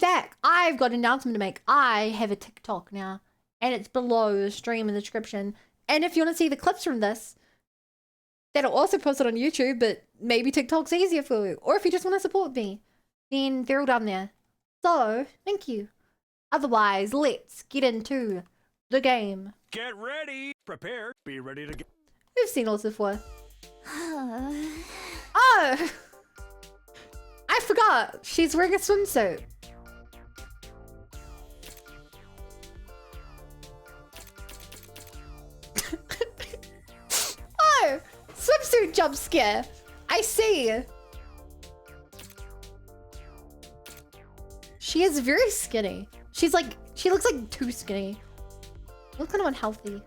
fact, I've got an announcement to make. I have a TikTok now, and it's below the stream in the description. And if you want to see the clips from this, that'll also post it on YouTube, but maybe TikTok's easier for you. Or if you just want to support me, then they're all down there. So, thank you. Otherwise, let's get into the game. Get ready, prepare, be ready to get. We've seen all this before. Oh! I forgot. She's wearing a swimsuit. Oh! Swimsuit jump scare. I see. She is very skinny. She looks like too skinny. Looks kind of unhealthy.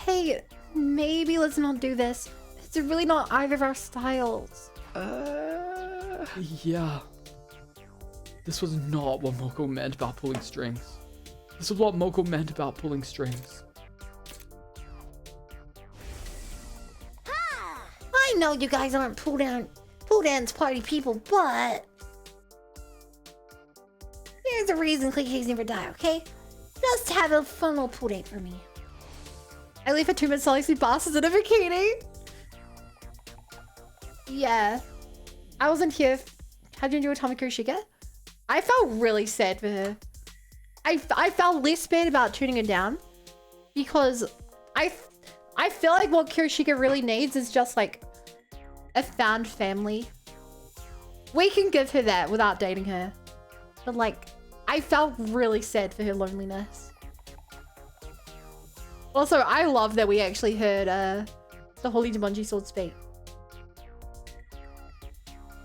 Hey, maybe let's not do this. It's really not either of our styles. Yeah. This was not what Moko meant about pulling strings. This is what Moko meant about pulling strings. I know you guys aren't pull dance party people, but there's a reason Clique's never die, okay? Just have a fun little pool date for me. I leave for 2 minutes selling sweet bosses in a bikini. Yeah. I wasn't here. How'd you enjoy Tommy Kurashika? I felt really sad for her. I felt less bad about tuning her down because I feel like what Kurashika really needs is just like a found family. We can give her that without dating her. But like, I felt really sad for her loneliness. Also, I love that we actually heard the Holy Jumanji Sword speak.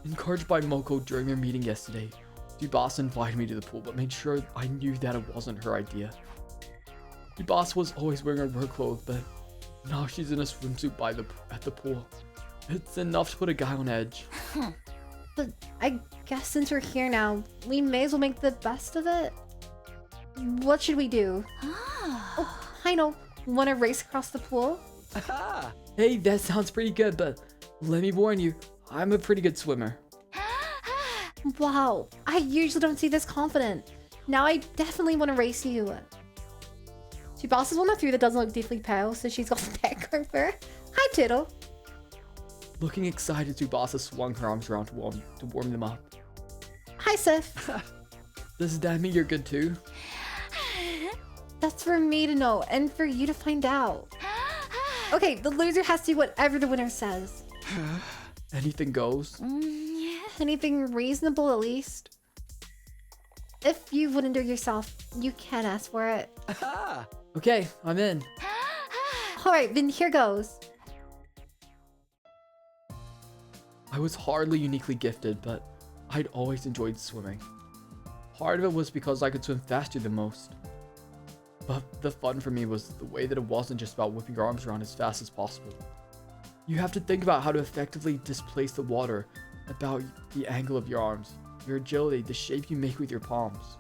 Encouraged by Moko during their meeting yesterday, Tsubasa invited me to the pool but made sure I knew that it wasn't her idea. Tsubasa was always wearing her work clothes, but now she's in a swimsuit at the pool. It's enough to put a guy on edge. But I guess since we're here now, we may as well make the best of it. What should we do? Oh, I know. Want to race across the pool? Hey, that sounds pretty good, but let me warn you, I'm a pretty good swimmer. Wow, I usually don't see this confident. Now I definitely want to race you. Tsubasa's one of three that doesn't look deeply pale, so she's got the back going for her. Hi, Tittle. Looking excited, Tsubasa swung her arms around to warm them up. Hi, Sif. Does that mean you're good too? That's for me to know and for you to find out. Okay, the loser has to do whatever the winner says. Anything goes. Anything reasonable, at least. If you wouldn't do it yourself, you can ask for it. Okay, I'm in. Alright, then here goes. I was hardly uniquely gifted, but I'd always enjoyed swimming. Part of it was because I could swim faster than most. But the fun for me was the way that it wasn't just about whipping your arms around as fast as possible. You have to think about how to effectively displace the water, about the angle of your arms, your agility, the shape you make with your palms.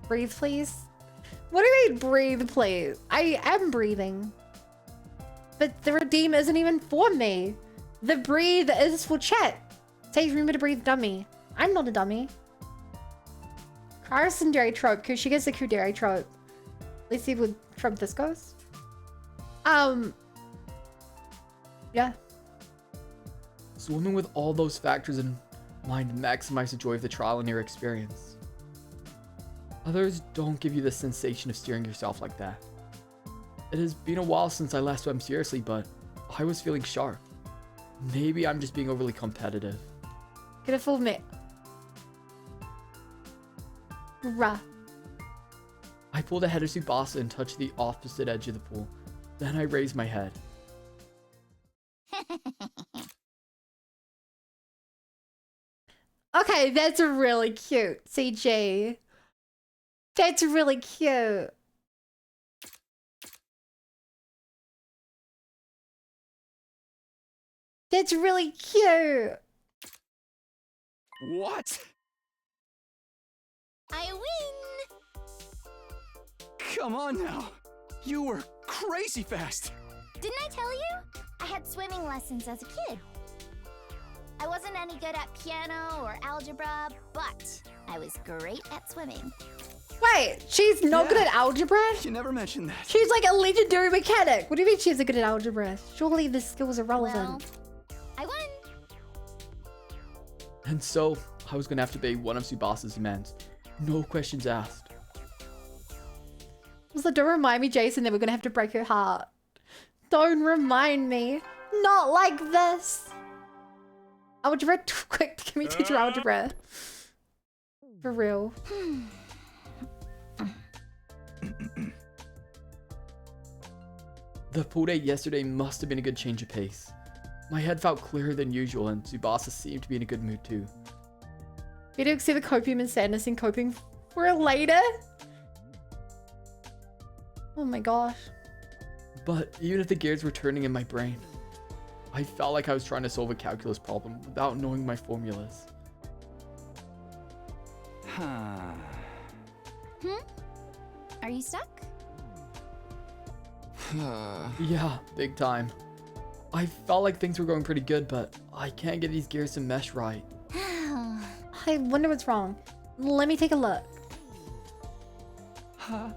Breathe, please. What do you mean, breathe, please? I am breathing. But the redeem isn't even for me. The breathe is for Chet. Take remember to breathe, dummy. I'm not a dummy. Kara's Tsundere trope, because she gets the Kudere trope. Let's see what trope this goes. Yeah. Swimming with all those factors in mind maximize the joy of the trial and error experience. Others don't give you the sensation of steering yourself like that. It has been a while since I last swam seriously, but I was feeling sharp. Maybe I'm just being overly competitive. Get a full mitt. Rah. I pulled ahead of Tsubasa and touched the opposite edge of the pool. Then I raised my head. Okay, that's really cute, CJ. That's really cute. That's really cute. What? I win! Come on now. You were crazy fast. Didn't I tell you? I had swimming lessons as a kid. I wasn't any good at piano or algebra, but I was great at swimming. Wait, she's not good Yeah. at algebra? You never mentioned that. She's like a legendary mechanic. What do you mean she's good at algebra? Surely the skills are Well, relevant. I won. And so, I was gonna have to obey one of Tsubasa's demands. No questions asked. Also, don't remind me, Jason, that we're gonna have to break her heart. Don't remind me. Not like this. Algebra, quick, give me teacher algebra. For real. The pool day yesterday must have been a good change of pace. My head felt clearer than usual, and Tsubasa seemed to be in a good mood too. You don't see the copium and sadness in coping for later? Oh my gosh. But even if the gears were turning in my brain, I felt like I was trying to solve a calculus problem without knowing my formulas. Huh. Are you stuck? Yeah, big time. I felt like things were going pretty good, but I can't get these gears to mesh right. I wonder what's wrong. Let me take a look. Huh?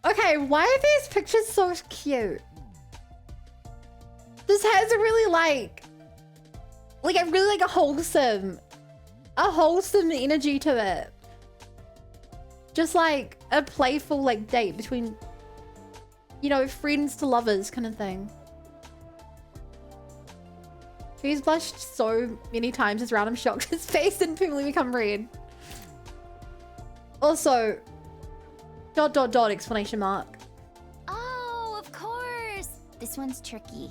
Okay, why are these pictures so cute? This has a really I really like a wholesome energy to it. Just like a playful date between, you know, friends to lovers kind of thing. He's blushed so many times his random shocked his face didn't permanently become red. Also, ... exclamation mark. Oh, of course. This one's tricky.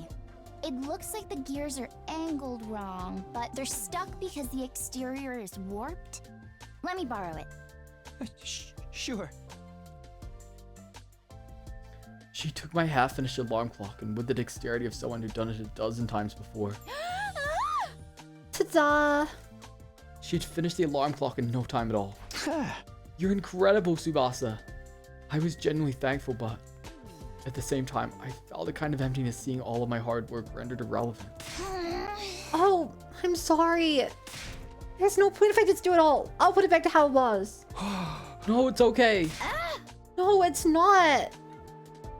It looks like the gears are angled wrong, but they're stuck because the exterior is warped. Let me borrow it. Sure. She took my half-finished alarm clock, and with the dexterity of someone who'd done it a dozen times before, Ta-da! she'd finished the alarm clock in no time at all. You're incredible, Tsubasa. I was genuinely thankful, but at the same time, I felt a kind of emptiness seeing all of my hard work rendered irrelevant. Oh, I'm sorry. There's no point if I just do it all. I'll put it back to how it was. No, it's okay. No, it's not.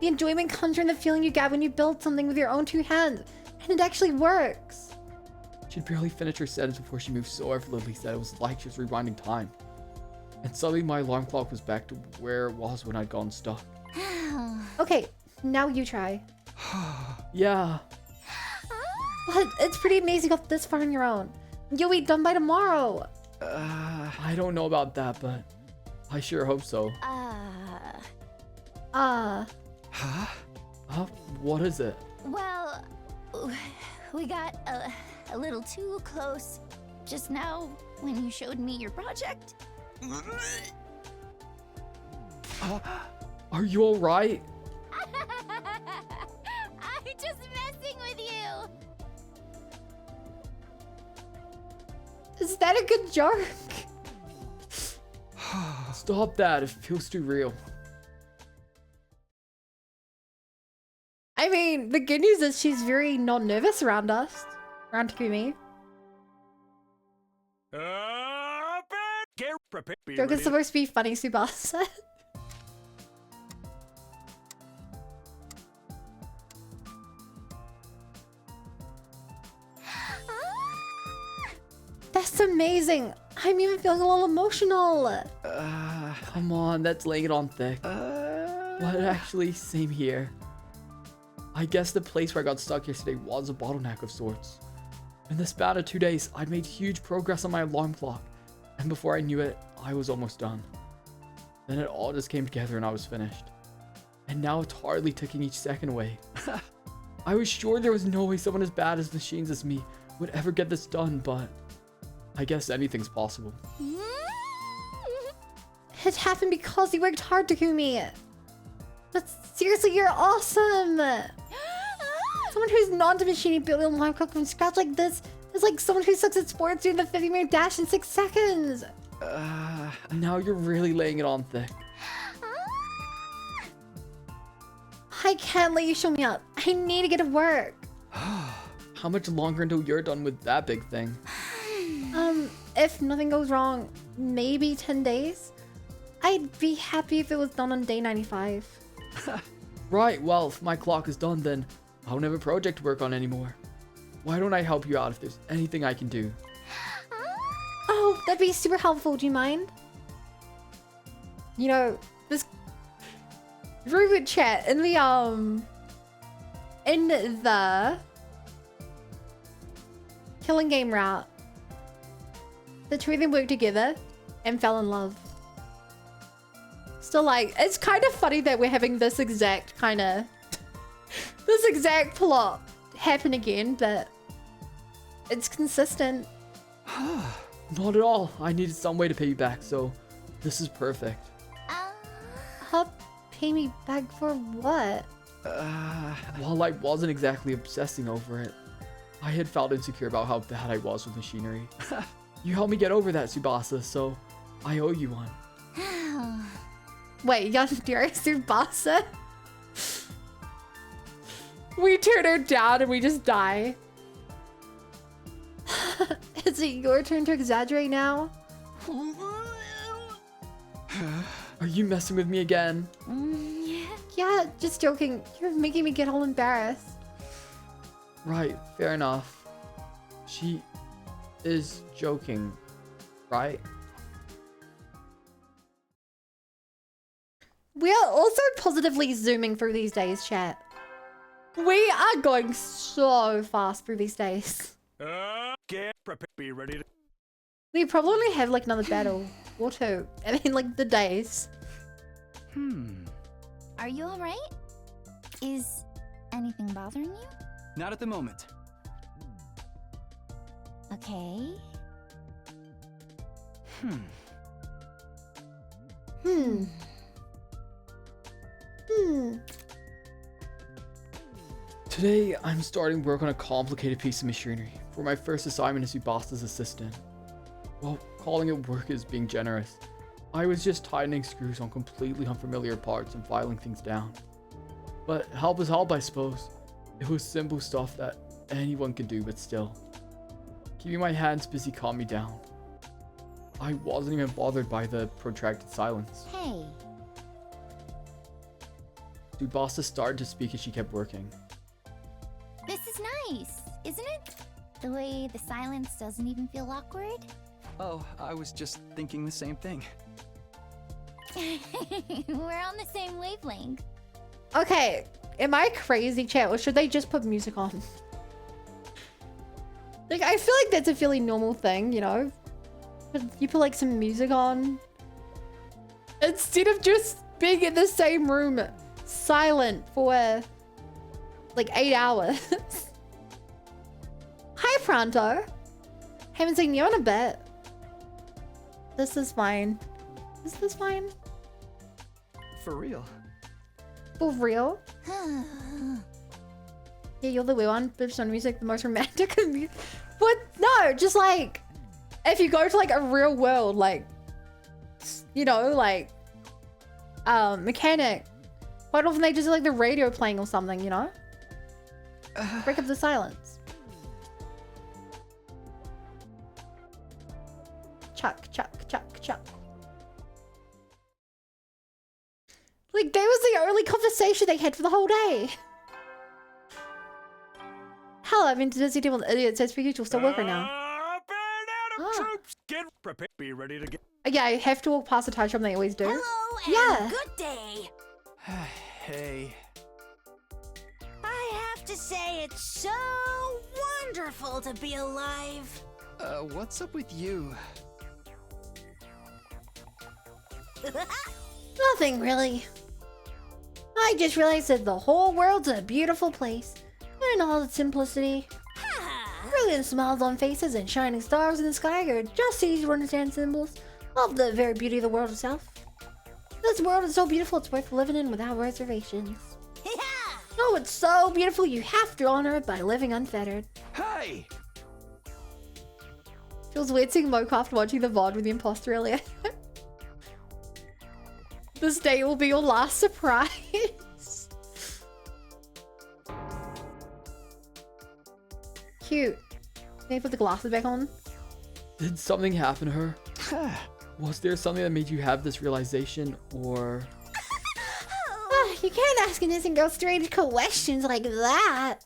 The enjoyment comes from the feeling you get when you build something with your own two hands, and it actually works. She'd barely finished her sentence before she moved so effortlessly that it was like she was rewinding time. And suddenly my alarm clock was back to where it was when I'd gone stuck. Okay, now you try. Yeah. But it's pretty amazing you got this far on your own. You'll be done by tomorrow. I don't know about that, but I sure hope so. Huh? What is it? Well, we got a little too close just now when you showed me your project. Are you alright? I'm just messing with you. Is that a good joke? Stop that, it feels too real. I mean, the good news is she's very non-nervous around us. Around Takumi. Up and get prepared. Be Joke is ready to- supposed to be funny, Tsubasa. That's amazing. I'm even feeling a little emotional. Come on, that's laying it on thick. But actually, same here. I guess the place where I got stuck yesterday was a bottleneck of sorts. In the span of 2 days, I'd made huge progress on my alarm clock, and before I knew it, I was almost done. Then it all just came together and I was finished. And now it's hardly ticking each second away. I was sure there was no way someone as bad as machines as me would ever get this done, but I guess anything's possible. It happened because you worked hard, Takumi. But seriously, you're awesome. Someone who's non-machining building a alarm clock from scratch like this is like someone who sucks at sports doing the 50-meter dash in 6 seconds. Now you're really laying it on thick. I can't let you show me out. I need to get to work. How much longer until you're done with that big thing? If nothing goes wrong, maybe 10 days. I'd be happy if it was done on day 95. Right, well, if my clock is done, then I don't have a project to work on anymore. Why don't I help you out if there's anything I can do? Oh, that'd be super helpful. Do you mind? You know, this very good chat in the killing game route. The two of them worked together and fell in love. Still, like, it's kind of funny that we're having this exact plot happen again, but it's consistent. Not at all. I needed some way to pay you back, so this is perfect. Pay me back for what? While I wasn't exactly obsessing over it, I had felt insecure about how bad I was with machinery. You helped me get over that, Tsubasa, so I owe you one. Wait, Yandere Tsubasa? We turn her down and we just die. Is it your turn to exaggerate now? Are you messing with me again? Yeah, just joking. You're making me get all embarrassed. Right, fair enough. She is joking, right? We are also positively zooming through these days, chat. We are going so fast through these days. Get prepared. Be ready to. We probably only have like another battle or two. I mean, like the days. Are you alright? Is anything bothering you? Not at the moment. Okay. Today, I'm starting work on a complicated piece of machinery for my first assignment as Tsubasa's assistant. Well, calling it work is being generous. I was just tightening screws on completely unfamiliar parts and filing things down. But help is help, I suppose. It was simple stuff that anyone could do, but still. Keeping my hands busy calmed me down. I wasn't even bothered by the protracted silence. Hey. Tsubasa started to speak as she kept working. This is nice, isn't it? The way the silence doesn't even feel awkward. Oh, I was just thinking the same thing. We're on the same wavelength. Okay, am I crazy, chat, or should they just put music on? Like, I feel like that's a fairly normal thing, you know? But you put like some music on instead of just being in the same room, silent for like 8 hours. Hi, Pronto. Haven't seen you in a bit. This is fine. Is this fine? For real. For real? Yeah, you're the weird one. Bitch on music, the most romantic of music. What? No, just like, if you go to like a real world, like, you know, like, mechanic, quite often they just have, like the radio playing or something, you know? Break up the silence. Chuck, chuck, chuck, chuck. Like, that was the only conversation they had for the whole day. Hell, I've been to Disney deal with idiots. That's pretty. We'll still work right now. Troops, get prepared. Be ready to get. Yeah, I have to walk past the toy shop. They always do. Hello and Yeah. good day. Hey. I have to say it's so wonderful to be alive. What's up with you? Nothing really. I just realized that the whole world's a beautiful place. In all its simplicity. Brilliant smiles on faces and shining stars in the sky are just easy to understand symbols of the very beauty of the world itself. This world is so beautiful it's worth living in without reservations. Oh, it's so beautiful you have to honor it by living unfettered. Hey! Feels weird seeing Mocha after watching the VOD with the imposter earlier. This day will be your last surprise. cute. Can I put the glasses back on? Did something happen to her? Was there something that made you have this realization, or... You can't ask an innocent girl strange questions like that.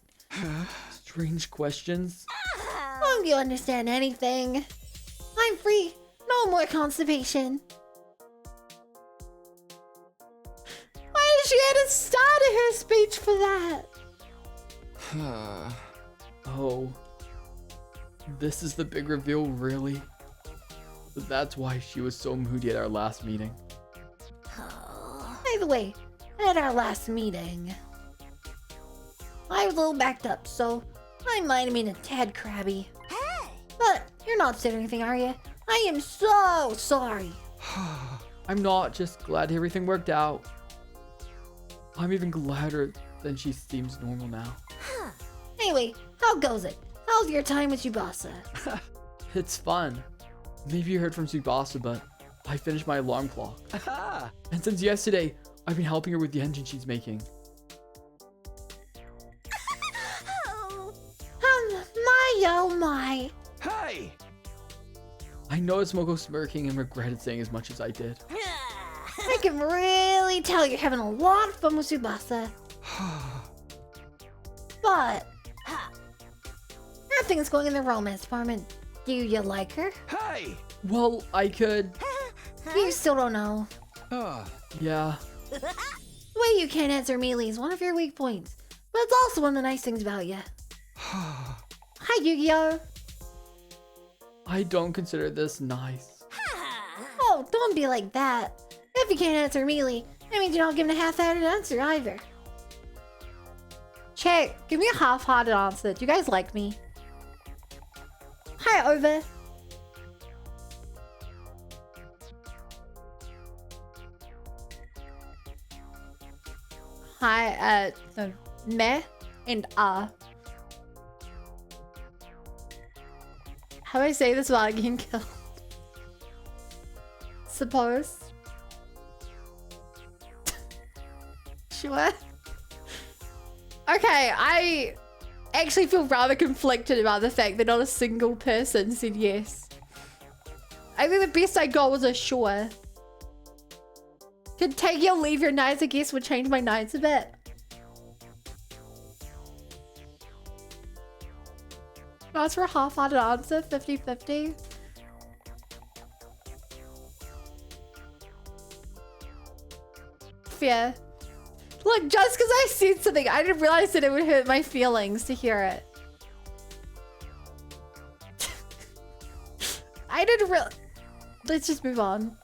Strange questions? Won't you understand anything? I'm free. No more constipation. Why did she add a star to her speech for that? Oh. This is the big reveal, really? That's why she was so moody at our last meeting. By the way, at our last meeting, I was a little backed up, so I might have been a tad crabby. Hey! But you're not saying anything, are you? I am so sorry. I'm not just glad everything worked out. I'm even gladder than she seems normal now. Anyway, how goes it? How's your time with Tsubasa? It's fun. Maybe you heard from Tsubasa, but I finished my alarm clock. And since yesterday, I've been helping her with the engine she's making. My oh my. Hey! I noticed Moko smirking and regretted saying as much as I did. I can really tell you're having a lot of fun with Tsubasa. But everything's going in the romance department. Do you like her? Hey! Well, I could... You still don't know. Yeah. The way you can't answer melee is one of your weak points, but it's also one of the nice things about you. Hi, Yu-Gi-Oh! I don't consider this nice. Oh, don't be like that. If you can't answer melee, that means you're not giving a half-hearted answer either. Check, give me a half-hearted answer. Do you guys like me? Hi, Over. Hi, no, meh and How do I say this without getting killed? Suppose. Sure. Okay, I actually feel rather conflicted about the fact that not a single person said yes. I think the best I got was a sure. Could take your leave your nights, I guess, would change my nights a bit. Ask for a half-hearted answer, 50-50. Fair. Look, just because I said something, I didn't realize that it would hurt my feelings to hear it. I didn't really... Let's just move on.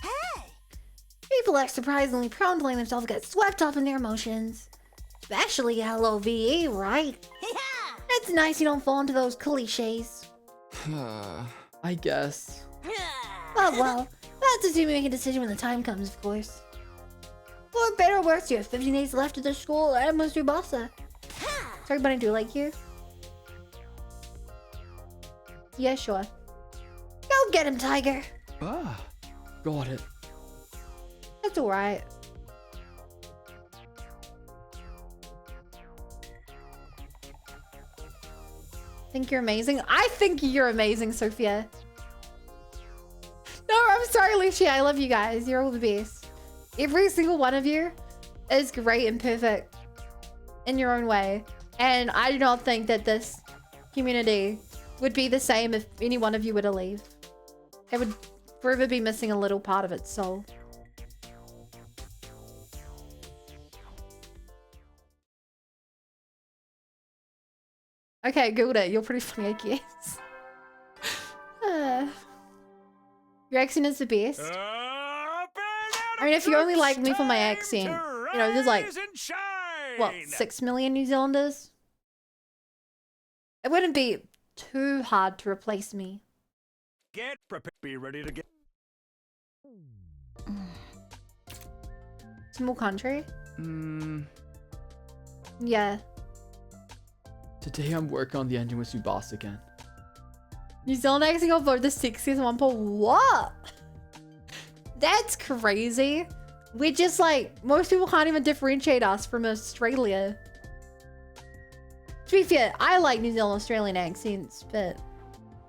Hey! People act surprisingly prone to letting themselves get swept up in their emotions. Especially LOVE, right? Yeah! It's nice you don't fall into those cliches. I guess. Oh well, that's assuming you make a decision when the time comes, of course. For better or worse, you have 15 days left at the school and must do Bossa. Is everybody do like you? Yeah, sure. Go get him, Tiger. Got it. That's alright. Think you're amazing? I think you're amazing, Sophia. No, I'm sorry, Lucia. I love you guys. You're all the best. Every single one of you is great and perfect in your own way. And I do not think that this community would be the same if any one of you were to leave. It would forever be missing a little part of its soul. Okay, Googled it. You're pretty funny, I guess. Your accent is the best. I mean, if you only like me for my accent, you know, there's like, what, 6 million New Zealanders? It wouldn't be too hard to replace me. Get prepared. Be ready to get. Small country? Yeah. Today I'm working on the engine with Tsubasa again. New Zealand accent got voted the sexiest one per what? That's crazy. We're just like, most people can't even differentiate us from Australia. To be fair, I like New Zealand Australian accents, but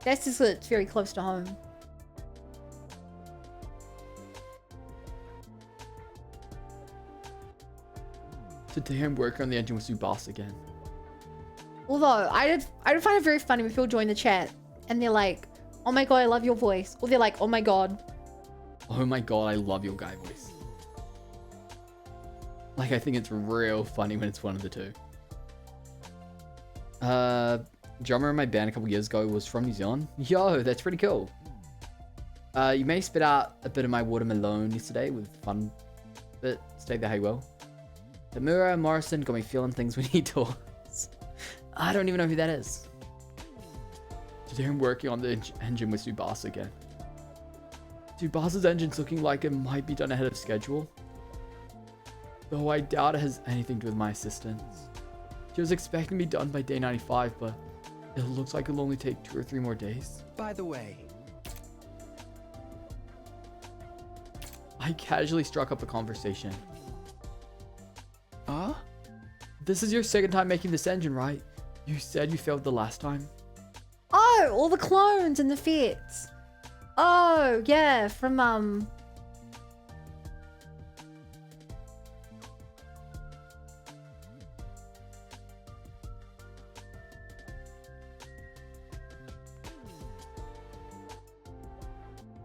that's just that it's very close to home. Today I'm working on the engine with Tsubasa again. Although I did find it very funny when people join the chat and they're like, "Oh my god, I love your voice," or they're like, "Oh my god." Oh my god, I love your guy voice. Like, I think it's real funny when it's one of the two. Drummer in my band a couple years ago was from New Zealand. Yo, that's pretty cool. You may spit out a bit of my watermelon yesterday with fun, but stay there how you will. Tamura Morrison got me feeling things when he talks. I don't even know who that is. Today I'm working on the engine with Tsubasa again. Tsubasa's engine's looking like it might be done ahead of schedule. Though I doubt it has anything to do with my assistance. She was expecting to be done by day 95, but it looks like it'll only take 2 or 3 more days. By the way, I casually struck up a conversation. huh? This is your second time making this engine, right? You said you failed the last time. Oh, all the clones and the fits. Oh, yeah, from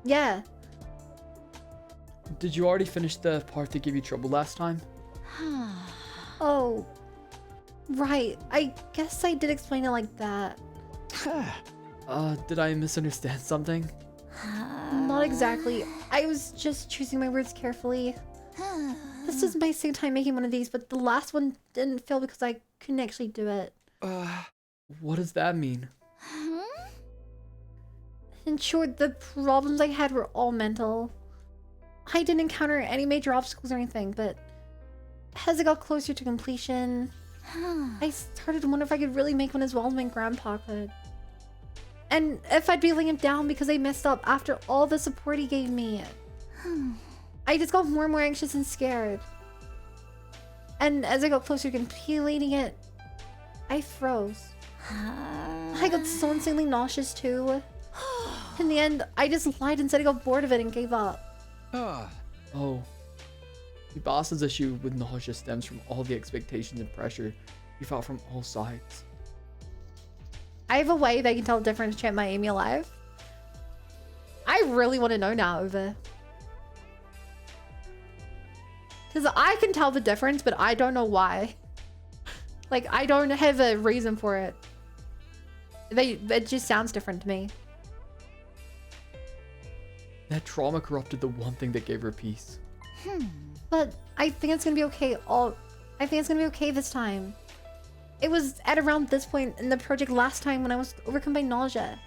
yeah. Did you already finish the part that gave you trouble last time? Oh, right. I guess I did explain it like that. Did I misunderstand something? Not exactly. I was just choosing my words carefully. This is my second time making one of these, but the last one didn't fail because I couldn't actually do it. What does that mean? In short, the problems I had were all mental. I didn't encounter any major obstacles or anything, but as I got closer to completion, I started to wonder if I could really make one as well as my grandpa could. And if I'd be letting him down because I messed up after all the support he gave me. I just got more and more anxious and scared. And as I got closer to completing it, I froze. I got so insanely nauseous too. In the end, I just lied and said I got bored of it and gave up. Oh. The boss's issue with nausea stems from all the expectations and pressure you felt from all sides. I have a way they can tell the difference to chat my Amy alive. I really want to know now, Uva. Because I can tell the difference, but I don't know why. Like, I don't have a reason for it. It just sounds different to me. That trauma corrupted the one thing that gave her peace. But I think it's gonna be okay. I think it's gonna be okay this time. It was at around this point in the project last time when I was overcome by nausea.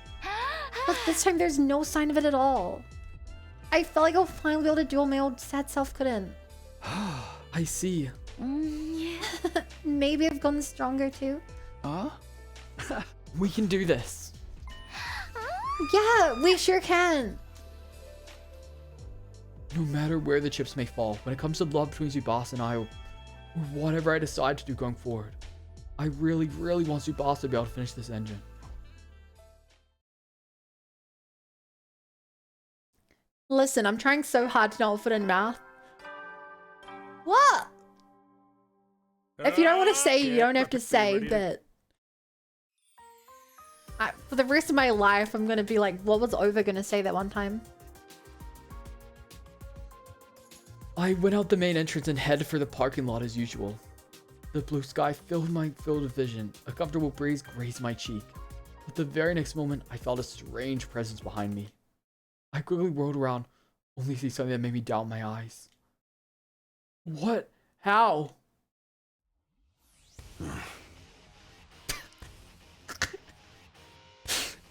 But this time there's no sign of it at all. I felt like I'll finally be able to do what my old sad self couldn't. I see. Maybe I've gotten stronger too. We can do this. Yeah, we sure can. No matter where the chips may fall, when it comes to love between Tsubasa and I, or whatever I decide to do going forward, I really, really want Tsubasa to be able to finish this engine. Listen, I'm trying so hard to not put in mouth. What? If you don't want to say, you don't have to say, but... for the rest of my life, I'm gonna be like, what was Ova gonna say that one time? I went out the main entrance and headed for the parking lot as usual. The blue sky filled my field of vision. A comfortable breeze grazed my cheek. But the very next moment, I felt a strange presence behind me. I quickly whirled around, only to see something that made me doubt my eyes. What? How?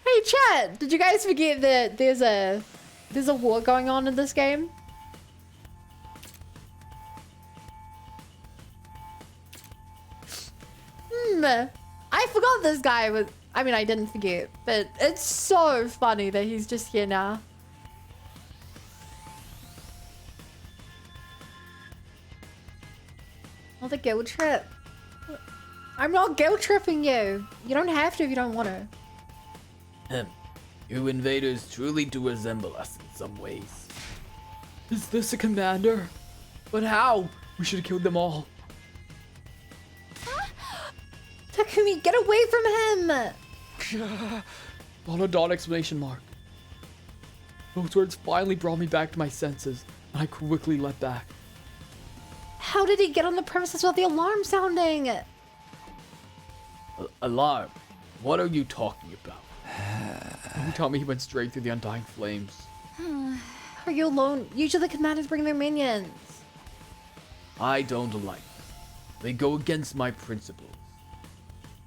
Hey chat, did you guys forget that there's a war going on in this game? I forgot this guy was... I mean, I didn't forget, but it's so funny that he's just here now. Oh, the guild trip. I'm not guilt tripping you. You don't have to if you don't want to. You invaders truly do resemble us in some ways. Is this a commander? But how? We should have killed them all. Takumi, get away from him! Followed on exclamation mark. Those words finally brought me back to my senses, and I quickly leapt back. How did he get on the premises without the alarm sounding? Alarm? What are you talking about? You tell me he went straight through the undying flames. Are you alone? Usually the commanders bring their minions. I don't like them. They go against my principles.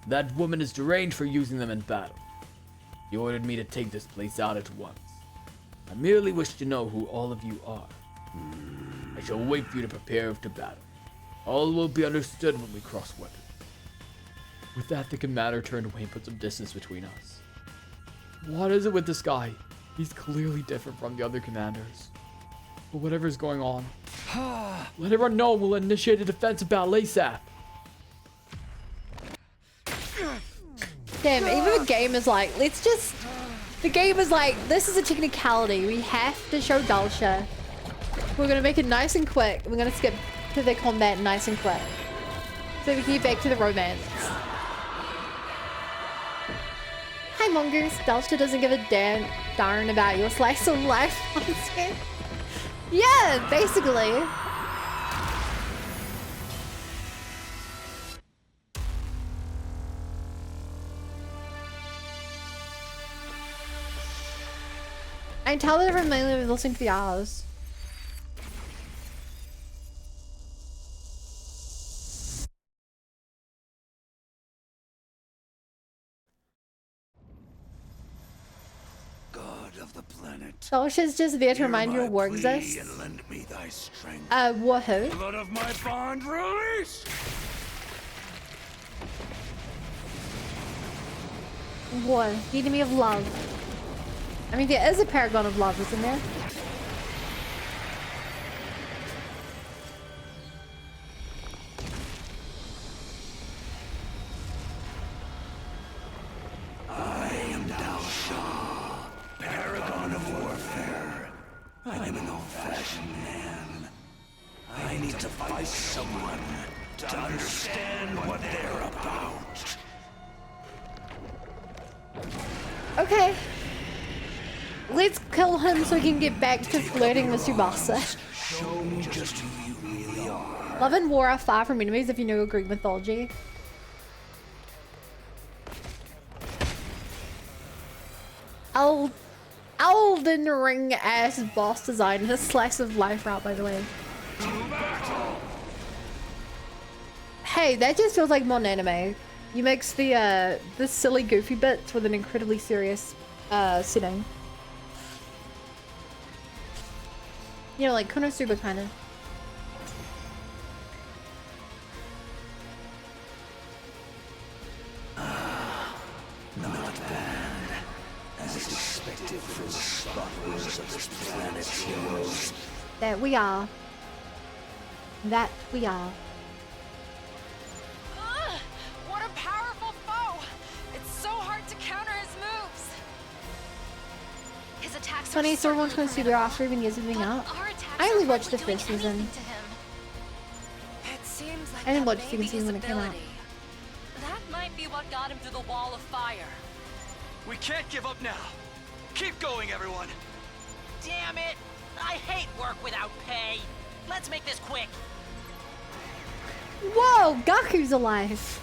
That woman is deranged for using them in battle. He ordered me to take this place out at once. I merely wish to know who all of you are. I shall wait for you to prepare to battle. All will be understood when we cross weapons. With that, the commander turned away and put some distance between us. What is it with this guy? He's clearly different from the other commanders. But whatever's going on, let everyone know we'll initiate a defensive battle ASAP. Damn, even the game is like, the game is like, this is a technicality. We have to show Dulcia. We're gonna make it nice and quick. We're gonna skip to the combat nice and quick. So we can get back to the romance. Hi Mongoose, Dulcia doesn't give a darn about your slice of life. Yeah, basically. I can tell that everyone mainly listening to the hours. God of the planet. Dulcia's just there to remind you of war exists. And lend me thy strength. Woohoo. Blood of my bond release. War. The enemy of love. I mean, there is a paragon of love, isn't there? I am Dao paragon of warfare. I am an old-fashioned man. I need to fight someone to understand what they're about. Okay. Let's kill him so we can get back to flirting with Tsubasa. Show me just who you really are. Love and war are far from enemies if you know Greek mythology. Elden Ring ass boss design is a slice of life route, by the way. Hey, that just feels like modern anime. You mix the silly goofy bits with an incredibly serious setting. You know, like Konosuba kind of. Not bad. As expected from the spotless of this planet's heroes. That we are. That we are. Ugh, what a powerful foe! It's so hard to counter his moves. His attacks Funny, are so everyone's certainly going to see the after even years moving up. I only watched the first season. It seems like I didn't that watch may second be season his when it came out. ability. That might be what got him through the wall of fire. We can't give up now. Keep going, everyone. Damn it! I hate work without pay. Let's make this quick. Whoa, Gaku's alive.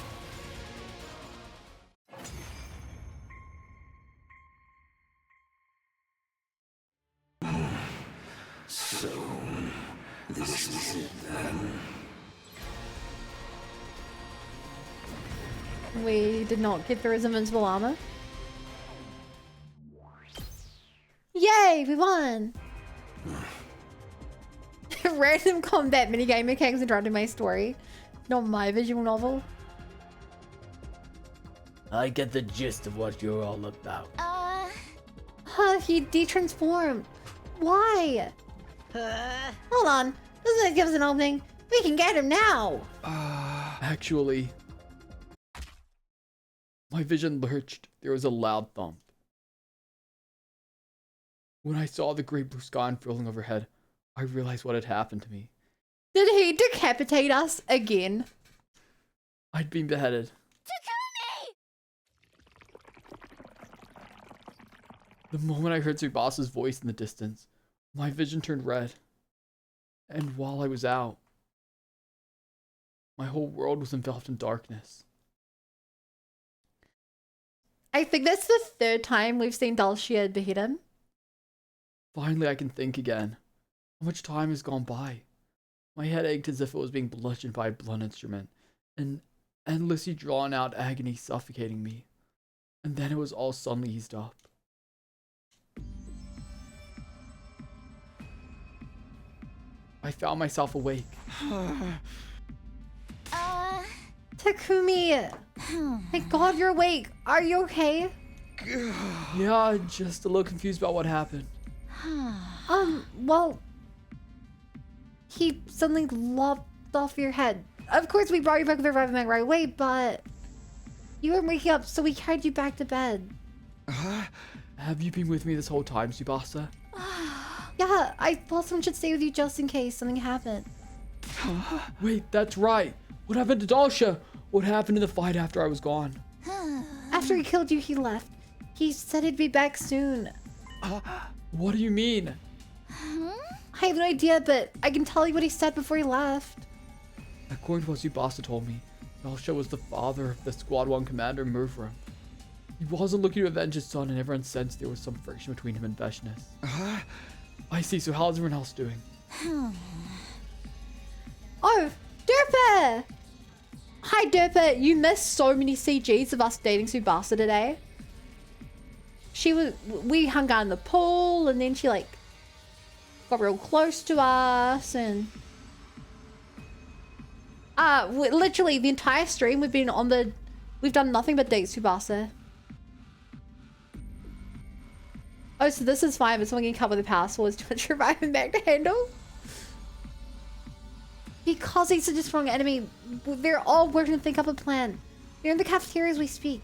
So, this is it then. We did not get through his invincible armor. Yay, we won! Random combat minigame mechanics and trying to my story. Not my visual novel. I get the gist of what you're all about. Huh, he de-transformed. Why? Hold on. Doesn't it give us an opening? We can get him now! Actually, My vision lurched. There was a loud thump. When I saw the great blue sky unfurling overhead, I realized what had happened to me. Did he decapitate us again? I'd been beheaded. The moment I heard Tsubasa's voice in the distance, my vision turned red. And while I was out, my whole world was enveloped in darkness. I think that's the third time we've seen Dulcia behead him. Finally, I can think again. How much time has gone by? My head ached as if it was being bludgeoned by a blunt instrument, an endlessly drawn out agony suffocating me. And then it was all suddenly eased up. I found myself awake. Takumi! Thank God you're awake. Are you okay? Yeah, just a little confused about what happened. Well, he suddenly lopped off your head. Of course, we brought you back to the reviving mag right away, but you weren't waking up, so we carried you back to bed. Have you been with me this whole time, Tsubasa? Yeah, I thought someone should stay with you just in case something happened. Wait, that's right. What happened to Dulcia? What happened in the fight after I was gone? After he killed you, he left. He said he'd be back soon. What do you mean? I have no idea, but I can tell you what he said before he left. According to what Tsubasa told me, Dulcia was the father of the Squad 1 commander, Murfra. He wasn't looking to avenge his son, and everyone sensed there was some friction between him and Veshnis. I see, so how's everyone else doing? Oh, Derpa! Hi, Derpa. You missed so many CGs of us dating Tsubasa today. We hung out in the pool, and then she, like, got real close to us, and... literally, the entire stream we've done nothing but date Tsubasa. Oh, so this is fine, but someone can cover the power swords to revive him back to handle? Because he's such a strong enemy, they're all working to think up a plan. They're in the cafeteria as we speak.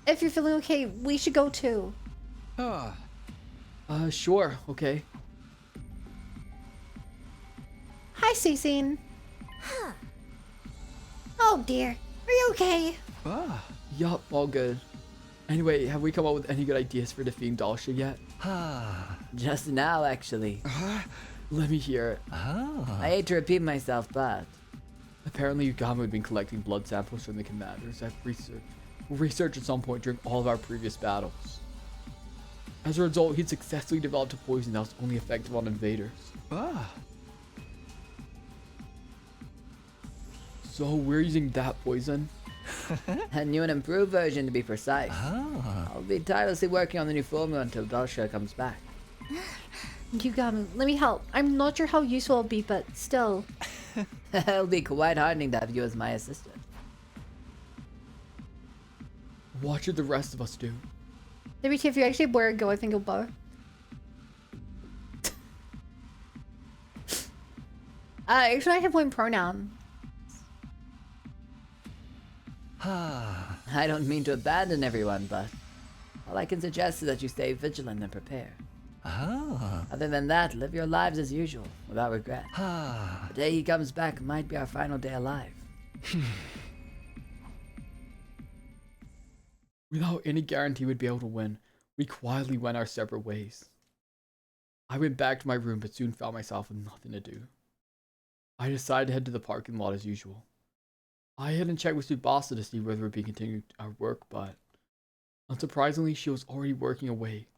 If you're feeling okay, we should go too. Sure, okay. Hi, Cecine. Oh dear, are you okay? Yup, all good. Anyway, have we come up with any good ideas for defeating Dulcia yet? Just now, actually. Let me hear it. I hate to repeat myself, but... Apparently Yugami had been collecting blood samples from the commanders at research at some point during all of our previous battles. As a result, he'd successfully developed a poison that was only effective on invaders. So we're using that poison? A new and improved version, to be precise. I'll be tirelessly working on the new formula until Dulcia comes back. Yugami, let me help. I'm not sure how useful it'll be, but still. It'll be quite heartening to have you as my assistant. What should the rest of us do? WT, if you actually wear a go, I think you'll bow. Actually, I have one pronoun. I don't mean to abandon everyone, but all I can suggest is that you stay vigilant and prepare. Other than that, live your lives as usual, without regret. The day he comes back might be our final day alive. Without any guarantee we'd be able to win, we quietly went our separate ways. I went back to my room but soon found myself with nothing to do. I decided to head to the parking lot as usual. I hadn't checked with Tsubasa to see whether we'd be continuing our work, but unsurprisingly, she was already working away.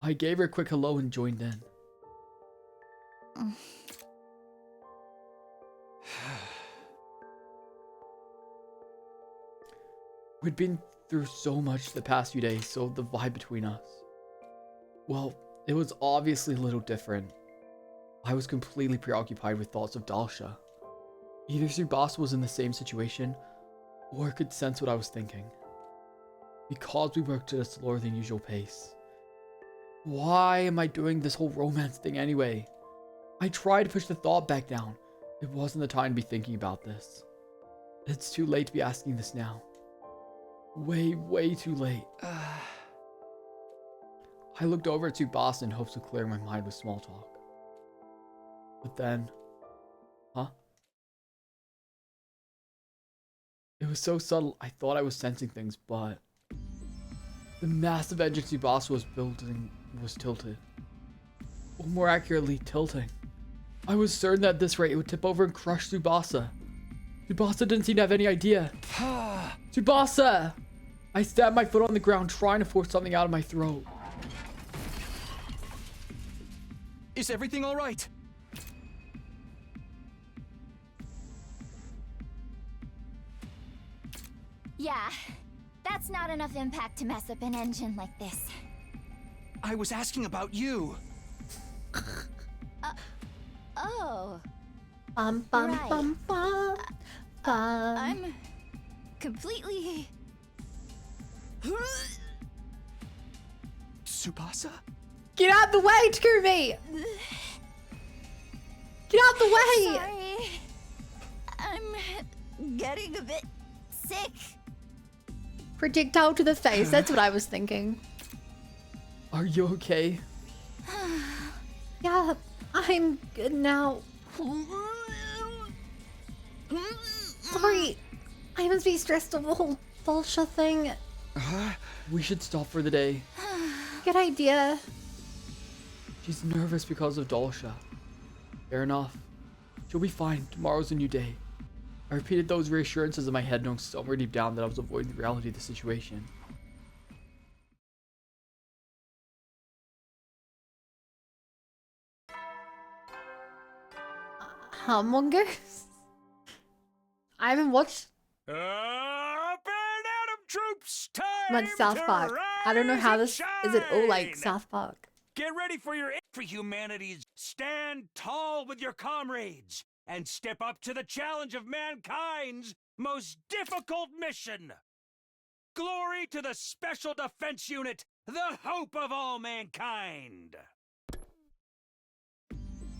I gave her a quick hello and joined in. We'd been through so much the past few days, so the vibe between us, well, it was obviously a little different. I was completely preoccupied with thoughts of Dulcia. Either Tsubasa was in the same situation, or could sense what I was thinking. Because we worked at a slower than usual pace. Why am I doing this whole romance thing anyway? I tried to push the thought back down. It wasn't the time to be thinking about this. It's too late to be asking this now. Way too late. I looked over at Tsubasa in hopes of clearing my mind with small talk. But then... Huh? It was so subtle, I thought I was sensing things, but... The massive engine Tsubasa was building was tilted. Or more accurately, tilting. I was certain that at this rate it would tip over and crush Tsubasa. Tsubasa didn't seem to have any idea. Tsubasa! I stabbed my foot on the ground trying to force something out of my throat. Is everything all right? Yeah, that's not enough impact to mess up an engine like this. I was asking about you. Oh. Bum bum Right. bum bum. Bum. I'm completely... Tsubasa? Get out the way, Takumi! Get out the way! Sorry. I'm getting a bit sick. Projectile to the face, that's what I was thinking. Are you okay? Yeah, I'm good now. Sorry, I must be stressed over the whole Dolsha thing. We should stop for the day. Good idea. She's nervous because of Dolsha. Fair enough. She'll be fine. Tomorrow's a new day. I repeated those reassurances in my head, knowing somewhere deep down that I was avoiding the reality of the situation. Mongoose? I haven't watched Up and Adam troops, time much South to Park. I don't know how this is it all like shine. South Park. Get ready for humanity's stand tall with your comrades and step up to the challenge of mankind's most difficult mission. Glory to the Special Defense Unit, the hope of all mankind.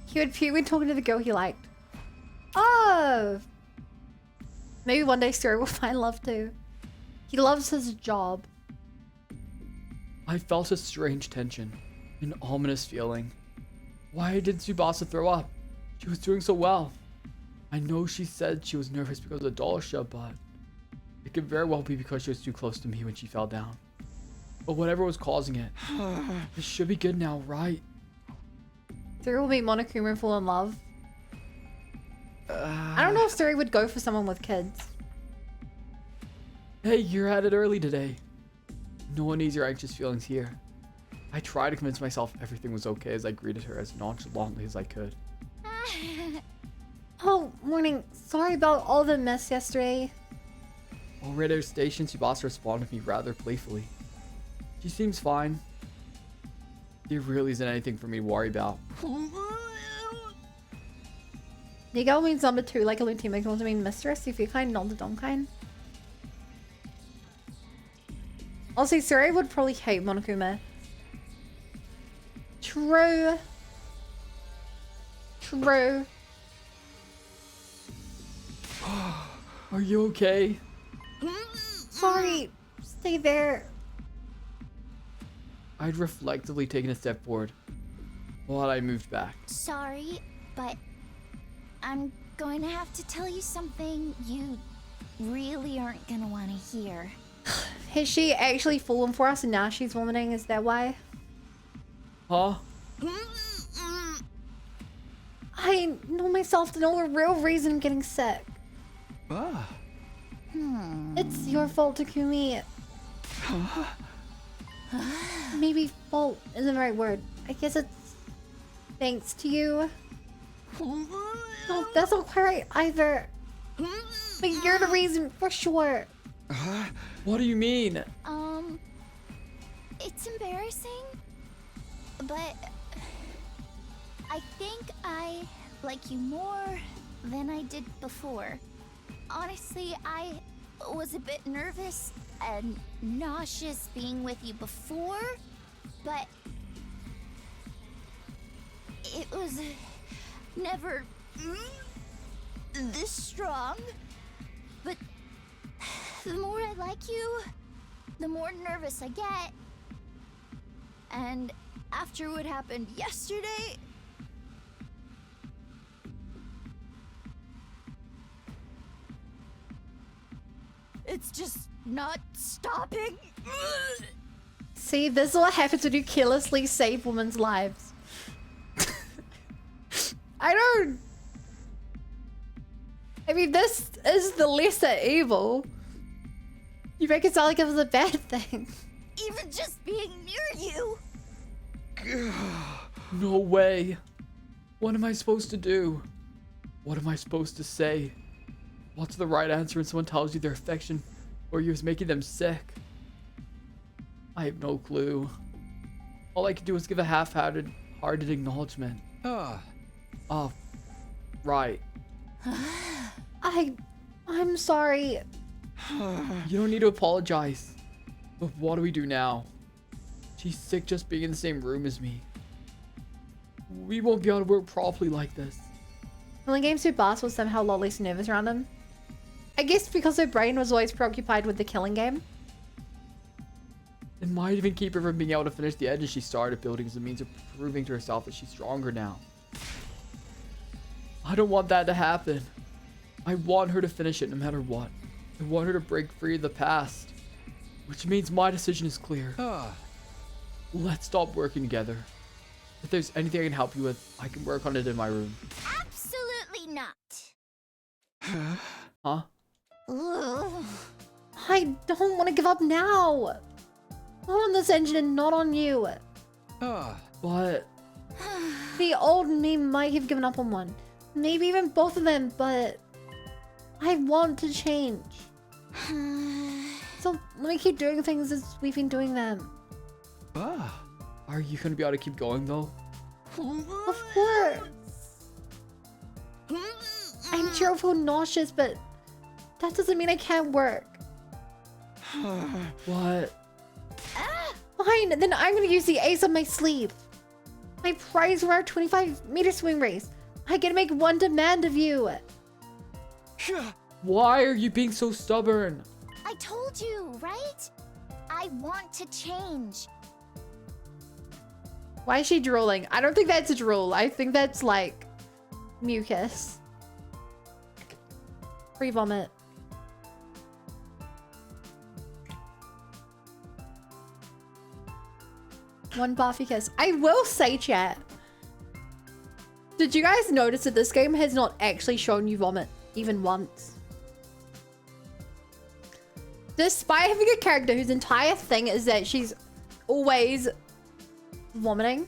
He would pee when talking to the girl he liked. Oh! Maybe one day Siri will find love too. He loves his job. I felt a strange tension, an ominous feeling. Why did Tsubasa throw up? She was doing so well. I know she said she was nervous because of Dolsha, but it could very well be because she was too close to me when she fell down. But whatever was causing it, it should be good now, right? Siri will meet Monokuma and fall in love. I don't know if Siri would go for someone with kids. Hey, you're at it early today. No one needs your anxious feelings here. I tried to convince myself everything was okay as I greeted her as nonchalantly as I could. Oh, morning. Sorry about all the mess yesterday. Already at her station, Tsubasa responded to me rather playfully. She seems fine. There really isn't anything for me to worry about. Nigel means number 2, like a teammate can also mean mistress if you're kind, not the dumb kind. Also, Suri would probably hate Monokuma. True. True. Are you okay? Sorry. Stay there. I'd reflectively taken a step forward while I moved back. Sorry, but I'm going to have to tell you something you really aren't gonna want to hear. Has she actually fallen for us and now she's vomiting? Is that why? Huh? I know myself to know the real reason I'm getting sick. It's your fault, Takumi. Maybe fault isn't the right word. I guess it's thanks to you. No, that's not quite right either. But you're the reason for sure. What do you mean? It's embarrassing, but I think I like you more than I did before. Honestly, I was a bit nervous and nauseous being with you before, but it was never this strong. But the more I like you, the more nervous I get. And after what happened yesterday, it's just not stopping. See, this is what happens when you carelessly save women's lives. I mean, this is the lesser evil. You make it sound like it was a bad thing. Even just being near you. No way. What am I supposed to do? What am I supposed to say? What's the right answer when someone tells you their affection or you're making them sick? I have no clue. All I can do is give a half-hearted acknowledgement. Oh, right. I'm sorry. You don't need to apologize. But what do we do now? She's sick just being in the same room as me. We won't be able to work properly like this. Well, in games, Boss was somehow a lot less nervous around him. I guess because her brain was always preoccupied with the killing game. It might even keep her from being able to finish the edges she started building as a means of proving to herself that she's stronger now. I don't want that to happen. I want her to finish it no matter what. I want her to break free of the past. Which means my decision is clear. Let's stop working together. If there's anything I can help you with, I can work on it in my room. Absolutely not. Huh? Ugh. I don't want to give up now. Not on this engine and not on you. But The old me might have given up on one. Maybe even both of them, but I want to change. So let me keep doing things as we've been doing them. are you gonna be able to keep going though? Of course. I'm sure I'll feel nauseous, but that doesn't mean I can't work. What? Fine, then I'm gonna use the ace up my sleeve. My prize for our 25-meter swing race. I get to make one demand of you. Why are you being so stubborn? I told you, right? I want to change. Why is she drooling? I don't think that's a drool. I think that's like mucus. Pre-vomit. One Buffy kiss. I will say, chat. Did you guys notice that this game has not actually shown you vomit even once? Despite having a character whose entire thing is that she's always vomiting,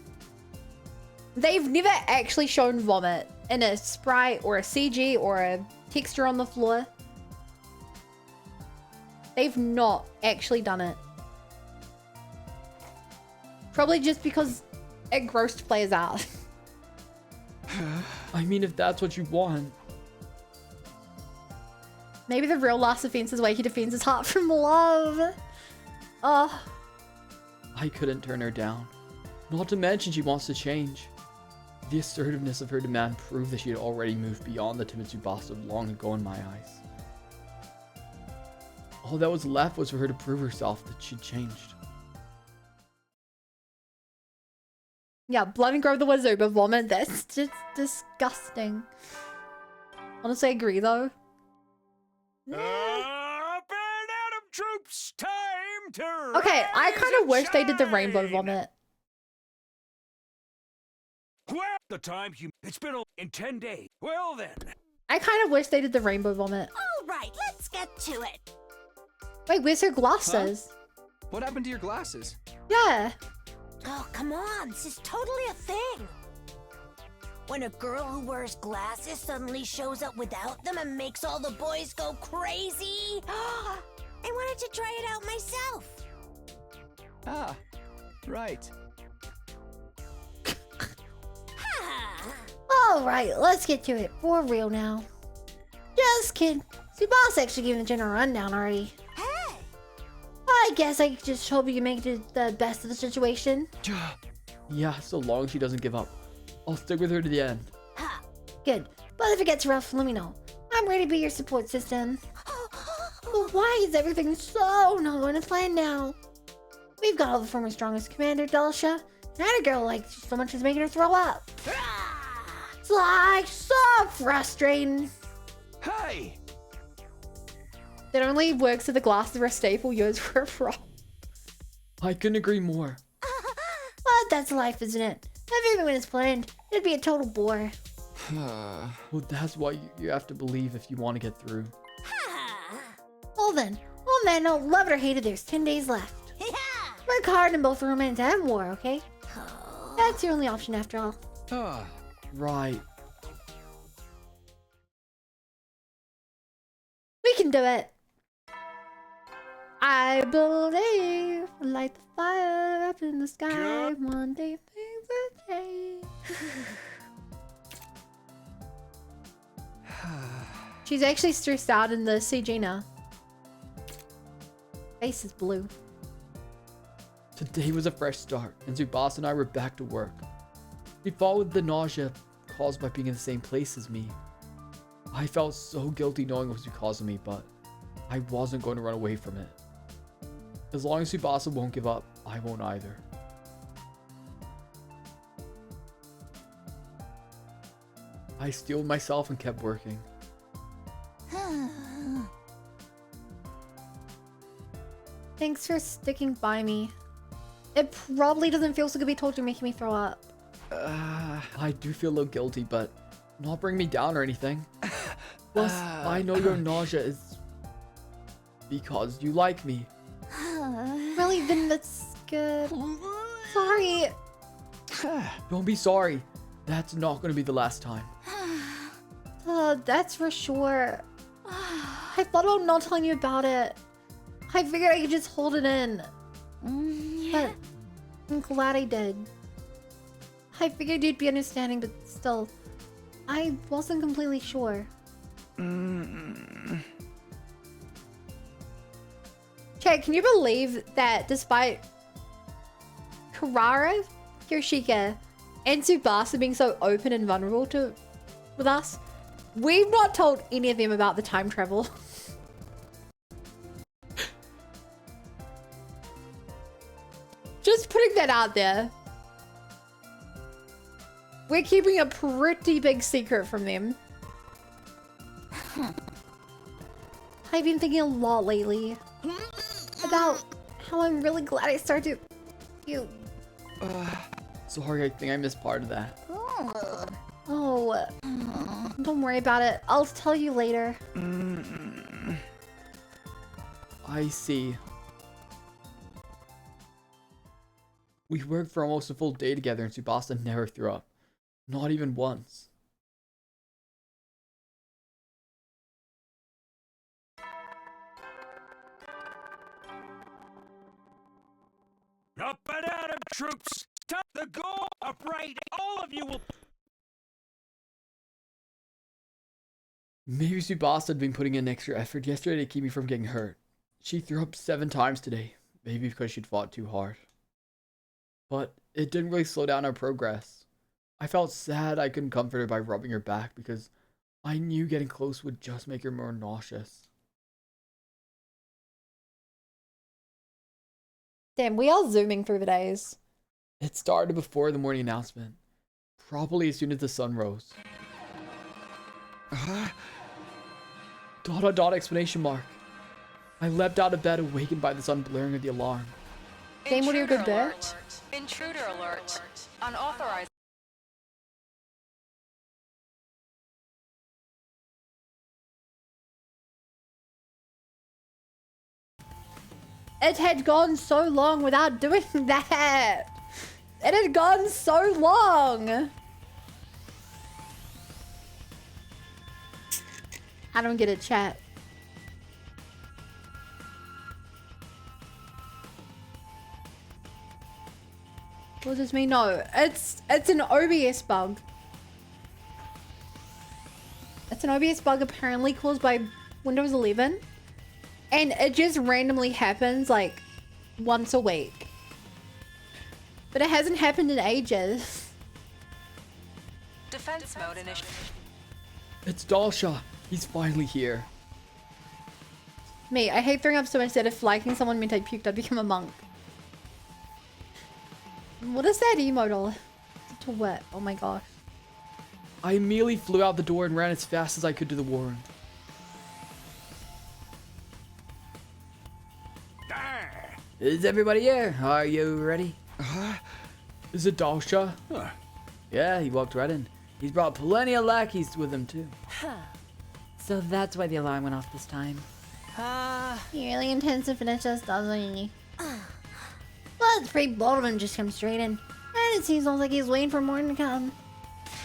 they've never actually shown vomit in a sprite or a CG or a texture on the floor. They've not actually done it. Probably just because it grossed players out. I mean, if that's what you want. Maybe the real last offense is where he defends his heart from love. Oh. I couldn't turn her down. Not to mention she wants to change. The assertiveness of her demand proved that she had already moved beyond the timid Tsubasa long ago in my eyes. All that was left was for her to prove herself that she'd changed. Yeah, blood and grow the wizard, but vomit, that's just disgusting. Honestly, I agree though. Up and Adam troops, time to Okay, I rise kind of and wish they did the rainbow shine. vomit. Well, the time it's been in 10 days. Well then. I kind of wish they did the rainbow vomit. All right, let's get to it. Wait, where's her glasses? What happened to your glasses? Yeah. Oh, come on, this is totally a thing. When a girl who wears glasses suddenly shows up without them and makes all the boys go crazy. I wanted to try it out myself. Ah, right. Alright, let's get to it. For real now. Just kidding. Tsubasa actually gave the general rundown already. Hey! I guess I just hope you make it the best of the situation. Yeah, so long as she doesn't give up. I'll stick with her to the end. Good. But if it gets rough, let me know. I'm ready to be your support system. Why is everything so not going to plan now? We've got all the former strongest commander, Dulcia. And a girl like so much is making her throw up. It's like so frustrating. Hey! That only works if the glasses are a staple used for a prop. I couldn't agree more. But that's life, isn't it? If everyone is planned, it'd be a total bore. Well, that's why you have to believe if you want to get through. Well then, no, love it or hate it, there's 10 days left. Work hard in both romance and war, okay? That's your only option after all. Right. We can do it. I believe, light the fire up in the sky. One day things will change. She's actually stressed out in the CG now. Face is blue. Today was a fresh start, and Tsubasa and I were back to work. We fought with the nausea caused by being in the same place as me. I felt so guilty knowing it was because of me, but I wasn't going to run away from it. As long as Tsubasa won't give up, I won't either. I steeled myself and kept working. Thanks for sticking by me. It probably doesn't feel so good to be told you're making me throw up. I do feel a little guilty, but not bring me down or anything. Plus, I know your nausea is because you like me. Really? Then that's good. Sorry. Don't be sorry. That's not going to be the last time. That's for sure. I thought about not telling you about it. I figured I could just hold it in. But I'm glad I did. I figured you'd be understanding, but still, I wasn't completely sure. Okay, can you believe that despite Karara, Hiroshika, and Tsubasa being so open and vulnerable with us, we've not told any of them about the time travel. Just putting that out there. We're keeping a pretty big secret from them. I've been thinking a lot lately about how I'm really glad I started you. Sorry, I think I missed part of that. Oh, don't worry about it. I'll tell you later. I see. We worked for almost a full day together and Tsubasa never threw up. Not even once. Up and at 'em, troops! Top the goal! Upright! All of you will... Maybe Tsubasa had been putting in extra effort yesterday to keep me from getting hurt. She threw up 7 times today. Maybe because she'd fought too hard. But it didn't really slow down our progress. I felt sad I couldn't comfort her by rubbing her back because I knew getting close would just make her more nauseous. Damn, we are zooming through the days. It started before the morning announcement. Probably as soon as the sun rose. Dot exclamation mark. I leapt out of bed awakened by the sun blaring of the alarm. Game, what are you good there? Intruder alert. Unauthorized. It had gone so long without doing that. It had gone so long. I don't get it, chat. What does this mean? No, it's an OBS bug. It's an OBS bug apparently caused by Windows 11. And it just randomly happens like once a week. But it hasn't happened in ages. Defense mode initiated. It's Dulcia. He's finally here. Me, I hate throwing up so much that if liking someone meant I puked, I'd become a monk. What is that emote? To what? Oh my gosh. I immediately flew out the door and ran as fast as I could to the war room. Is everybody here? Are you ready? Is it Dalsha? Yeah, he walked right in. He's brought plenty of lackeys with him too. So that's why the alarm went off this time. He really intends to finish us, doesn't he? Well, it's pretty bold of him to just come straight in. And it seems like he's waiting for more to come.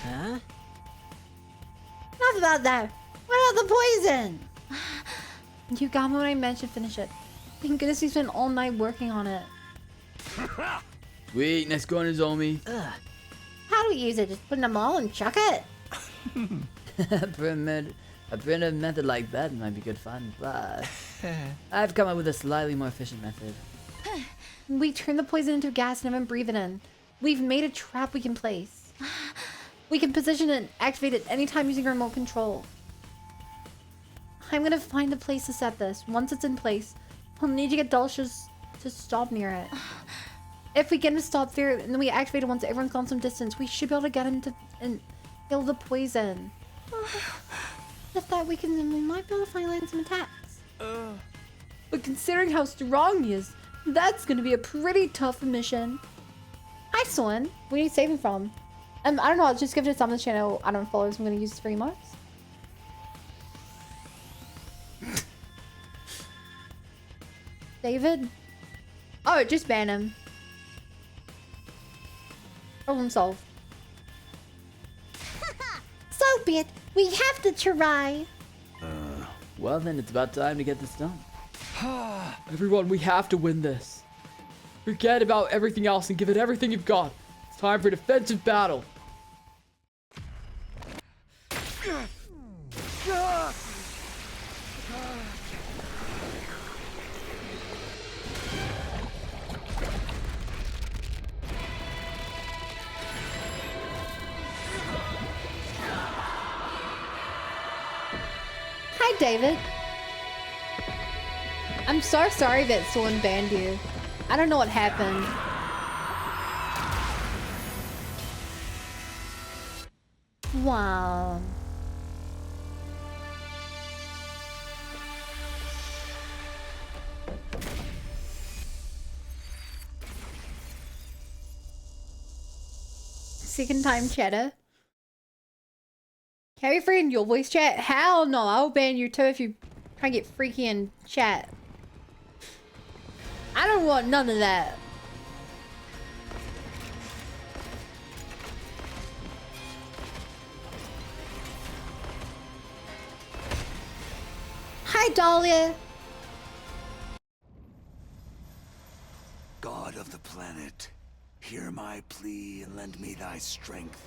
Huh? Enough about that. What about the poison? You got me when I mentioned finish it. Thank goodness he spent all night working on it. Sweet, nice going, Nozomi. How do we use it? Just put them all and chuck it? A primitive method like that might be good fun, but I've come up with a slightly more efficient method. We turn the poison into gas and have him breathe it in. We've made a trap we can place. We can position it and activate it anytime using remote control. I'm gonna find a place to set this. Once it's in place, we'll need to get Dalsha to stop near it. If we get him to stop there and then we activate it once everyone's gone some distance, we should be able to get him to kill the poison. With that, we might be able to finally some attacks. But considering how strong he is, that's gonna be a pretty tough mission. Hi, Swan. Where are you saving from? I don't know. I'll just give it to some of the channel I don't follow, so I'm gonna use 3 marks. David? Oh, just ban him. Problem solved. So be it. We have to try. Well then, it's about time to get this done. Everyone, we have to win this. Forget about everything else and give it everything you've got. It's time for a defensive battle. Hi, David. I'm so sorry that Swan banned you. I don't know what happened. Wow. Second time chatter. Carry free in your voice chat? Hell no, I'll ban you too if you try and get freaky in chat. I don't want none of that. Hi, Dahlia. God of the planet, hear my plea and lend me thy strength.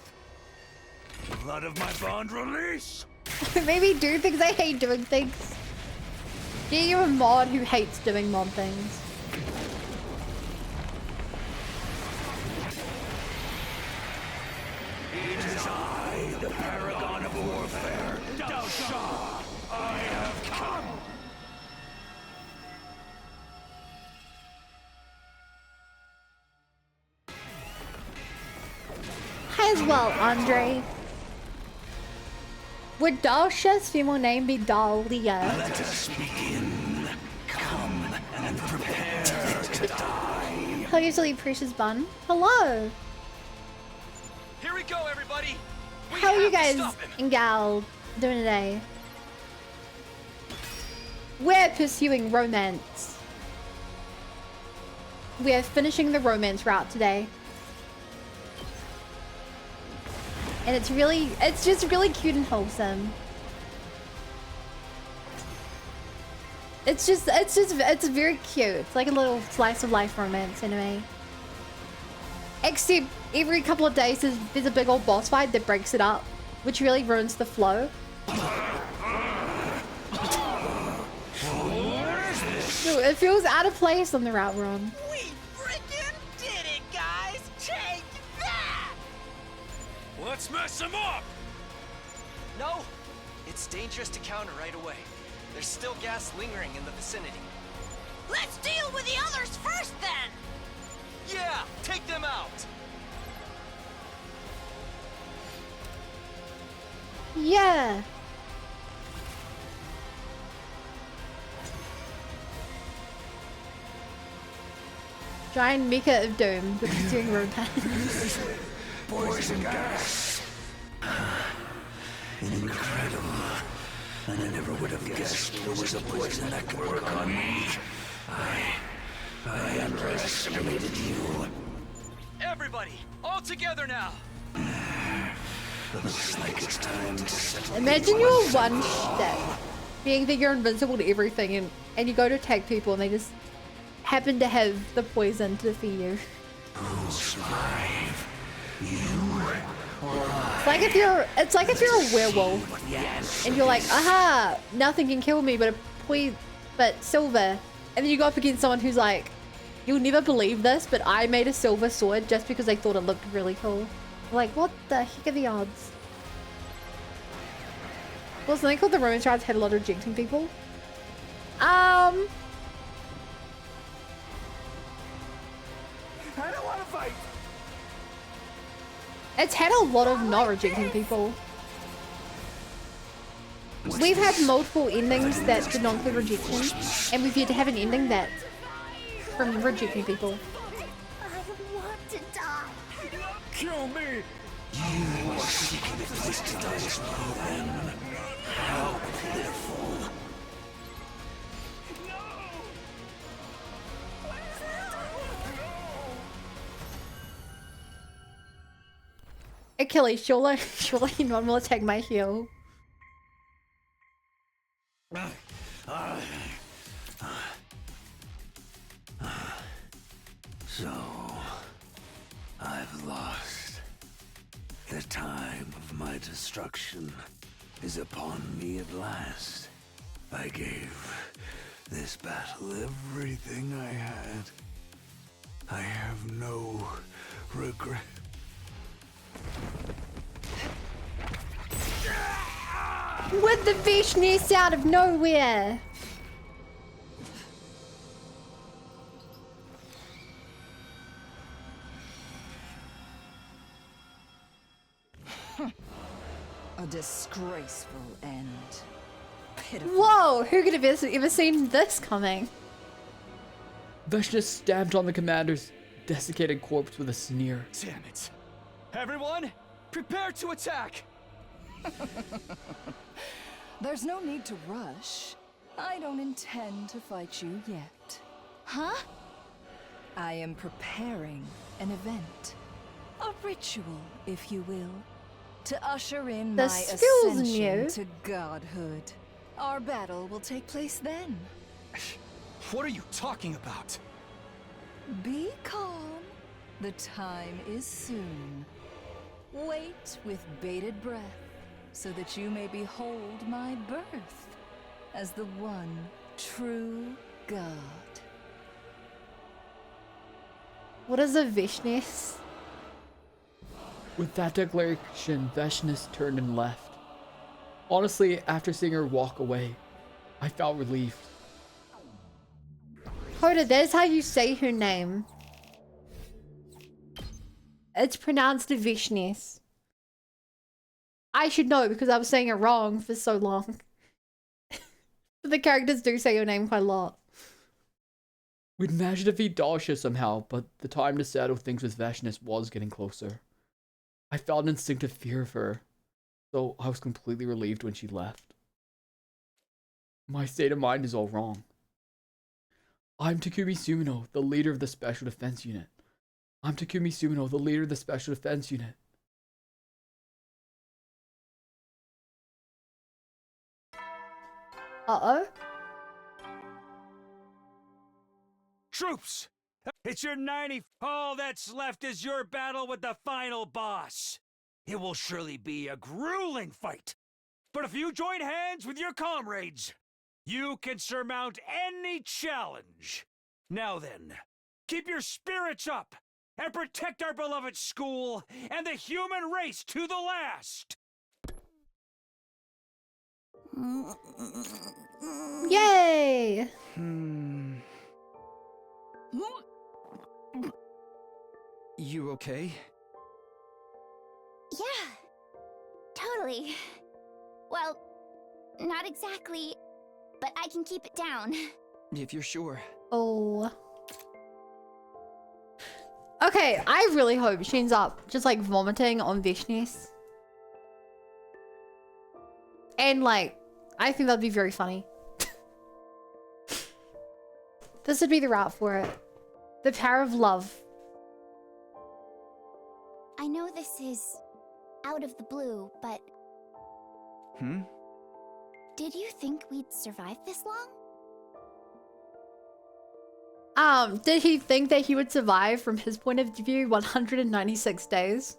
Blood of my bond release! Maybe do things I hate doing things. Yeah, you're a mod who hates doing mod things. It is I, the paragon of warfare, Dalsha. I have come. Hi as well, Andre. Would Dalsha's female name be Dahlia? Let us begin. Come and prepare to die. How usually Precious Bun? Hello. Here we go, everybody. We How are you have to guys stop him. and gal doing today? We're pursuing romance. We're finishing the romance route today. And it's just really cute and wholesome. It's very cute. It's like a little slice of life romance anyway. Except every couple of days there's a big old boss fight that breaks it up, which really ruins the flow. So it feels out of place on the route we're on. We freaking did it, guys! Take that! Let's mess him up! No, it's dangerous to counter right away. There's still gas lingering in the vicinity. Let's deal with the others first, then! Yeah, take them out! Yeah. Giant mecha of doom, but he's doing roadman. Poison gas. Incredible. And I never would have guessed there was a poison that could work on me. I underestimated you. Everybody, all together now. Looks like it's time to settle. Imagine you're one step, being that you're invincible to everything, and you go to attack people and they just happen to have the poison to defeat you. Who'll survive? You or It's like if you're a werewolf and you're like, aha, nothing can kill me but silver, and then you go up against someone who's like, you'll never believe this, but I made a silver sword just because I thought it looked really cool. Like, what the heck are the odds? Well, something called the Roman Strides had a lot of rejecting people. I don't want to fight. It's had a lot of not rejecting people. We've had multiple endings that did not include rejection, and we've yet to have an ending that from rejecting people. I want to die. Kill me. You are seeking a place to die as well, then. How pitiful. Achilles, surely you not will attack my heel. So, I've lost. The time of my destruction is upon me at last. I gave this battle everything I had. I have no regret. With the fishness out of nowhere. A disgraceful end. Pitiful. Whoa, who could have ever seen this coming? Veshna stamped on the commander's desiccated corpse with a sneer. Damn it. Everyone, prepare to attack! There's no need to rush. I don't intend to fight you yet. Huh? I am preparing an event. A ritual, if you will. To usher in The my skills ascension new. to godhood. Our battle will take place then. What are you talking about? Be calm. The time is soon. Wait with bated breath, so that you may behold my birth as the one true god. What is a Vishness? With that declaration, Veshna turned and left. Honestly, after seeing her walk away, I felt relieved. Hoda, that's how you say her name. It's pronounced Vishness. I should know because I was saying it wrong for so long. The characters do say your name quite a lot. We'd managed to defeat Dalsha somehow, but the time to settle things with Veshna was getting closer. I felt an instinctive fear of her, so I was completely relieved when she left. My state of mind is all wrong. I'm Takumi Sumino, the leader of the Special Defense Unit. I'm Takumi Sumino, the leader of the Special Defense Unit. Uh-oh. Troops! It's your 90. All that's left is your battle with the final boss. It will surely be a grueling fight. But if you join hands with your comrades, you can surmount any challenge. Now then, keep your spirits up and protect our beloved school and the human race to the last. Yay! You okay? Yeah, totally. Well, not exactly, but I can keep it down. If you're sure. Oh. Okay, I really hope she ends up just like vomiting on Vishnis. And like, I think that'd be very funny. This would be the route for it. The power of love. I know this is out of the blue, but did you think we'd survive this long? Did he think that he would survive from his point of view 196 days?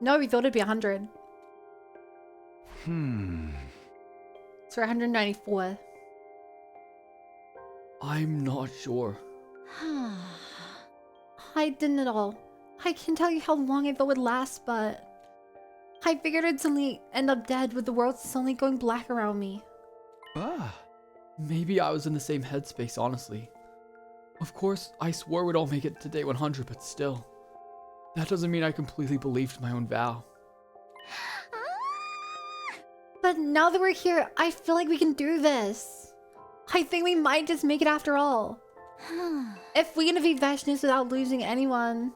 No, he thought it'd be 100. It's 194. I'm not sure. I didn't at all. I can't tell you how long I thought would last, but I figured I'd suddenly end up dead with the world suddenly going black around me. Maybe I was in the same headspace, honestly. Of course, I swore we'd all make it to day 100, but still. That doesn't mean I completely believed my own vow. But now that we're here, I feel like we can do this. I think we might just make it after all. If we can defeat Vashnis without losing anyone.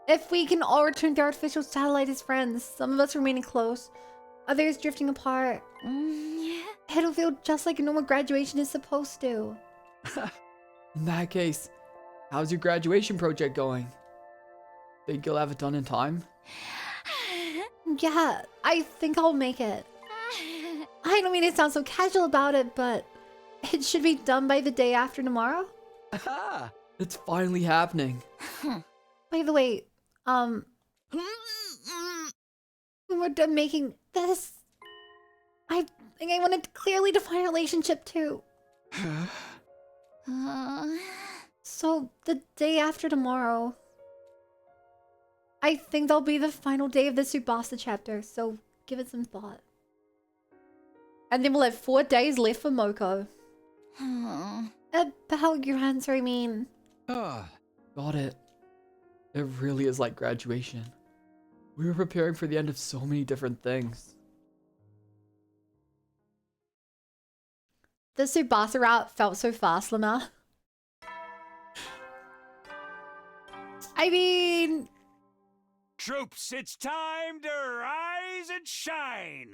If we can all return to our artificial satellite as friends, some of us remaining close, others drifting apart. It'll feel just like a normal graduation is supposed to. In that case, how's your graduation project going? Think you'll have it done in time? Yeah, I think I'll make it. I don't mean to sound so casual about it, but it should be done by the day after tomorrow. It's finally happening. By the way, when we're done making this, I think I want to clearly define a relationship too. So the day after tomorrow, I think that'll be the final day of the Tsubasa chapter, so give it some thought. And then we'll have 4 days left for Moko. About your answer, I mean. Got it. It really is like graduation. We were preparing for the end of so many different things. The Tsubasa route felt so fast, Lamar. I mean... Troops, it's time to rise and shine!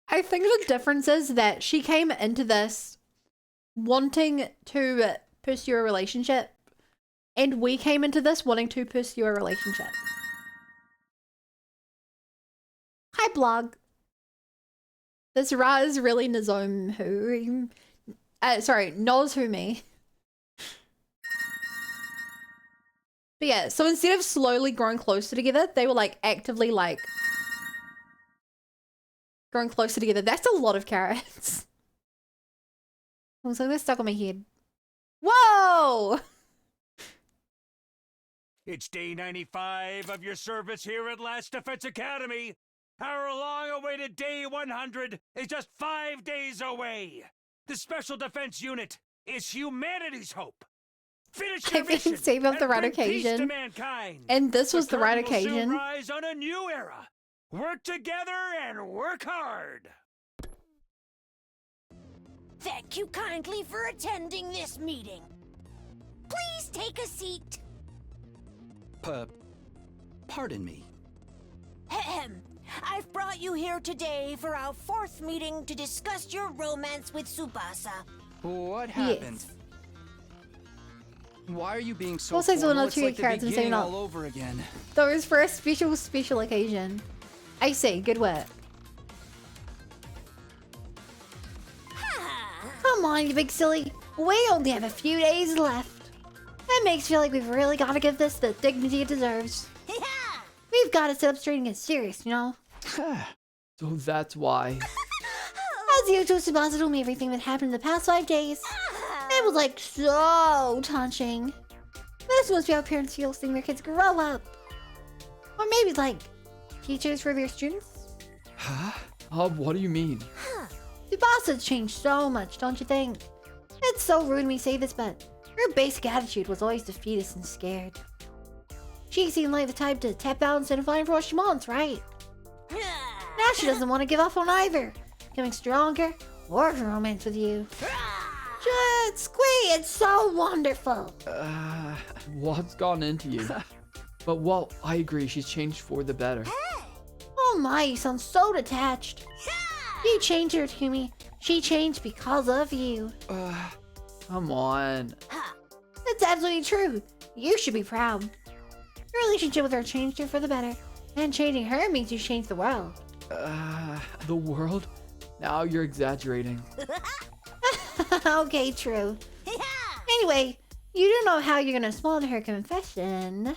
I think the difference is that she came into this wanting to pursue a relationship, and we came into this wanting to pursue a relationship. Hi, blog. This route is really Nozomu. Sorry, Nozomu. But yeah, so instead of slowly growing closer together, they were like actively like growing closer together. That's a lot of carrots. Oh, something stuck on my head. Whoa! It's day 95 of your service here at Last Defense Academy. Our long-awaited day 100 is just 5 days away. The Special Defense Unit is humanity's hope. Finish your mission save up the right and bring peace to occasion. mankind. And this was the right curtain will soon occasion. rise on a new era. Work together and work hard. Thank you kindly for attending this meeting. Please take a seat. Pardon me. Ahem. I've brought you here today for our 4th meeting to discuss your romance with Tsubasa. What happened? Yes. Why are you being so Also, formal? not It's to like get the carrots and beginning saving up. all over again. Those for a special occasion. I see, good work. Come on, you big silly. We only have a few days left. That makes me feel like we've really got to give this the dignity it deserves. We've got to sit up straight and get serious, you know? So that's why. As usual, Tsubasa told me everything that happened in the past 5 days. It was like so touching. This must be how parents feel seeing their kids grow up. Or maybe like teachers for their students? Huh? What do you mean? Tsubasa's changed so much, don't you think? It's so rude me say this, but her basic attitude was always defeatist and scared. She seemed like the type to tap out instead of fighting for what she wants, right? Now she doesn't want to give up on either, becoming stronger or to romance with you. Just Squee, it's so wonderful. What's gone into you? But well, I agree, she's changed for the better. Oh my, you sound so detached. You changed her to me. She changed because of you. Come on. That's absolutely true. You should be proud. Your relationship with her changed her for the better. And changing her means you changed the world. The world? Now you're exaggerating. Okay, true. Anyway, you don't know how you're gonna respond to her confession.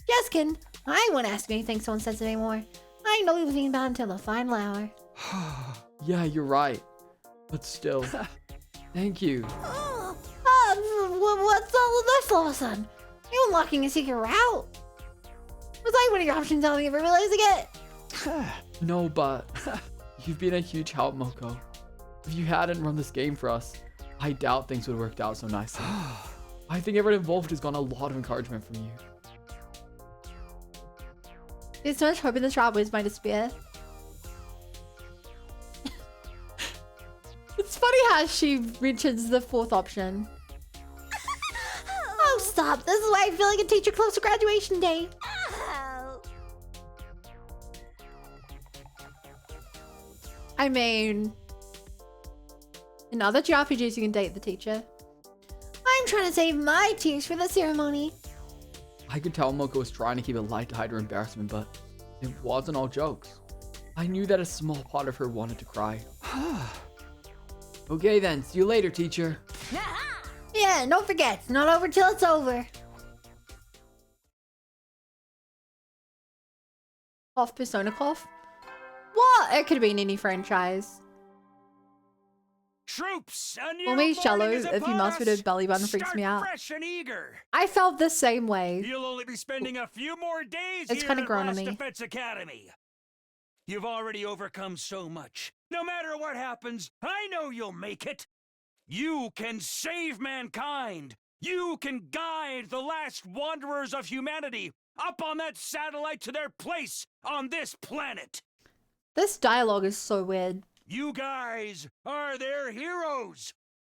Jessica, I won't ask you anything so insensitive anymore. I know you've been about until the final hour. Yeah, you're right. But still, thank you. What's all of this all of a sudden? You unlocking a secret route? Was I one of your options without me ever realizing it? No, but you've been a huge help, Moko. If you hadn't run this game for us, I doubt things would have worked out so nicely. I think everyone involved has gotten a lot of encouragement from you. There's so much hope in this route with my despair. It's funny how she mentions the fourth option. Oh, stop. This is why I feel like a teacher close to graduation day. I mean, in other JRPGs you can date the teacher. I'm trying to save my tears for the ceremony. I could tell Moko was trying to keep it light to hide her embarrassment, but it wasn't all jokes. I knew that a small part of her wanted to cry. Okay then, see you later, teacher. Yeah, and don't forget, it's not over till it's over. Off Persona Cough? What? It could have been any franchise. Troops, a new Well, maybe shallow morning is if you must with upon a belly button us. freaks me Start out. fresh and eager. I felt the same way. You'll only be spending a few more days It's here kinda at grown on Last me. Defense Academy. You've already overcome so much. No matter what happens, I know you'll make it. You can save mankind. You can guide the last wanderers of humanity up on that satellite to their place on this planet. This dialogue is so weird. You guys are their heroes.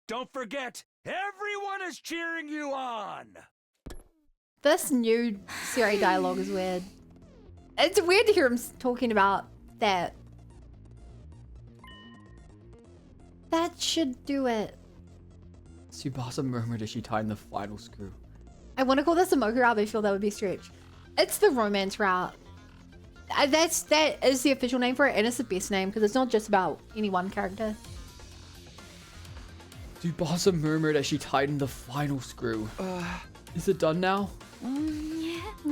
Don't forget, everyone is cheering you on. This new Siri dialogue is weird. It's weird to hear him talking about that. That should do it. Tsubasa murmured as she tightened the final screw. I want to call this a Moku route, but I feel that would be a stretch. It's the romance route. That is the official name for it, and it's the best name because it's not just about any one character. Tsubasa murmured as she tightened the final screw. Is it done now?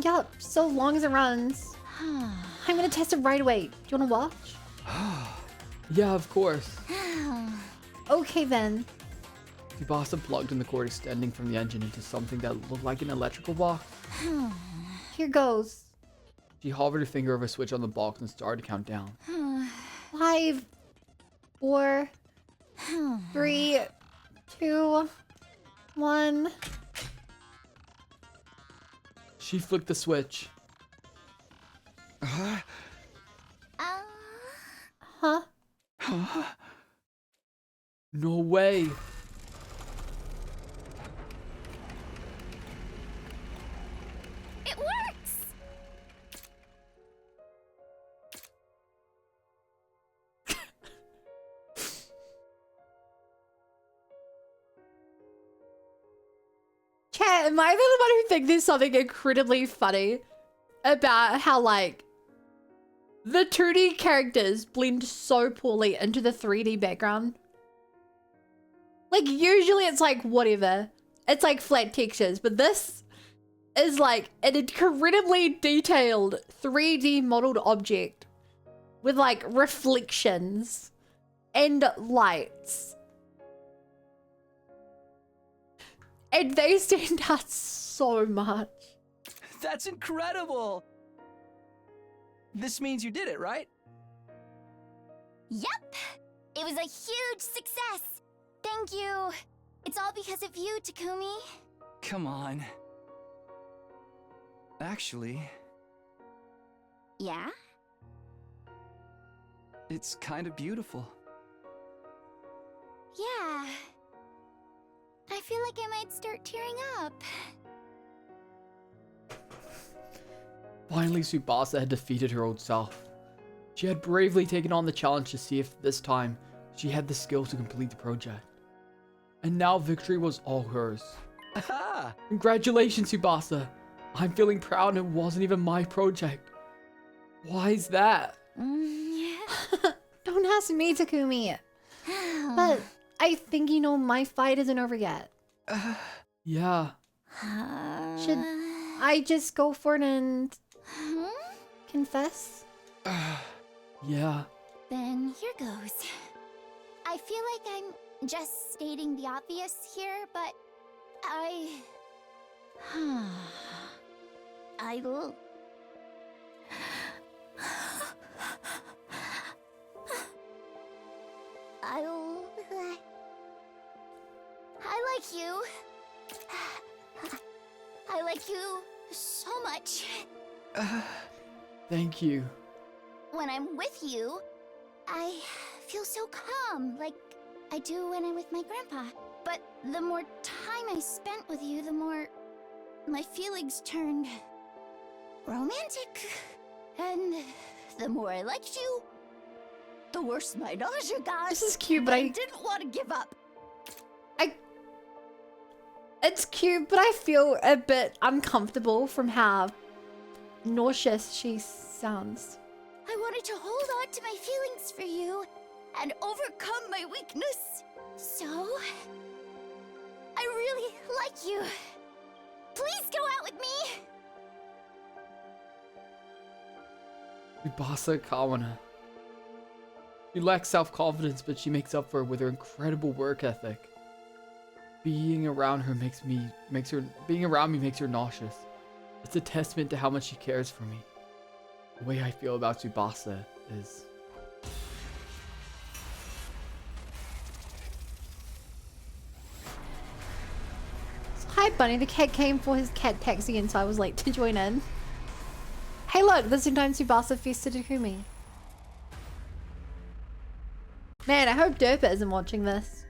Yup, so long as it runs. I'm gonna test it right away. Do you wanna watch? Yeah, of course. Okay then. Tsubasa plugged in the cord extending from the engine into something that looked like an electrical box. Here goes. She hovered her finger over a switch on the box and started to count down. 5, 4, 3, 2, 1. She flicked the switch. Huh? No way. It works! Chat, am I the one who thinks there's something incredibly funny about how, like, the 2D characters blend so poorly into the 3D background? Like, usually it's like, whatever. It's like flat textures, but this is like an incredibly detailed 3D modeled object with like reflections and lights. And they stand out so much. That's incredible! this means you did it, right? Yep! It was a huge success! Thank you! It's all because of you, Takumi. Come on. Actually, Yeah? it's kind of beautiful. Yeah. I feel like I might start tearing up. Finally, Tsubasa had defeated her old self. She had bravely taken on the challenge to see if this time she had the skill to complete the project. And now victory was all hers. Aha! Congratulations, Tsubasa! I'm feeling proud and it wasn't even my project. Why is that? Don't ask me, Takumi. But I think you know my fight isn't over yet. Yeah. Should I just go for it and confess? Yeah. Then here goes. I feel like I'm just stating the obvious here, but I will. I like you. I like you so much. Thank you. When I'm with you, I feel so calm, like I do when I'm with my grandpa. But the more time I spent with you, the more my feelings turned romantic. And the more I liked you, the worse my nausea got. This is cute, but I didn't want to give up. It's cute, but I feel a bit uncomfortable from how nauseous she sounds. I wanted to hold on to my feelings for you and overcome my weakness. So, I really like you. Please go out with me. Tsubasa Kawana. She lacks self-confidence, but she makes up for it with her incredible work ethic. Being around her makes her nauseous. It's a testament to how much she cares for me. The way I feel about Tsubasa is... Hi, Bunny. The cat came for his cat taxi, and so I was late to join in. Hey, look, this is time Tsubasa Fiesta Takumi. Man, I hope Derpa isn't watching this.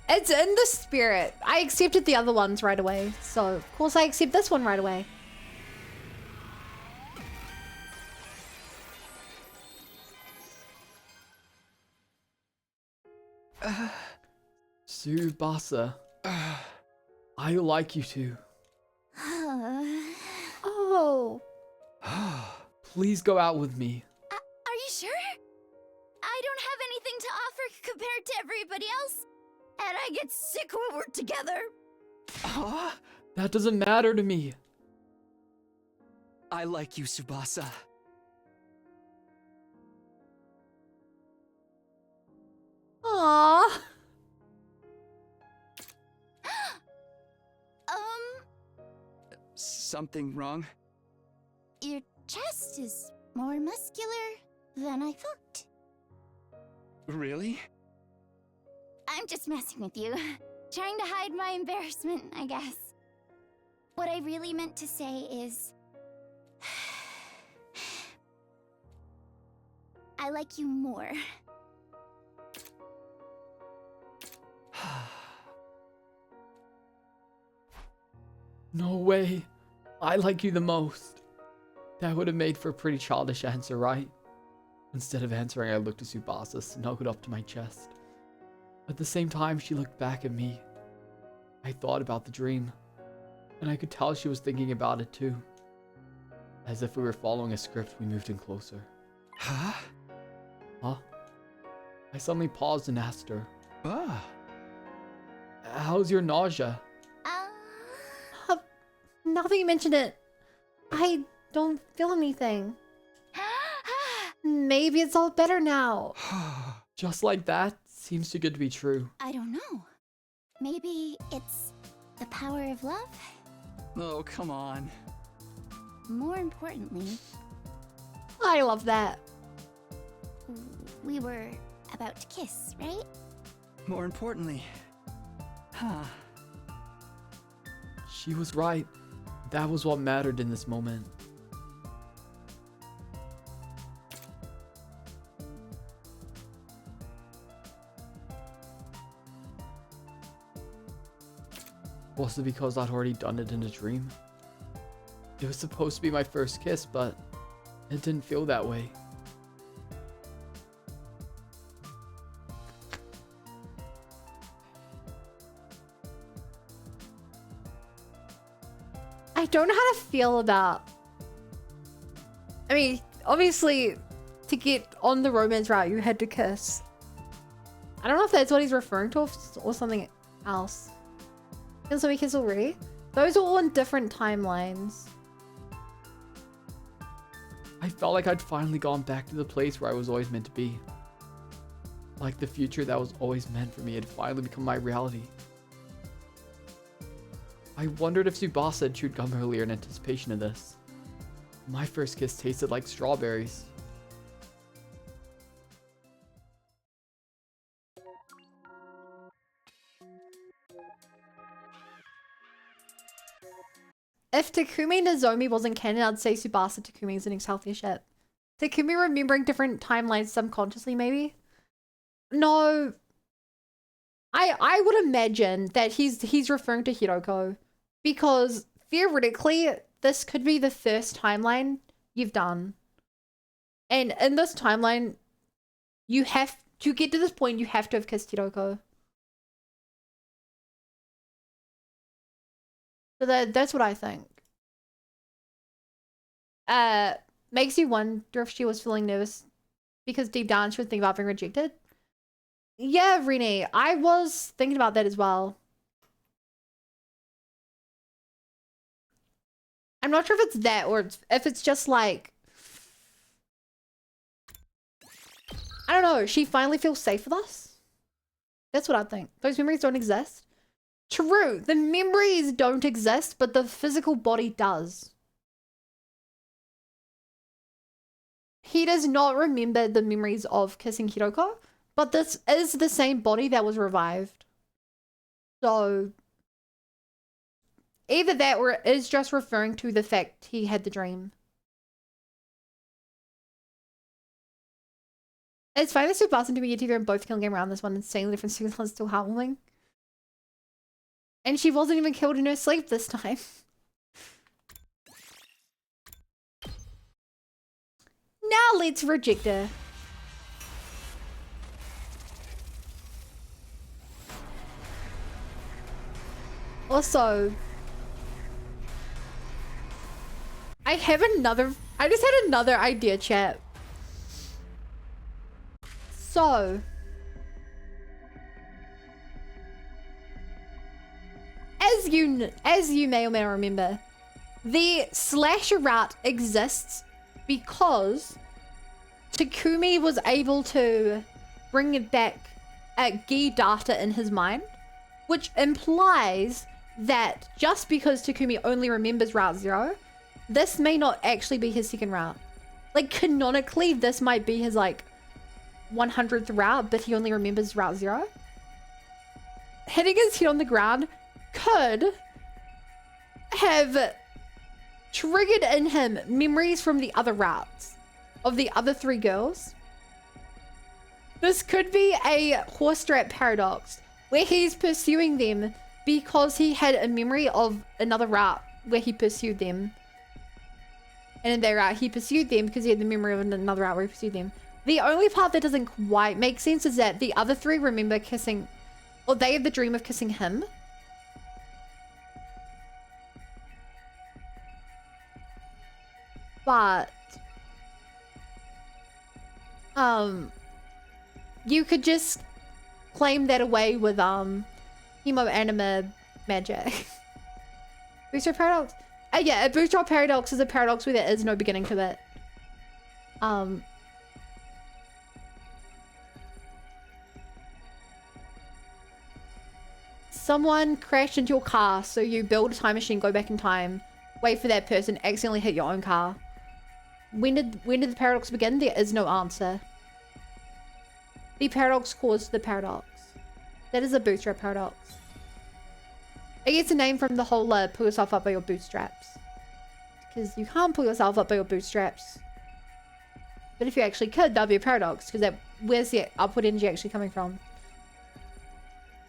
It's in the spirit. I accepted the other ones right away, so of course I accept this one right away. Tsubasa. I like you too. Oh. Please go out with me. Are you sure? I don't have anything to offer compared to everybody else. And I get sick when we're together. That doesn't matter to me. I like you, Tsubasa. Aww. Something wrong? Your chest is more muscular than I thought. Really? I'm just messing with you. Trying to hide my embarrassment, I guess. What I really meant to say is... I like you more. No way. I like you the most. That would have made for a pretty childish answer, right? Instead of answering, I looked at Tsubasa, snuggled up to my chest. At the same time, she looked back at me. I thought about the dream, and I could tell she was thinking about it too. As if we were following a script, we moved in closer. Huh? Huh? I suddenly paused and asked her, how's your nausea? Now that you mention it, I don't feel anything. Maybe it's all better now. Just like that? Seems too good to be true. I don't know. Maybe it's The power of love? Oh, come on. More importantly, I love that. we were about to kiss, right? More importantly. Huh. She was right. That was what mattered in this moment. Was it because I'd already done it in a dream? It was supposed to be my first kiss, but it didn't feel that way. I don't know how to feel about... I mean, obviously, to get on the romance route, you had to kiss. I don't know if that's what he's referring to or something else. And so we kiss already? Those are all in different timelines. I felt like I'd finally gone back to the place where I was always meant to be. Like the future that was always meant for me had finally become my reality. I wondered if Tsubasa had chewed gum earlier in anticipation of this. My first kiss tasted like strawberries. If Takumi Nozomi wasn't canon, I'd say Tsubasa Takumi is the next healthier ship. Takumi remembering different timelines subconsciously, maybe? No. I would imagine that he's referring to Hiroko. Because theoretically, this could be the first timeline you've done. And in this timeline, you have to get to this point, you have to have kissed Hiroko. So that's what I think. Makes you wonder if she was feeling nervous because deep down she was thinking about being rejected. Yeah, Renee, I was thinking about that as well. I'm not sure if it's that or if it's just like... I don't know, she finally feels safe with us? That's what I think. Those memories don't exist. True, the memories don't exist, but the physical body does. He does not remember the memories of kissing Hiroko, but this is the same body that was revived. So, either that or it is just referring to the fact he had the dream. It's fine that Tsubasa and Tomiyuki and both killing game around this one insanely different seasons still heartwarming. And she wasn't even killed in her sleep this time. Now let's reject her. Also, I just had another idea, chat. So, as you may or may not remember, the slasher route exists because Takumi was able to bring it back at Gi data in his mind, which implies that just because Takumi only remembers Route 0, this may not actually be his second route. Like, canonically, this might be his, like, 100th route, but he only remembers Route 0. Hitting his head on the ground could have triggered in him memories from the other routes of the other 3 girls. This could be a horse strap paradox where he's pursuing them because he had a memory of another route where he pursued them. And in that route, he pursued them because he had the memory of another route where he pursued them. The only part that doesn't quite make sense is that the other 3 remember kissing, or they have the dream of kissing him. But, you could just claim that away with, hemoanima magic. Booster paradox? Yeah, a booster paradox is a paradox where there is no beginning to it. Someone crashed into your car, so you build a time machine, go back in time, wait for that person, accidentally hit your own car. When did the paradox begin? There is no answer. The paradox caused the paradox. That is a bootstrap paradox. It gets a name from the whole pull yourself up by your bootstraps. Because you can't pull yourself up by your bootstraps. But if you actually could, that'd be a paradox. Because where's the upward energy actually coming from?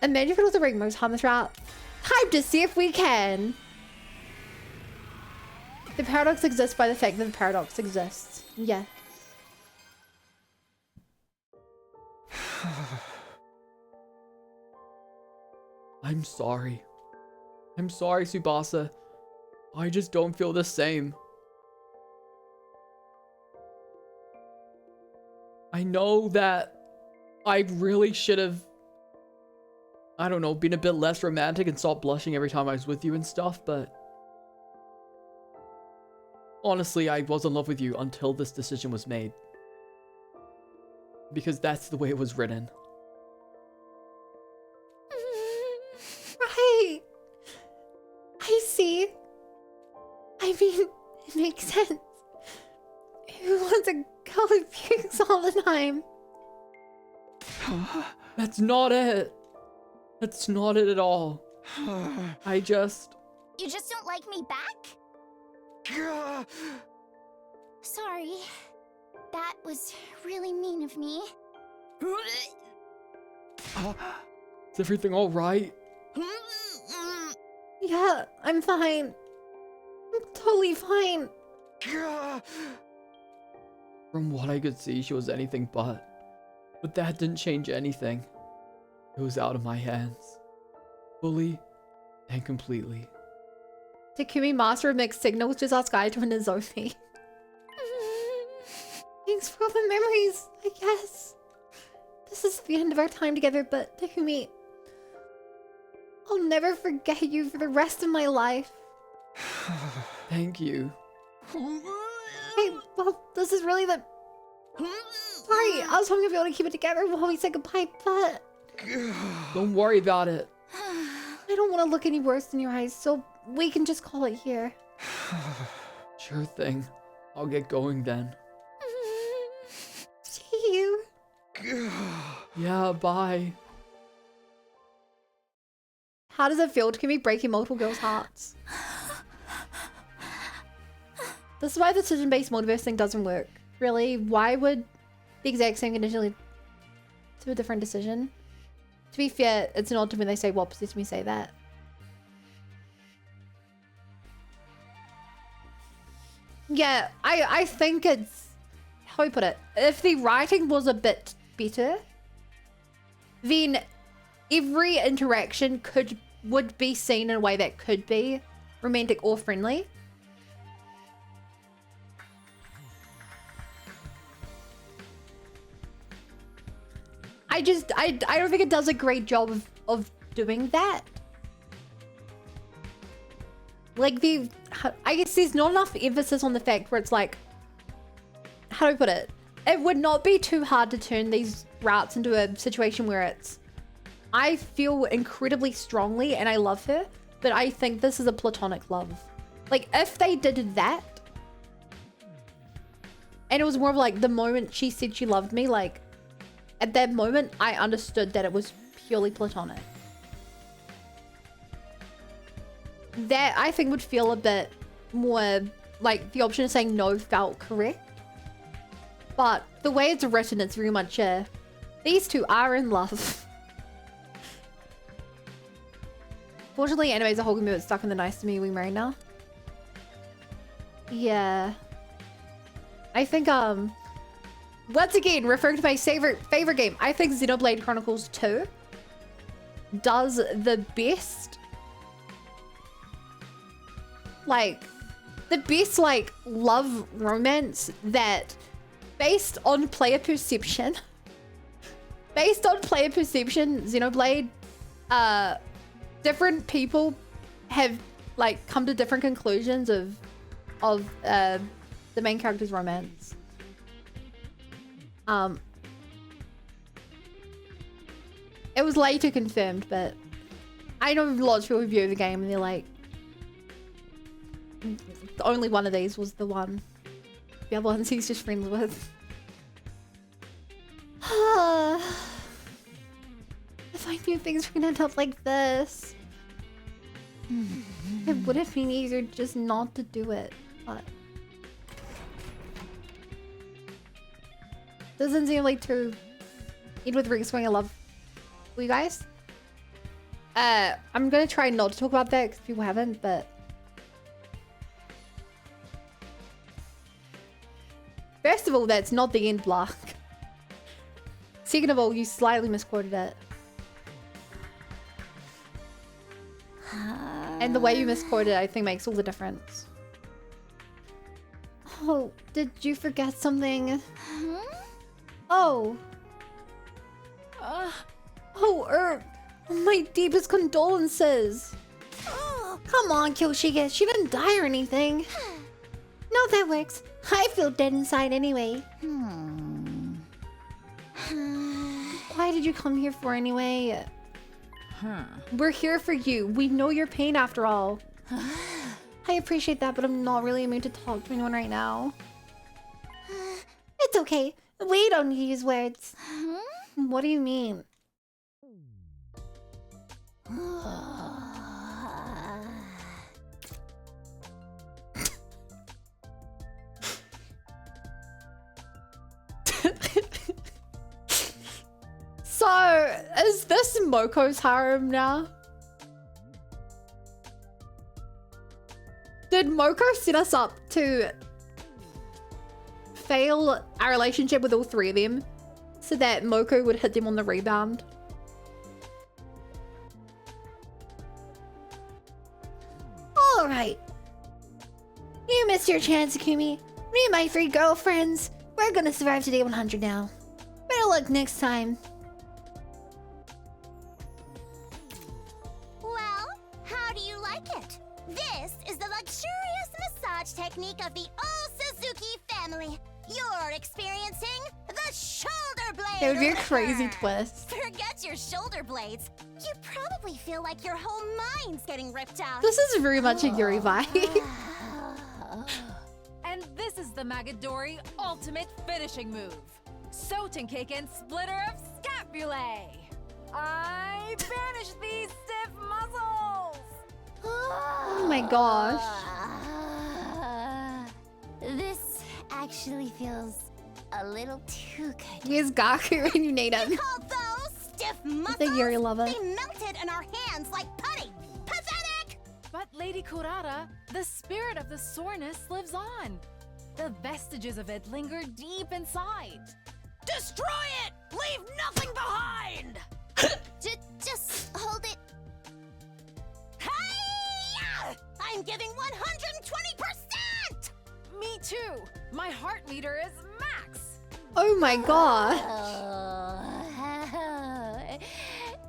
Imagine if it was a Ring Mo's Hummus route. Time to see if we can. The paradox exists by the fact that the paradox exists. Yeah. I'm sorry. I'm sorry, Tsubasa. I just don't feel the same. I know that I really should have, I don't know, been a bit less romantic and stopped blushing every time I was with you and stuff, but honestly, I was in love with you until this decision was made. Because that's the way it was written. Right. I see. I mean, it makes sense. Who wants to go with pukes all the time? That's not it. That's not it at all. I just... You just don't like me back? Sorry. That was really mean of me. Is everything alright? Yeah, I'm fine. I'm totally fine. From what I could see, she was anything but. But that didn't change anything. It was out of my hands. Fully and completely. Takumi, master of mixed signals, just ask Guy to win his Zoe. Thanks for all the memories, I guess. This is the end of our time together, but Takumi, I'll never forget you for the rest of my life. Thank you. Hey, well, this is really the... Sorry, I was hoping to be able to keep it together while we say goodbye, but... Don't worry about it. I don't want to look any worse in your eyes, so we can just call it here. Sure thing. I'll get going then. See you. Yeah, bye. How does it feel to be breaking multiple girls' hearts? This is why the decision-based multiverse thing doesn't work. Really, why would the exact same condition lead to a different decision? To be fair, it's not when they say what possessed me say that. Yeah, I think it's... How do I put it? If the writing was a bit better, then every interaction would be seen in a way that could be romantic or friendly. I don't think it does a great job of doing that. Like I guess there's not enough emphasis on the fact where it's like, how do I put it? It would not be too hard to turn these routes into a situation where it's, I feel incredibly strongly and I love her, but I think this is a platonic love. Like if they did that, and it was more of like the moment she said she loved me, like at that moment I understood that it was purely platonic. That I think would feel a bit more like the option of saying no felt correct. But the way it's written, it's very much these two are in love. Fortunately, animes are holding me stuck in the nice to me, we married now. Yeah. I think once again, referring to my favorite game, I think Xenoblade Chronicles 2 does the best, like love romance that based on player perception, Xenoblade, different people have like come to different conclusions of the main character's romance. It was later confirmed, but I know lots of people review the game and they're like, only one of these was the one. The other ones he's just friends with. If I knew things were gonna end up like this, it would have been easier just not to do it, but doesn't seem like to eat with Ring Swing. I love you guys. I'm gonna try not to talk about that because people haven't, but first of all, that's not the end block. Second of all, you slightly misquoted it. And the way you misquoted it, I think, makes all the difference. Oh, did you forget something? Oh. Oh, my deepest condolences. Come on, Kyoshige. She didn't die or anything. No, that works. I feel dead inside anyway. Why did you come here for anyway? We're here for you. We know your pain after all. I appreciate that, but I'm not really in the mood to talk to anyone right now. It's okay. We don't use words. What do you mean? So, is this Moko's harem now? Did Moko set us up to fail our relationship with all three of them so that Moko would hit them on the rebound? Alright. You missed your chance, Akumi. Me and my three girlfriends, we're gonna survive to day 100 now. Better luck next time. Well, how do you like it? This is the luxurious massage technique of the all Suzuki family. You're experiencing the shoulder blade. It would be a lifter. crazy twist. Forget your shoulder blades. You probably feel like your whole mind's getting ripped out. This is very much a Yuri vibe. And this is the Magadori ultimate finishing move. Sotenkeiken Splitter of Scapulae. I banish these stiff muscles. Oh my gosh. This actually feels a little too good. Here's Gaku when you need him. You call those stiff muscles? The Yuri lover. They melted in our hands like putty. Pathetic! But Lady Kurata, the spirit of the soreness lives on. The vestiges of it linger deep inside. Destroy it! Leave nothing behind! Just hold it. Hey! I'm giving 120%! Me too. My heart meter is max. Oh my gosh.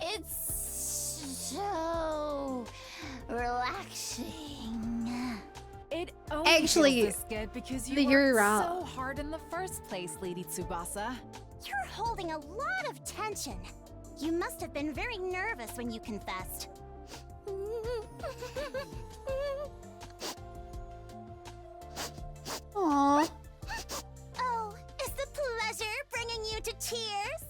It's so relaxing. It only Actually, feels this good because the you Yuri worked route. so hard in the first place, Lady Tsubasa. You're holding a lot of tension. You must have been very nervous when you confessed. Aww. Oh, is the pleasure bringing you to tears?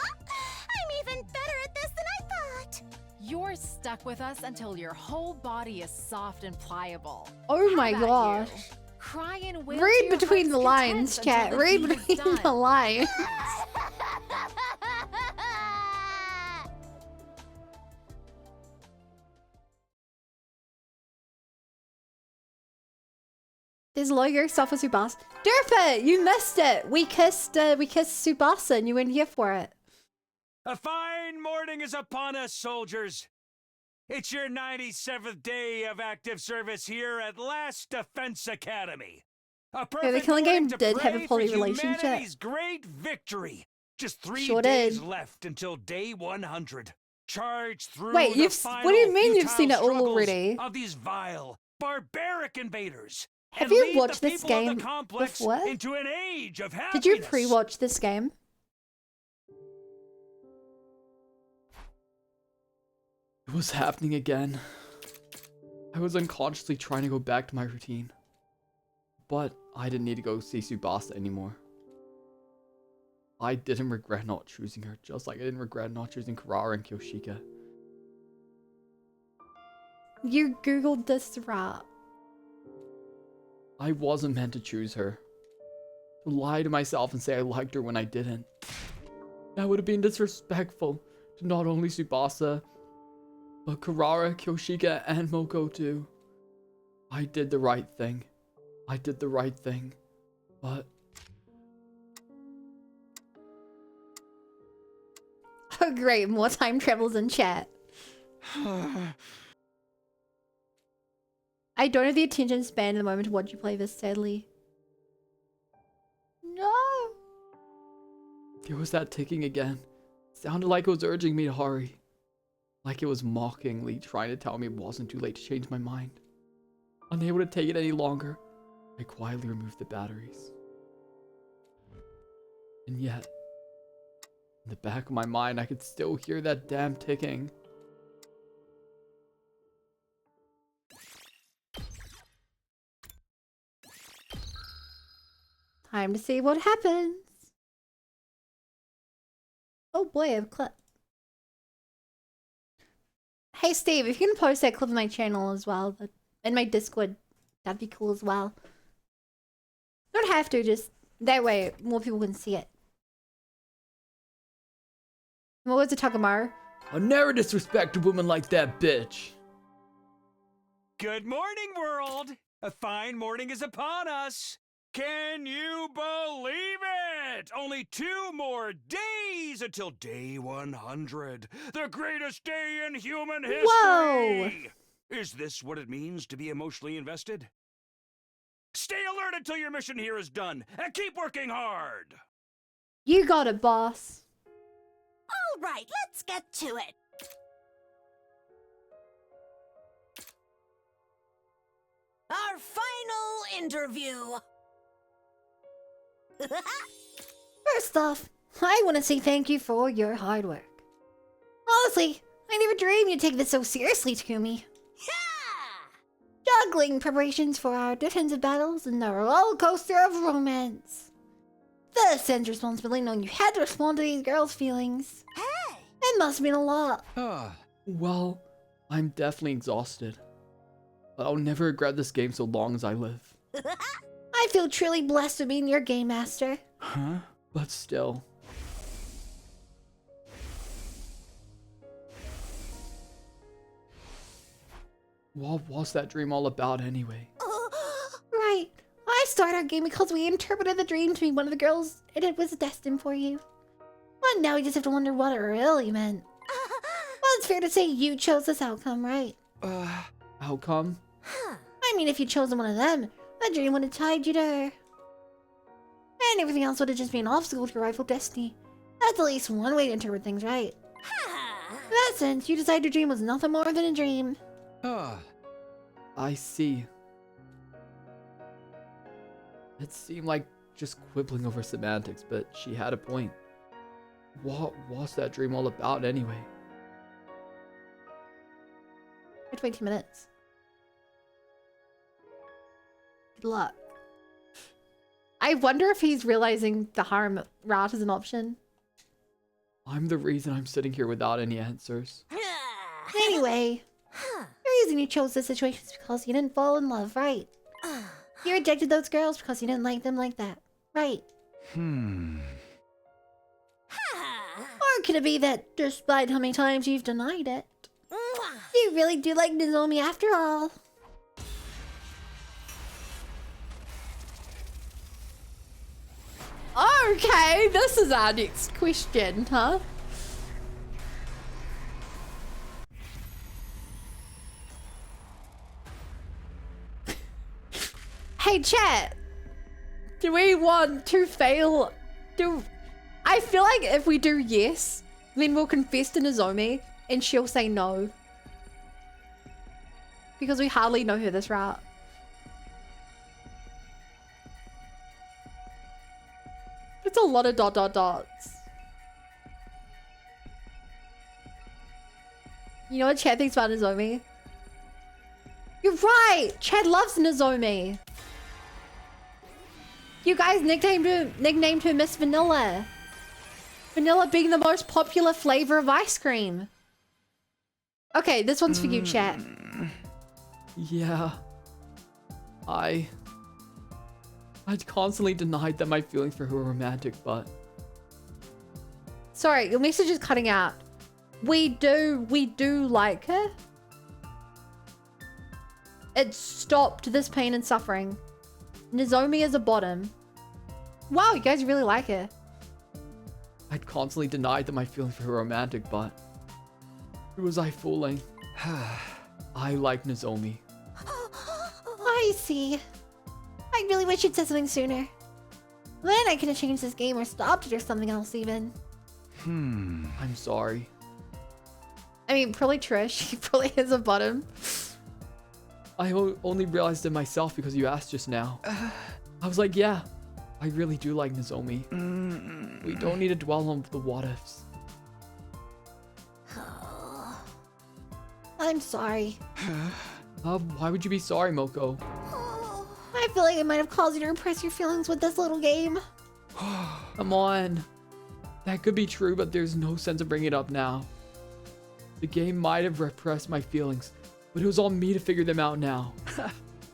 I'm even better at this than I thought. You're stuck with us until your whole body is soft and pliable. Oh How my about gosh. you? Cry and wail to Read your between the heart's lines, content chat. until the Read deed is between done. the lines. There's lawyer stuff with Tsubasa. Durpa, you missed it. We kissed Tsubasa and you weren't here for it. A fine morning is upon us, soldiers. It's your 97th day of active service here at Last Defense Academy. A Yeah, the perfect killing morning game to did have a pray poly for relationship. humanity's great victory. Just 3 Sure days did. left until day 100. Charge through Wait, the what do you final mean you've futile seen it all struggles already? of these vile, barbaric invaders. Have and you lead watched the this people of the game complex before? into an age of happiness. Did you pre-watch this game? It was happening again. I was unconsciously trying to go back to my routine. But I didn't need to go see Tsubasa anymore. I didn't regret not choosing her, just like I didn't regret not choosing Karara and Kyoshika. You googled this route. I wasn't meant to choose her. To lie to myself and say I liked her when I didn't. That would have been disrespectful to not only Tsubasa, but Karara, Kyoshika, and Moko too. I did the right thing. I did the right thing. But... Oh great, more time travels in chat. I don't have the attention span at the moment to watch you play this, sadly. No! There was that ticking again. Sounded like it was urging me to hurry. Like it was mockingly trying to tell me it wasn't too late to change my mind. Unable to take it any longer, I quietly removed the batteries. And yet, in the back of my mind, I could still hear that damn ticking. Time to see what happens. Oh boy, I have a clip. Hey Steve, if you can post that clip on my channel as well, but in my Discord, that'd be cool as well. Don't have to, just that way more people can see it. What was it, Takamaru? I'll never disrespect a woman like that bitch. Good morning, world! A fine morning is upon us! Can you believe it? Only 2 more days until day 100. The greatest day in human history! Whoa! Is this what it means to be emotionally invested? Stay alert until your mission here is done, and keep working hard! You got it, boss. All right, let's get to it. Our final interview. First off, I want to say thank you for your hard work. Honestly, I never dreamed you'd take this so seriously, Takumi. Juggling preparations for our defensive battles and the roller coaster of romance. The sense of responsibility knowing you had to respond to these girls' feelings. Hey! It must have been a lot. Well, I'm definitely exhausted. But I'll never regret this game so long as I live. I feel truly blessed to be your game master. Huh? But still. What was that dream all about anyway? Right. I started our game because we interpreted the dream to be one of the girls and it was destined for you. But now we just have to wonder what it really meant. Well, it's fair to say you chose this outcome, right? Outcome? I mean, if you'd chosen one of them, the dream would have tied you to her. And everything else would have just been an obstacle to your rightful destiny. That's at least one way to interpret things, right? In that sense, you decided your dream was nothing more than a dream. I see. It seemed like just quibbling over semantics, but she had a point. What was that dream all about anyway? For 20 minutes. Good luck. I wonder if he's realizing the harm route is an option. I'm the reason I'm sitting here without any answers. Anyway, the reason you chose this situation is because you didn't fall in love, right? You rejected those girls because you didn't like them like that, right? Or could it be that despite how many times you've denied it, you really do like Nozomi after all? Okay, this is our next question, huh? Hey chat, do we want to fail? I feel like if we do yes, then we'll confess to Nozomi and she'll say no. Because we hardly know her this route. It's a lot of ... You know what Chad thinks about Nozomi? You're right! Chad loves Nozomi! You guys nicknamed her Miss Vanilla. Vanilla being the most popular flavor of ice cream. Okay, this one's for you, chat. Yeah. I'd constantly denied that my feelings for her were romantic, but... Sorry, your message is cutting out. We do like her. It stopped this pain and suffering. Nozomi is a bottom. Wow, you guys really like her. I'd constantly denied that my feelings for her were romantic, but... Who was I fooling? I like Nozomi. I see. I really wish you'd said something sooner. Then I could have changed this game or stopped it or something else even. I'm sorry. I mean, probably Trish. He probably is a bottom. I only realized it myself because you asked just now. I was like, yeah, I really do like Nozomi. We don't need to dwell on the what ifs. I'm sorry. Why would you be sorry, Moko? I feel like I might have caused you to repress your feelings with this little game. Come on. That could be true, but there's no sense of bringing it up now. The game might have repressed my feelings, but it was on me to figure them out now.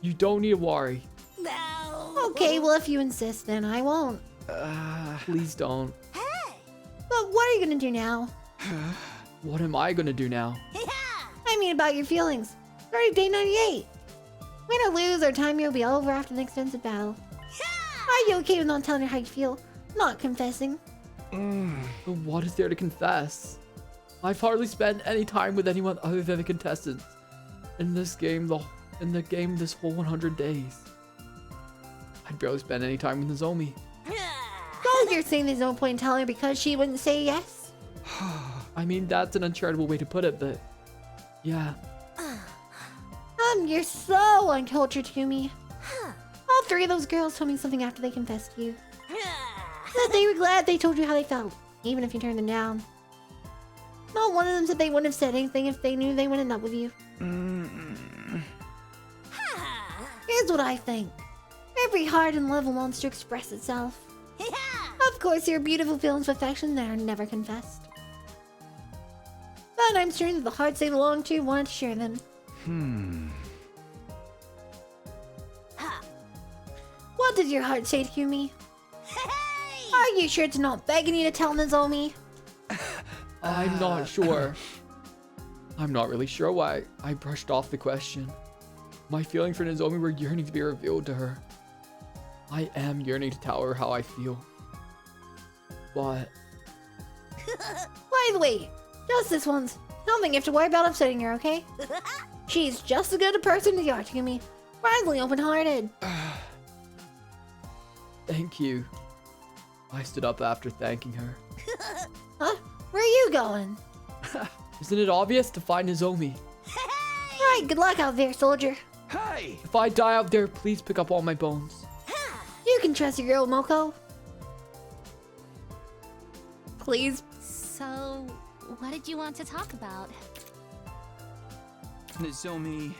You don't need to worry. No. Okay, well, if you insist, then I won't. Please don't. But what are you gonna do now? What am I gonna do now? I mean, about your feelings. It's already day 98. Win or lose, our time here will be over after the extensive battle. Are you okay with not telling her how you feel? Not confessing? But what is there to confess? I've hardly spent any time with anyone other than the contestants. In this game, this whole 100 days. I'd barely spend any time with Nozomi. So you're saying there's no point in telling her because she wouldn't say yes? I mean, that's an uncharitable way to put it, but... Yeah. You're so uncultured to me. All three of those girls told me something after they confessed to you. That they were glad they told you how they felt, even if you turned them down. Not one of them said they wouldn't have said anything if they knew they wouldn't end up with you. Here's what I think. Every heart in love wants to express itself. Of course, there are beautiful feelings of affection that are never confessed. But I'm sure that the hearts they belong to wanted to share them. What does your heart say to Yumi? Are you sure it's not begging you to tell Nozomi? I'm not sure. I'm not really sure why I brushed off the question. My feelings for Nozomi were yearning to be revealed to her. I am yearning to tell her how I feel. But... By the way, just this once. Nothing you have to worry about upsetting her, okay? She's just as good a person as you are, Yumi. Surprisingly open-hearted. Thank you. I stood up after thanking her. Huh? Where are you going? Isn't it obvious? To find Nozomi. Alright, good luck out there, soldier. Hey! If I die out there, please pick up all my bones. You can trust your girl, Moko. Please. So, what did you want to talk about? Nozomi...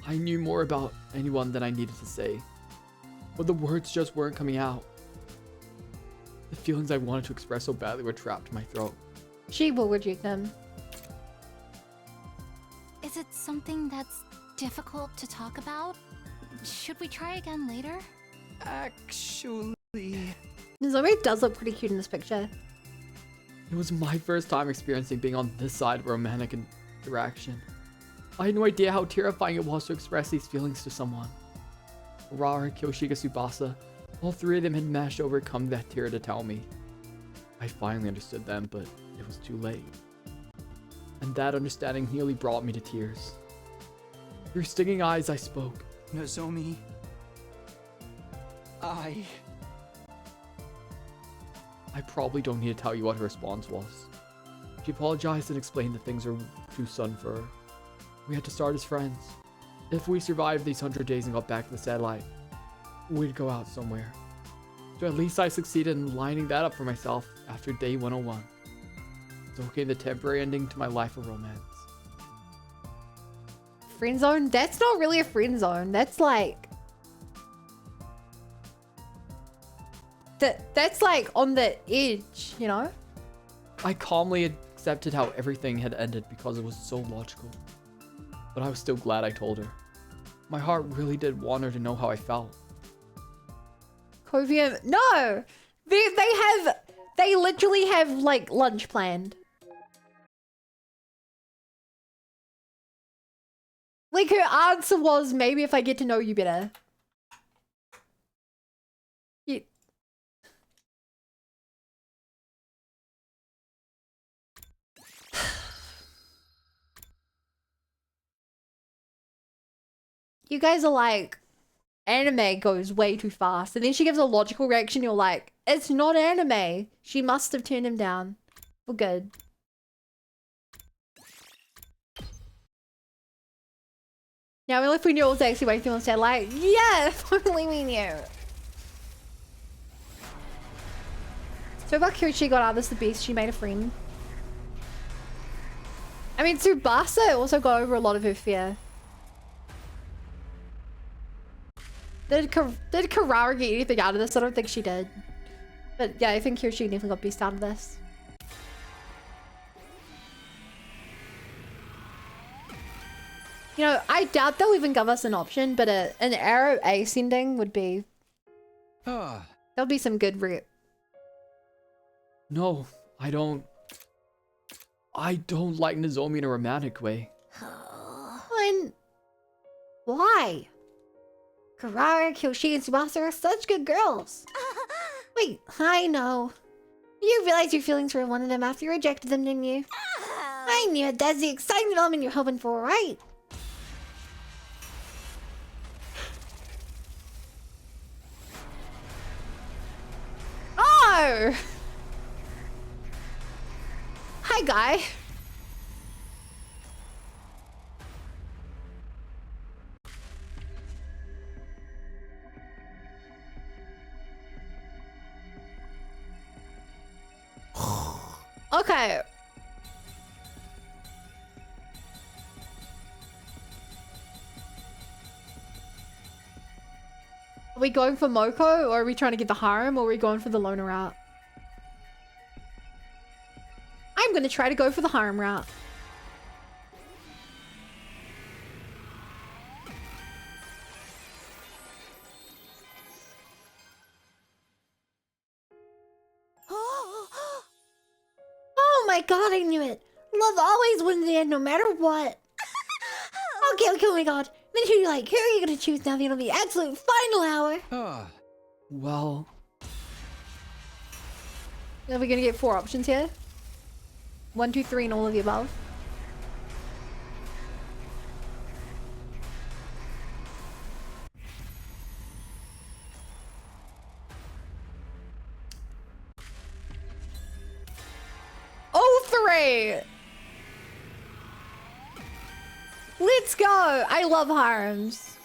I knew more about anyone than I needed to say, but the words just weren't coming out. The feelings I wanted to express so badly were trapped in my throat. She will reject them. Is it something that's difficult to talk about? Should we try again later? Actually... Nozomi does look pretty cute in this picture. It was my first time experiencing being on this side of a romantic interaction. I had no idea how terrifying it was to express these feelings to someone. Urara, Kyoshika, Tsubasa, all three of them had managed to overcome that terror to tell me. I finally understood them, but it was too late. And that understanding nearly brought me to tears. Through stinging eyes, I spoke. Nozomi... I probably don't need to tell you what her response was. She apologized and explained that things were too sudden for her. We had to start as friends. If we survived these 100 days and got back to the satellite, we'd go out somewhere. So at least I succeeded in lining that up for myself after day 101. So okay, the temporary ending to my life of romance. Friend zone? That's not really a friend zone. That's like... That's like on the edge, you know? I calmly accepted how everything had ended because it was so logical. But I was still glad I told her. My heart really did want her to know how I felt. Covium? No! They literally have like lunch planned. Like her answer was, maybe if I get to know you better. You guys are like, anime goes way too fast. And then she gives a logical reaction. You're like, it's not anime. She must have turned him down. For good. Now, if we knew it was actually way too sad, like, yeah, if only we knew. So about Kyoshi got out, this the best. She made a friend. I mean, Tsubasa also got over a lot of her fear. Did Karara get anything out of this? I don't think she did. But yeah, I think Kyoshi definitely got beast out of this. You know, I doubt they'll even give us an option, but an arrow ace ending would be... There'll be some good rep. No, I don't like Nozomi in a romantic way. Why? Karara, Kyoshi, and Tsubasa are such good girls. Wait, I know. You realized your feelings for one of them after you rejected them, didn't you? I knew it. That's the exciting development you're hoping for, right? Oh! Hi, guy. Okay. Are we going for Moko, or are we trying to get the harem, or are we going for the loner route? I'm gonna try to go for the harem route. Oh my god, I knew it. Love always wins the end, no matter what. Okay, oh my god. Then who are you gonna choose now? It'll be absolute final hour. Well... Are we gonna get 4 options here? 1, 2, 3, and all of the above. Oh, 3! Let's go! I love harems.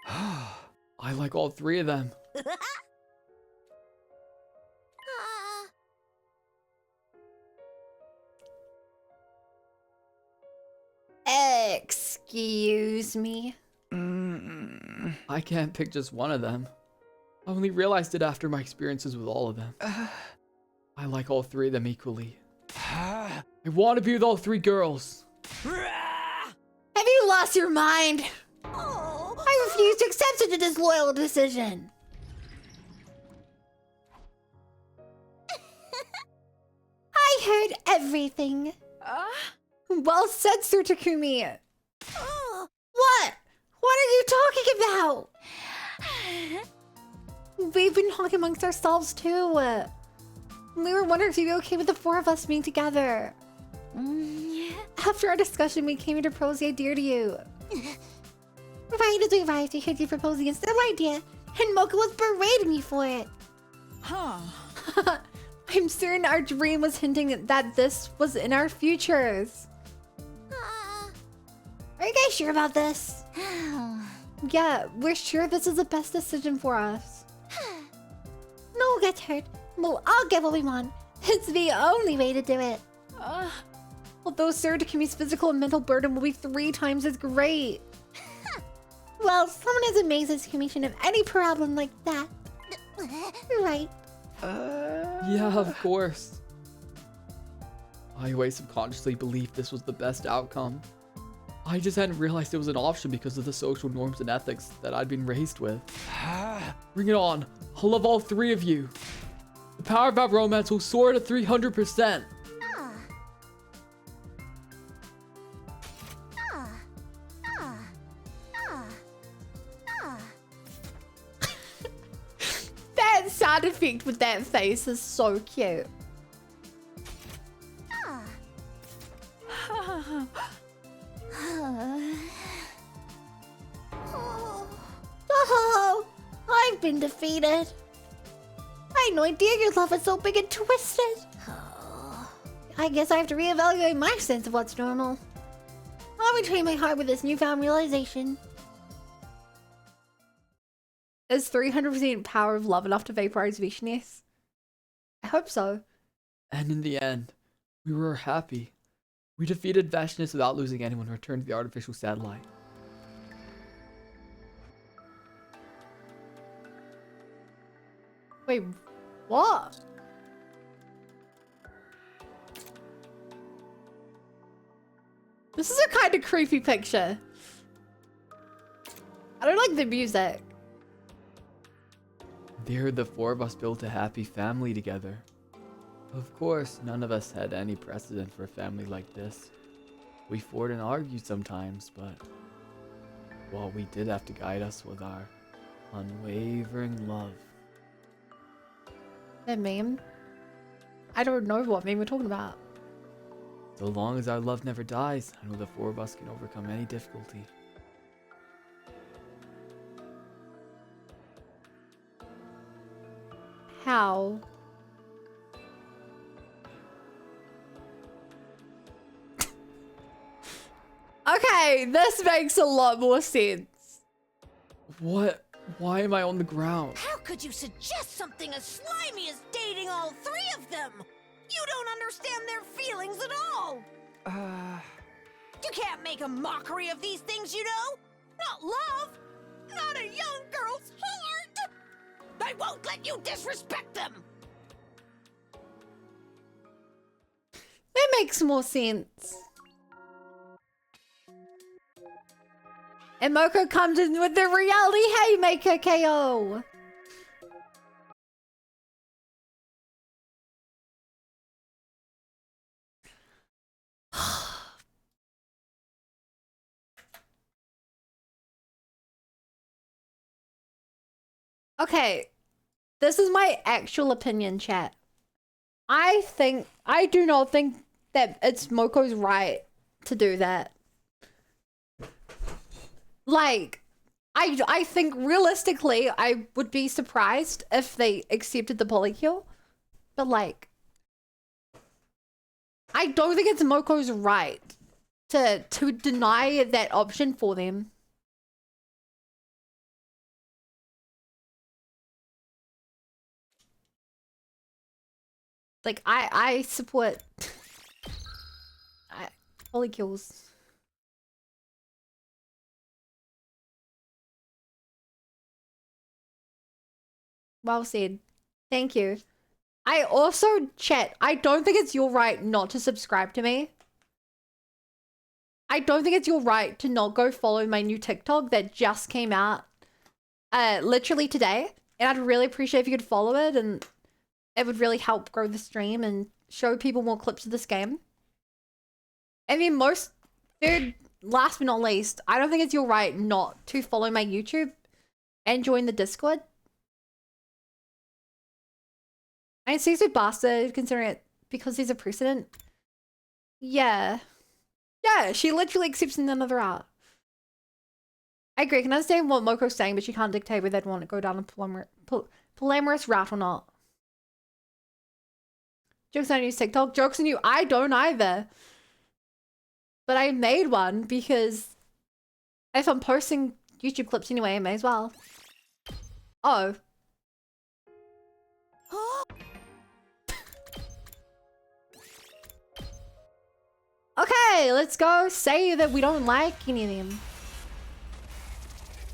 I like all 3 of them. Excuse me. I can't pick just one of them. I only realized it after my experiences with all of them. I like all 3 of them equally. I want to be with all 3 girls. Have you lost your mind? I refuse to accept such a disloyal decision. I heard everything. Well said, Sir Takumi. What? What are you talking about? We've been talking amongst ourselves too. We were wondering if you'd be okay with the 4 of us being together. After our discussion, we came to propose the idea to you. Right as we arrived, we heard you proposing a similar idea, and Mocha was berating me for it. I'm certain our dream was hinting that this was in our futures. Are you guys sure about this? Yeah, we're sure this is the best decision for us. No one gets hurt. We'll all get what we want. It's the only way to do it. Although Sir Takumi's physical and mental burden will be 3 times as great. Well, someone as amazing as Takumi shouldn't have any problem like that. You're right. Yeah, of course. I always subconsciously believed this was the best outcome. I just hadn't realized it was an option because of the social norms and ethics that I'd been raised with. Bring it on. I'll love all 3 of you. The power of our romance will soar to 300%. That sound effect with that face is so cute. Oh, I've been defeated. I had no idea your love was so big and twisted. I guess I have to reevaluate my sense of what's normal. I'll retrain my heart with this newfound realization. Is 300% power of love enough to vaporize Vishness? I hope so. And in the end, we were happy. We defeated Veshness without losing anyone and returned to the artificial satellite. Wait, what? This is a kind of creepy picture. I don't like the music. There, the 4 of us built a happy family together. Of course, none of us had any precedent for a family like this. We fought and argued sometimes, but well, we did have to guide us with our unwavering love. That meme? I don't know what meme we're talking about. So long as our love never dies, I know the 4 of us can overcome any difficulty. How? Okay, this makes a lot more sense. What? Why am I on the ground? How could you suggest something as slimy as dating all 3 of them? You don't understand their feelings at all. You can't make a mockery of these things, you know? Not love. Not a young girl's heart. I won't let you disrespect them. That makes more sense. And Moko comes in with the reality haymaker KO. Okay, this is my actual opinion, chat. I do not think that it's Moko's right to do that. Like, I think realistically, I would be surprised if they accepted the polykill. But like, I don't think it's Moko's right to deny that option for them. Like, I support polykills. Well said. Thank you. I also, chat, I don't think it's your right not to subscribe to me. I don't think it's your right to not go follow my new TikTok that just came out literally today. And I'd really appreciate if you could follow it, and it would really help grow the stream and show people more clips of this game. And then last but not least, I don't think it's your right not to follow my YouTube and join the Discord. I see a bastard considering it because he's a precedent. Yeah. Yeah, she literally accepts another art. I agree. I can understand what Moko's saying, but she can't dictate whether they'd want to go down a polyamorous route or not. Jokes on you, TikTok. Jokes on you. I don't either. But I made one because if I'm posting YouTube clips anyway, I may as well. Oh. Okay, let's go say that we don't like any of them.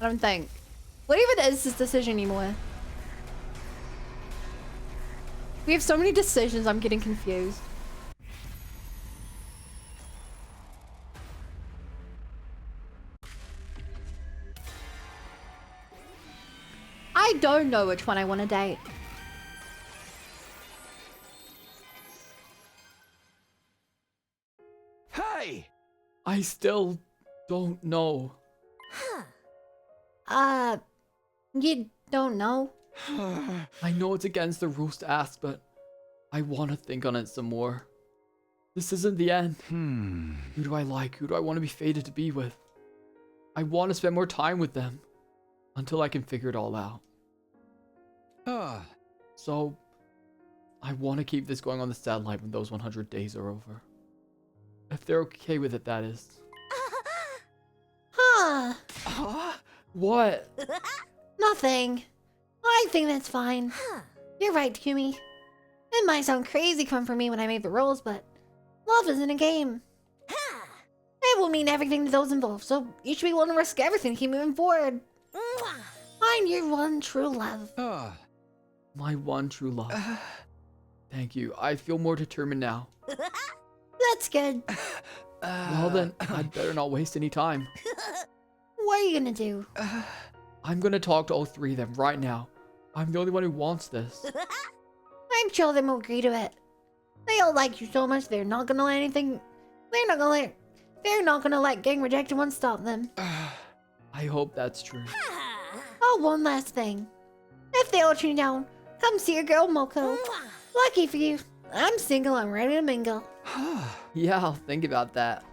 I don't think. What even is this decision anymore? We have so many decisions, I'm getting confused. I don't know which one I want to date. Hey! I still don't know. You don't know? I know it's against the rules to ask, but I want to think on it some more. This isn't the end. Who do I like? Who do I want to be fated to be with? I want to spend more time with them until I can figure it all out. So, I want to keep this going on the satellite when those 100 days are over. If they're okay with it, that is. Huh. What? Nothing. I think that's fine. You're right, Kumi. It might sound crazy coming from me when I made the rules, but love isn't a game. It will mean everything to those involved, so you should be willing to risk everything to keep moving forward. Find your one true love. My one true love. Thank you. I feel more determined now. That's good. Well then, I'd better not waste any time. What are you gonna do? I'm gonna talk to all three of them right now. I'm the only one who wants this. I'm sure they will agree to it. They all like you so much they're not gonna let anything. They're not gonna let getting rejected one stop them. I hope that's true. Oh, one last thing. If they all turn you down, come see your girl Moko. Lucky for you, I'm single. I'm ready to mingle. Yeah, I'll think about that.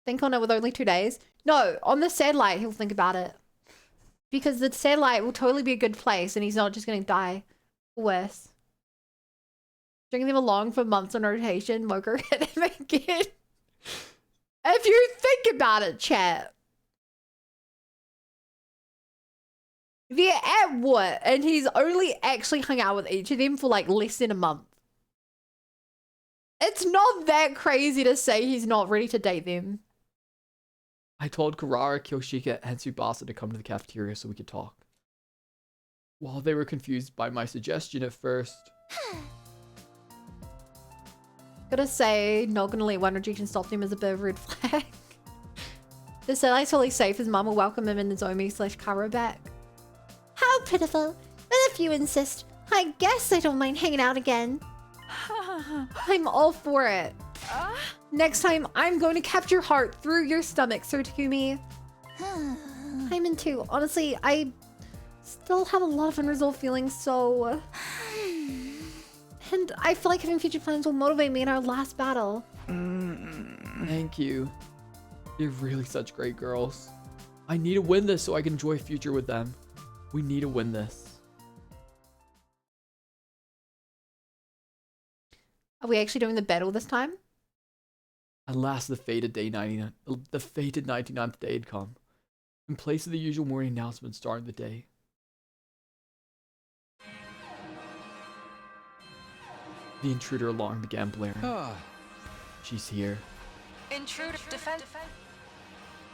Think on it with only 2 days? No, on the satellite he'll think about it. Because the satellite will totally be a good place and he's not just gonna die. Worse. Stringing them along for months on rotation, Moko hit him again. If you think about it, chat. They're at what? And he's only actually hung out with each of them for like less than a month. It's not that crazy to say he's not ready to date them. I told Karara, Kyoshika, and Tsubasa to come to the cafeteria so we could talk. While they were confused by my suggestion at first. Gotta say, not gonna let one rejection stop him as a bit of a red flag. The satellite's totally safe as Mom will welcome him and Nozomi/Kara back. How pitiful. But if you insist, I guess I don't mind hanging out again. I'm all for it. Next time, I'm going to capture your heart through your stomach, Sir Takumi. I'm in too. Honestly, I still have a lot of unresolved feelings, so... And I feel like having future plans will motivate me in our last battle. Thank you. You're really such great girls. I need to win this so I can enjoy a future with them. We need to win this. Are we actually doing the battle this time? At last, the fated 99th day had come. In place of the usual morning announcement starting the day. The intruder alarm began blaring. She's here. Intruder defense.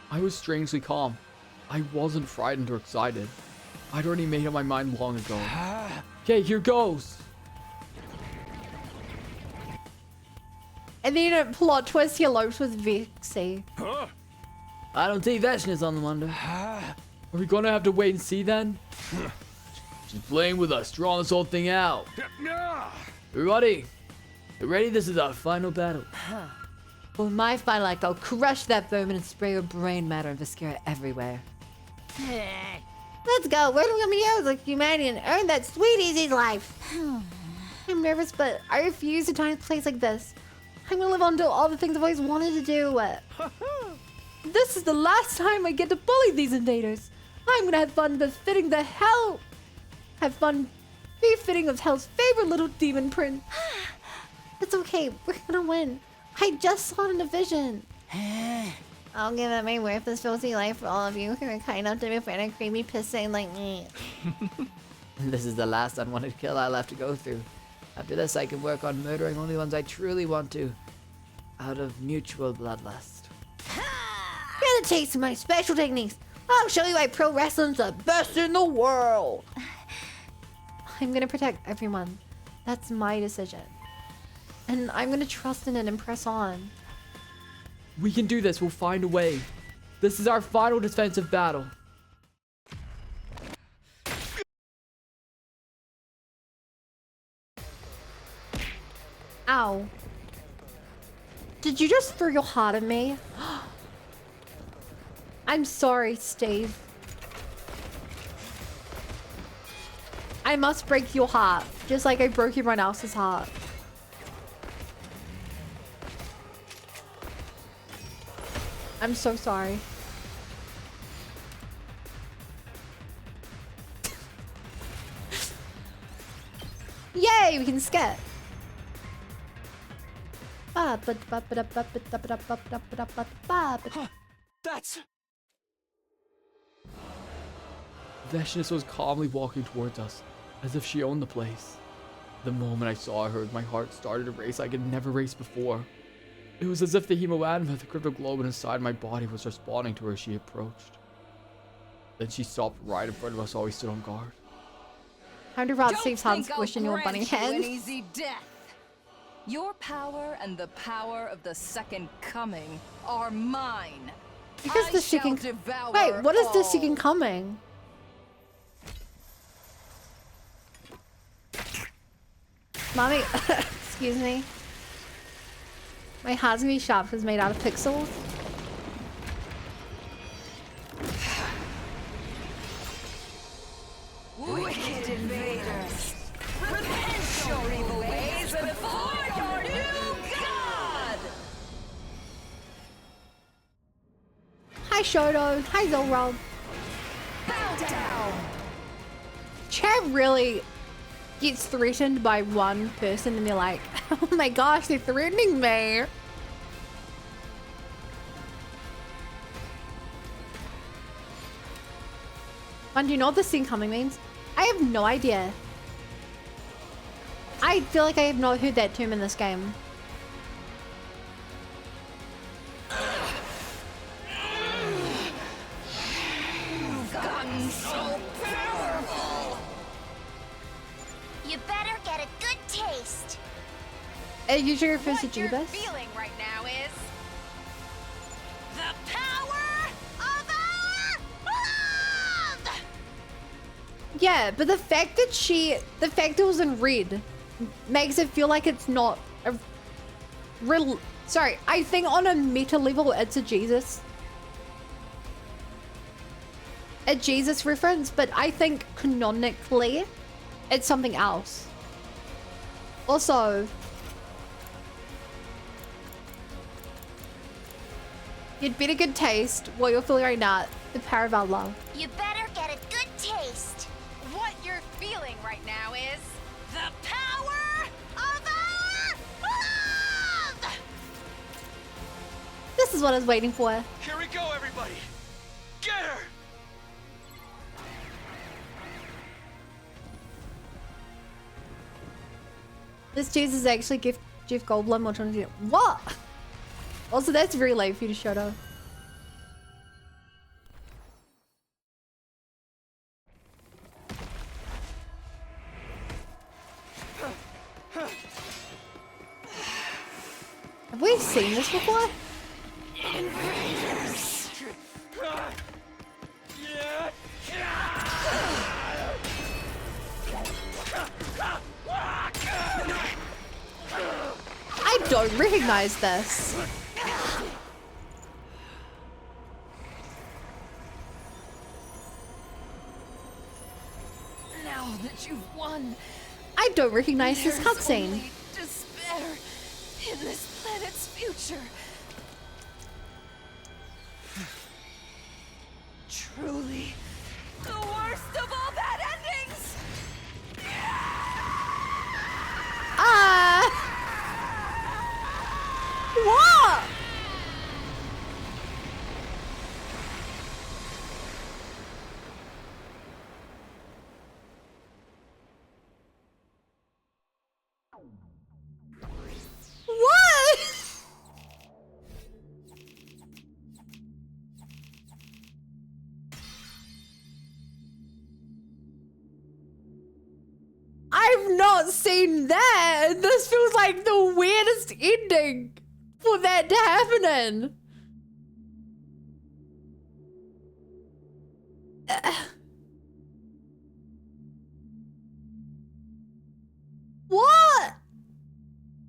I was strangely calm. I wasn't frightened or excited. I'd already made up my mind long ago. Okay, here goes. And then a plot twist, he elopes with Vexy. I don't see Vashna's on the wonder. Are we gonna have to wait and see then? She's playing with us, drawing this whole thing out. Everybody, you ready? This is our final battle. For my final act, I'll crush that vermin and spray your brain matter and Viscera everywhere. Let's go. We're gonna be able like humanity and earn that sweet, easy life. I'm nervous, but I refuse to die in a place like this. I'm gonna live on to all the things I've always wanted to do. This is the last time I get to bully these invaders. I'm gonna have fun befitting the hell. Have fun befitting of Hell's favorite little demon prince. It's okay. We're gonna win. I just saw it in a vision. I'll give up my worthless filthy life for all of you who are kind enough to befriend a creepy pissing like me. This is the last unwanted kill I'll have to go through. After this, I can work on murdering only ones I truly want to, out of mutual bloodlust. Get a taste of my special techniques. I'll show you why pro wrestling's the best in the world. I'm gonna protect everyone. That's my decision. And I'm gonna trust in it and press on. We can do this. We'll find a way. This is our final defensive battle. Ow. Did you just throw your heart at me? I'm sorry, Steve. I must break your heart, just like I broke everyone else's heart. I'm so sorry. Yay, we can skip. That's... Vashnis was calmly walking towards us, as if she owned the place. The moment I saw her, my heart started to race like it never raced before. It was as if the hemoatom of the cryptoglobin inside my body was responding to her as she approached. Then she stopped right in front of us while we stood on guard. 100% Steve's hand squishing your bunny An head. easy death. Your power and the power of the Second Coming are mine. Because I the shall second... devour Wait, what is the all. second coming? Mommy, excuse me. My Hazmi shop is made out of pixels. Wicked invaders, repent your evil ways before your new god! Hi Shoto, hi Zolrod. Bow down! Chat really gets threatened by one person and they're like, oh my gosh, they're threatening me. Man, do you know what this thing coming means? I have no idea. I feel like I have not heard that term in this game. You've gotten so powerful. You better get a good taste. It usually refers to What you're Jeebus. feeling right now is The power of our love! Yeah, but the fact that it was in red makes it feel like it's not a real. Sorry, I think on a meta level it's a Jesus reference, but I think canonically it's something else. Also, you'd better good taste what you're feeling right now. The power of our love. You better get a good taste. what you're feeling right now is The power of our love! This is what I was waiting for. Here we go, everybody! Get her! This cheese is actually Jeff Goldblum or trying to do what? Also, that's very late for you to shut up. Have we seen this before? I don't recognize this. Now that you've won, I don't recognize this there's cutscene. only despair in this planet's future. Truly, the worst of all bad endings! Ah! What? not seen that. And this feels like the weirdest ending for that to happen in. What?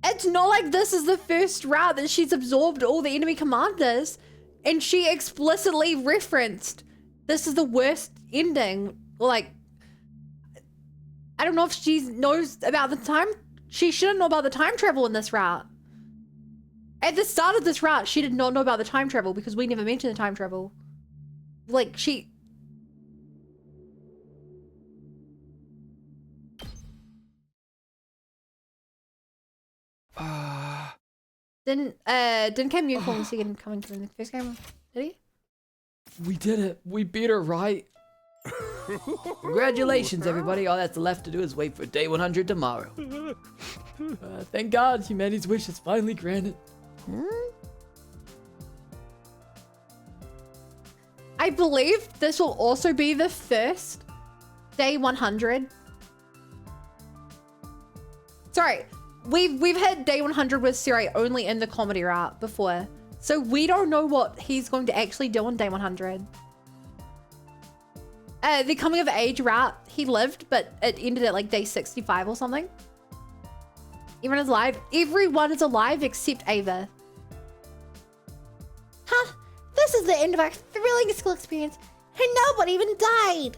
It's not like this is the first route that she's absorbed all the enemy commanders, and she explicitly referenced this is the worst ending. Like, I don't know if she knows about the time. She shouldn't know about the time travel in this route. At the start of this route, she did not know about the time travel because we never mentioned the time travel. Like, she... Didn't Cam Unicorn see him coming through in the first game? Did he? We did it. We beat her, right? Congratulations, everybody. All that's left to do is wait for day 100 tomorrow. Thank God, humanity's wish is finally granted. I believe this will also be the first day 100. Sorry, we've had day 100 with Siri only in the comedy route before, so we don't know what he's going to actually do on day 100. The coming of age route, he lived, but it ended at like day 65 or something. Everyone is alive. Everyone is alive except Ava. Huh? This is the end of our thrilling school experience, and nobody even died.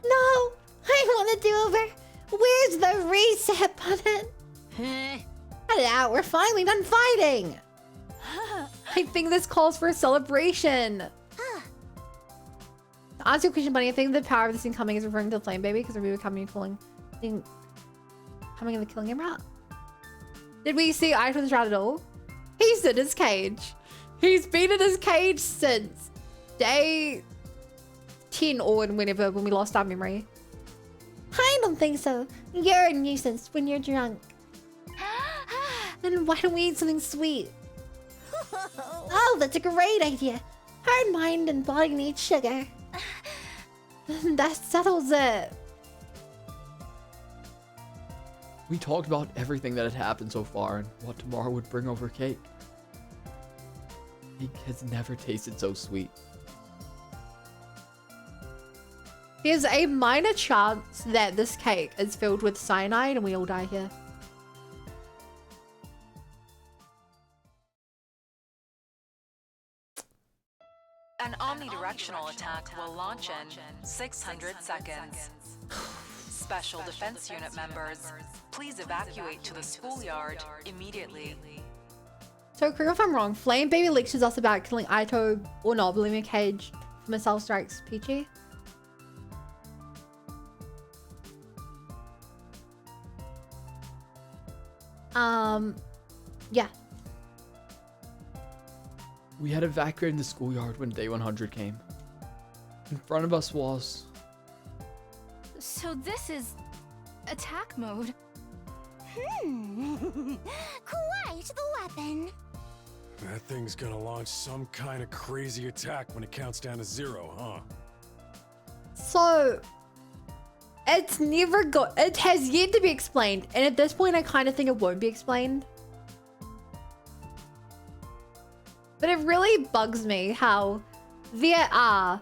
No, I want to do over. Where's the reset button? Cut it out. We're finally done fighting. I think this calls for a celebration. To answer your question, Bunny, I think the power of this thing coming is referring to the Flame Baby because we're coming in the killing him route. Did we see Eye from this route at all? He's in his cage. He's been in his cage since day 10 or whenever when we lost our memory. I don't think so. You're a nuisance when you're drunk. Then why don't we eat something sweet? Oh, that's a great idea. Her mind and body need sugar. That settles it. We talked about everything that had happened so far and what tomorrow would bring over cake. Cake has never tasted so sweet. There's a minor chance that this cake is filled with cyanide and we all die here. An omnidirectional attack will launch in 600 seconds. Special Defense Unit members, please evacuate to the schoolyard immediately. So correct me if I'm wrong, Flame Baby lectures us about killing Aito or not, Bulimia Cage for Missile Strikes Peachy. Yeah. We had evacuated the schoolyard when day 100 came. In front of us was... So this is attack mode. Quite the weapon. That thing's gonna launch some kind of crazy attack when it counts down to 0, huh? So it's never got, it has yet to be explained, and at this point I kind of think it won't be explained. But it really bugs me how there are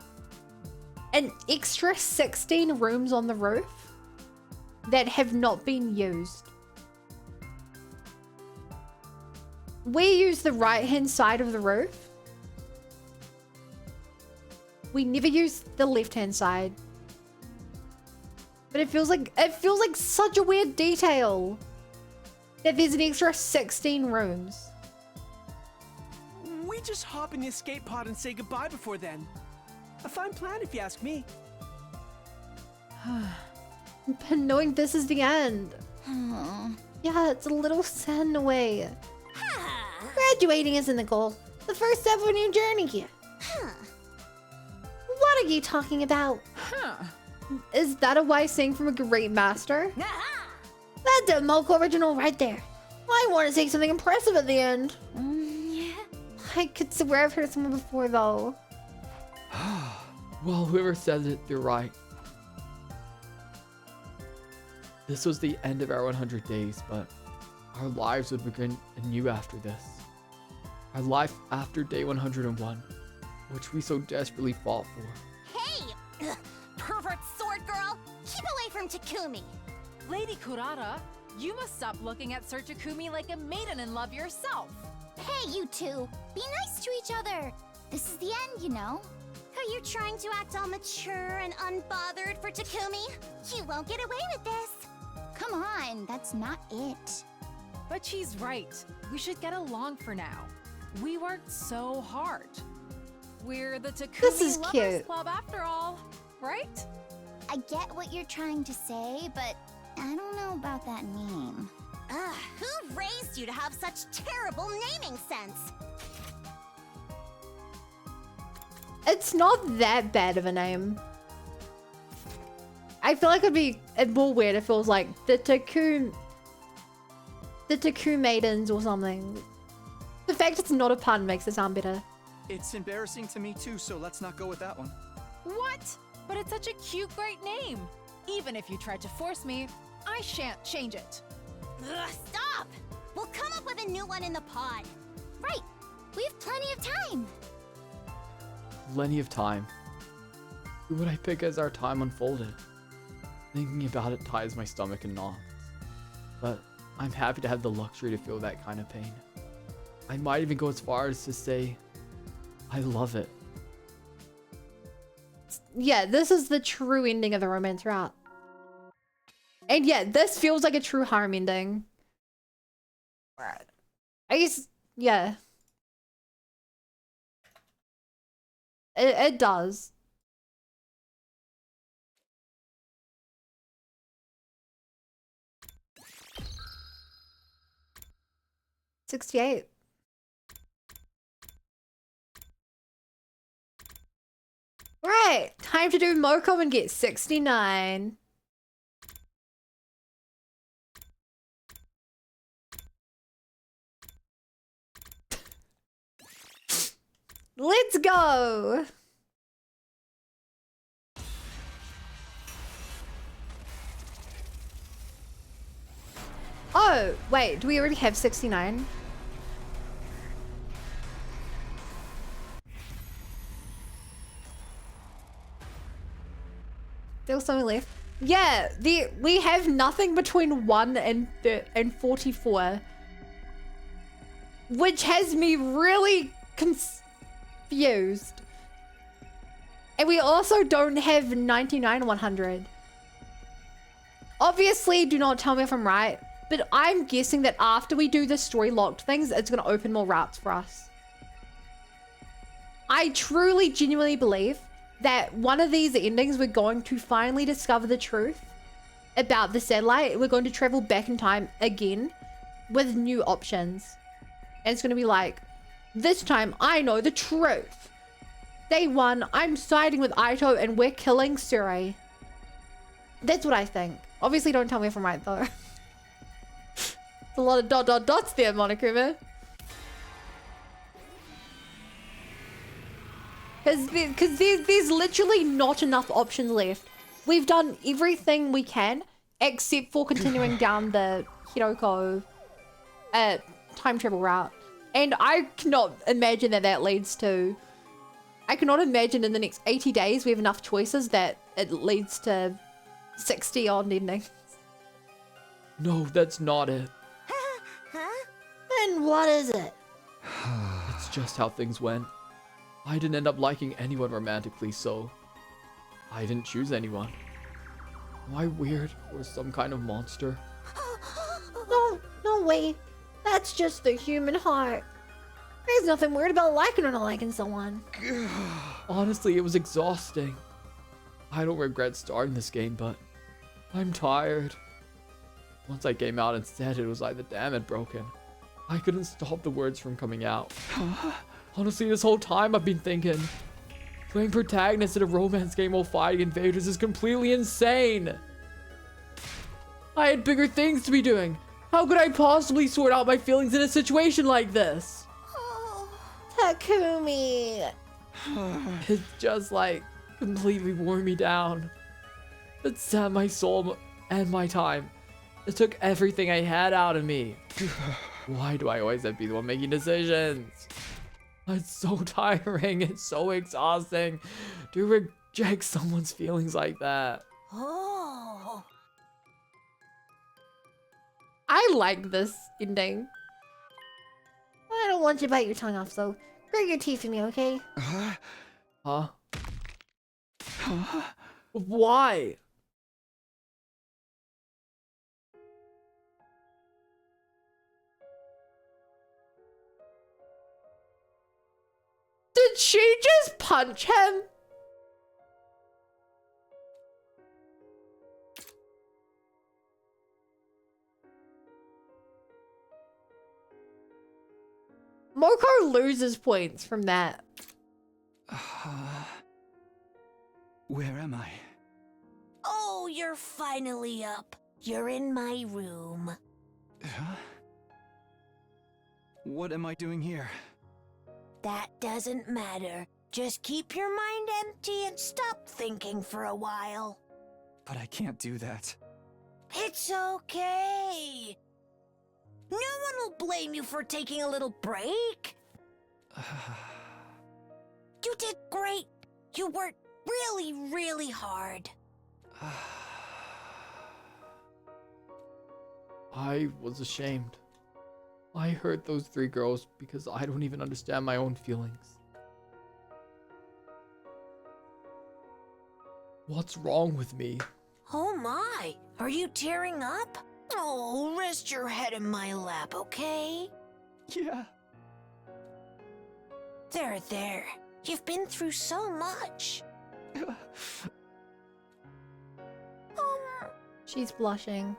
an extra 16 rooms on the roof that have not been used. We use the right-hand side of the roof. We never use the left-hand side. But it feels like such a weird detail that there's an extra 16 rooms. We just hop in the escape pod and say goodbye before then. A fine plan if you ask me. But knowing this is the end. Yeah, it's a little sad in a way. Graduating isn't the goal. The first step of a new journey. What are you talking about? Is that a wise saying from a great master? That's a Mocha original right there. I want to say something impressive at the end. I could swear I've heard someone before though. Well, whoever says it, they're right. This was the end of our 100 days, but our lives would begin anew after this. Our life after day 101, which we so desperately fought for. Hey! Pervert sword girl! Keep away from Takumi! Lady Kurata, you must stop looking at Sir Takumi like a maiden in love yourself. Hey, you two! Be nice to each other! This is the end, you know. Are you trying to act all mature and unbothered for Takumi? You won't get away with this! Come on, that's not it. But she's right. We should get along for now. We worked so hard. We're the This is Takumi Lovers cute. Club after all, right? I get what you're trying to say, but I don't know about that name. Ugh, who raised you to have such terrible naming sense? It's not that bad of a name. I feel like it'd be more weird if it was like the Taku Maidens or something. The fact it's not a pun makes it sound better. It's embarrassing to me too, so let's not go with that one. What? But it's such a cute, great name. Even if you tried to force me, I shan't change it. Ugh, stop! We'll come up with a new one in the pod. Right. We have plenty of time. Plenty of time. Who would I pick as our time unfolded? Thinking about it ties my stomach in knots. But I'm happy to have the luxury to feel that kind of pain. I might even go as far as to say, I love it. Yeah, this is the true ending of the romance route. And yeah, this feels like a true harem ending. I guess, yeah. It does. $68. Right, time to do Moko and get 69. Let's go. Oh, wait, do we already have 69? Still something left. Yeah, we have nothing between 1 and 44. Which has me really confused. And we also don't have 99 100. Obviously, do not tell me if I'm right, but I'm guessing that after we do the story locked things, it's going to open more routes for us. I truly, genuinely believe that one of these endings, we're going to finally discover the truth about the satellite. We're going to travel back in time again with new options. And it's going to be like, this time I know the truth. Day 1, I'm siding with Aito and we're killing Suri. That's what I think. Obviously, don't tell me if I'm right, though. It's a lot of dots there, Monokuma. Because there's literally not enough options left. We've done everything we can, except for continuing down the Hiroko time travel route. And I cannot imagine that leads to... I cannot imagine in the next 80 days we have enough choices that it leads to 60 odd endings. No, that's not it. Huh? Then what is it? It's just how things went. I didn't end up liking anyone romantically, so I didn't choose anyone. Am I weird or some kind of monster? No way. That's just the human heart. There's nothing weird about liking or not liking someone. Honestly, it was exhausting. I don't regret starting this game, but I'm tired. Once I came out and said it was like the dam had broken, I couldn't stop the words from coming out. Honestly, this whole time I've been thinking, playing protagonist in a romance game while fighting invaders is completely insane. I had bigger things to be doing. How could I possibly sort out my feelings in a situation like this? Takumi. It's just like completely wore me down. It sat my soul and my time It took everything I had out of me. Why do I always have to be the one making decisions? It's so tiring. It's so exhausting to reject someone's feelings like that. Oh. I like this ending. I don't want you to bite your tongue off, so grit your teeth for me, okay? Huh? Why? Did she just punch him? Moko loses points from that. Where am I? Oh, you're finally up. You're in my room. Huh? What am I doing here? That doesn't matter. Just keep your mind empty and stop thinking for a while. But I can't do that. It's okay. No one will blame you for taking a little break. You did great. You worked really, really hard. I was ashamed. I hurt those 3 girls because I don't even understand my own feelings. What's wrong with me? Oh my, are you tearing up? Oh, rest your head in my lap, okay? Yeah. There. You've been through so much. She's blushing.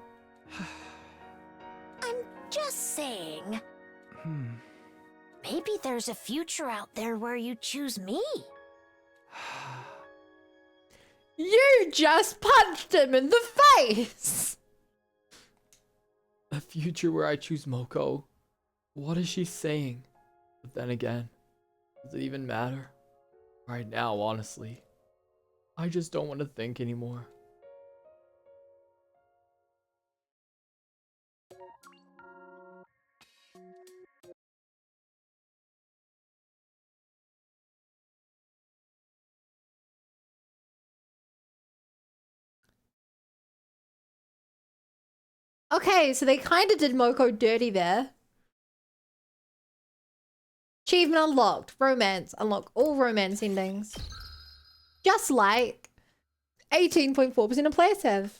I'm just saying. Maybe there's a future out there where you choose me. You just punched him in the face! A future where I choose Moko? What is she saying? But then again, does it even matter? Right now, honestly. I just don't want to think anymore. Okay, so they kind of did Moko dirty there. Achievement unlocked. Romance. Unlock all romance endings. Just like 18.4% of players have.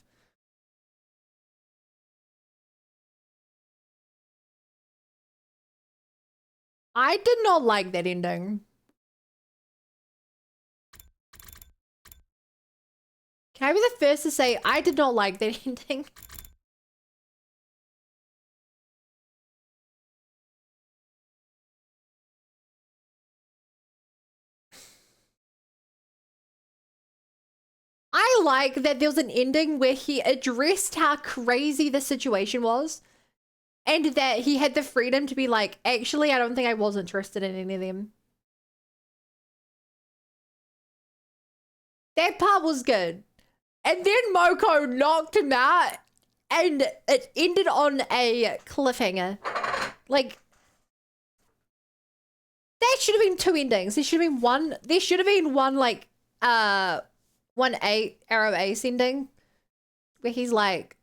I did not like that ending. Can I be the first to say I did not like that ending? I like that there was an ending where he addressed how crazy the situation was and that he had the freedom to be like, actually, I don't think I was interested in any of them. That part was good. And then Moko knocked him out and it ended on a cliffhanger. Like, that should have been 2 endings. There should have been one, like, 1 Arrow Ace ending where he's like,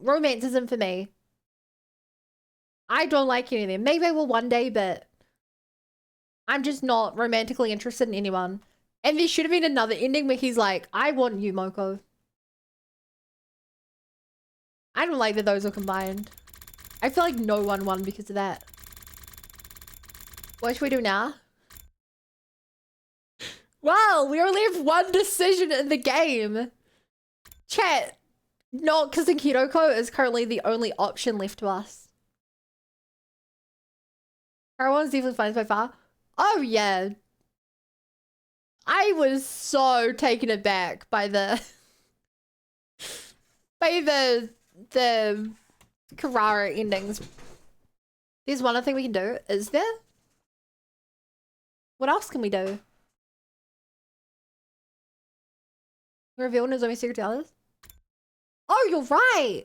romance isn't for me. I don't like any of them. Maybe I will one day, but I'm just not romantically interested in anyone. And there should have been another ending where he's like, I want you, Moko. I don't like that those are combined. I feel like no one won because of that. What should we do now? Wow, we only have 1 decision in the game. Chat, not kissing Hiroko is currently the only option left to us. Everyone's definitely fine so far. Oh yeah. I was so taken aback by the Carrara endings. There's one other thing we can do, is there? What else can we do? Reveal Nozomi's secret to others? Oh, you're right.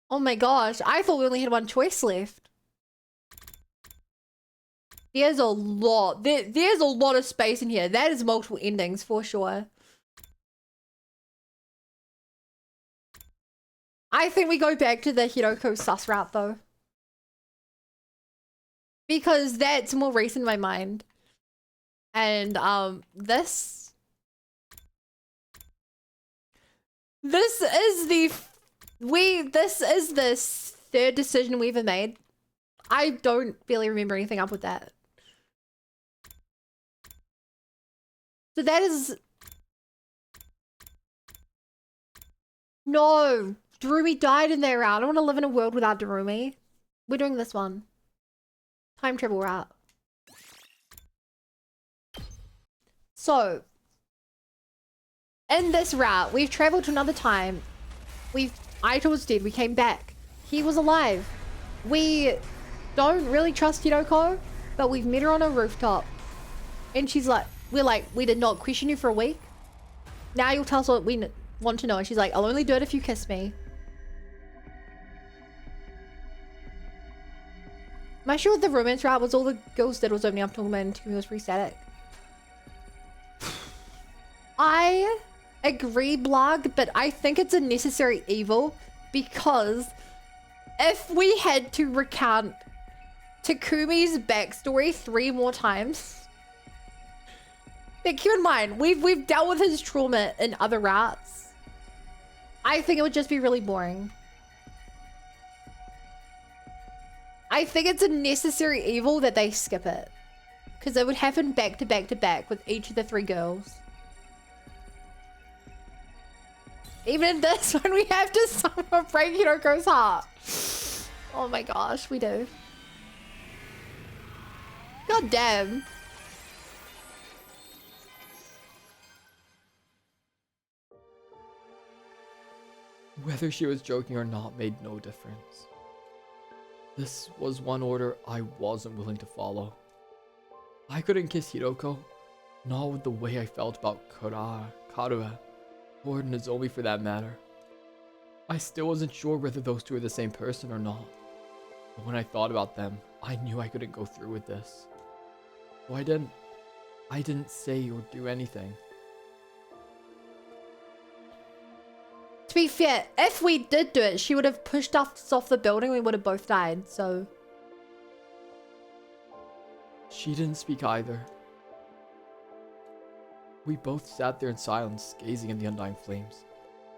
Oh my gosh, I thought we only had one choice left. There's a lot. There's a lot of space in here. That is multiple endings for sure. I think we go back to the Hiroko sus route though. Because that's more recent in my mind. And this is the third decision we ever made. I don't really remember anything up with that. So that is... No! Darumi died in that route. I don't want to live in a world without Darumi. We're doing this one. Time travel route. So, in this route, we've traveled to another time. Aito was dead. We came back. He was alive. We don't really trust Hiroko, but we've met her on a rooftop. And she's like, we did not question you for a week. Now you'll tell us what we want to know. And she's like, I'll only do it if you kiss me. Am I sure the romance route was all the girls did was opening up to a woman and was pretty static? I agree, Blarg, but I think it's a necessary evil because if we had to recount Takumi's backstory 3 more times, but keep in mind, we've dealt with his trauma in other routes. I think it would just be really boring. I think it's a necessary evil that they skip it. Because it would happen back to back to back with each of the 3 girls. Even in this one, we have to somehow break Hiroko's heart. Oh my gosh, we do. God damn. Whether she was joking or not made no difference. This was one order I wasn't willing to follow. I couldn't kiss Hiroko, not with the way I felt about Karua, or Nozomi for that matter. I still wasn't sure whether those two were the same person or not. But when I thought about them, I knew I couldn't go through with this. So I didn't say or do anything. To be fair, if we did do it, she would have pushed us off the building. We would have both died, so... She didn't speak either. We both sat there in silence, gazing at the undying flames,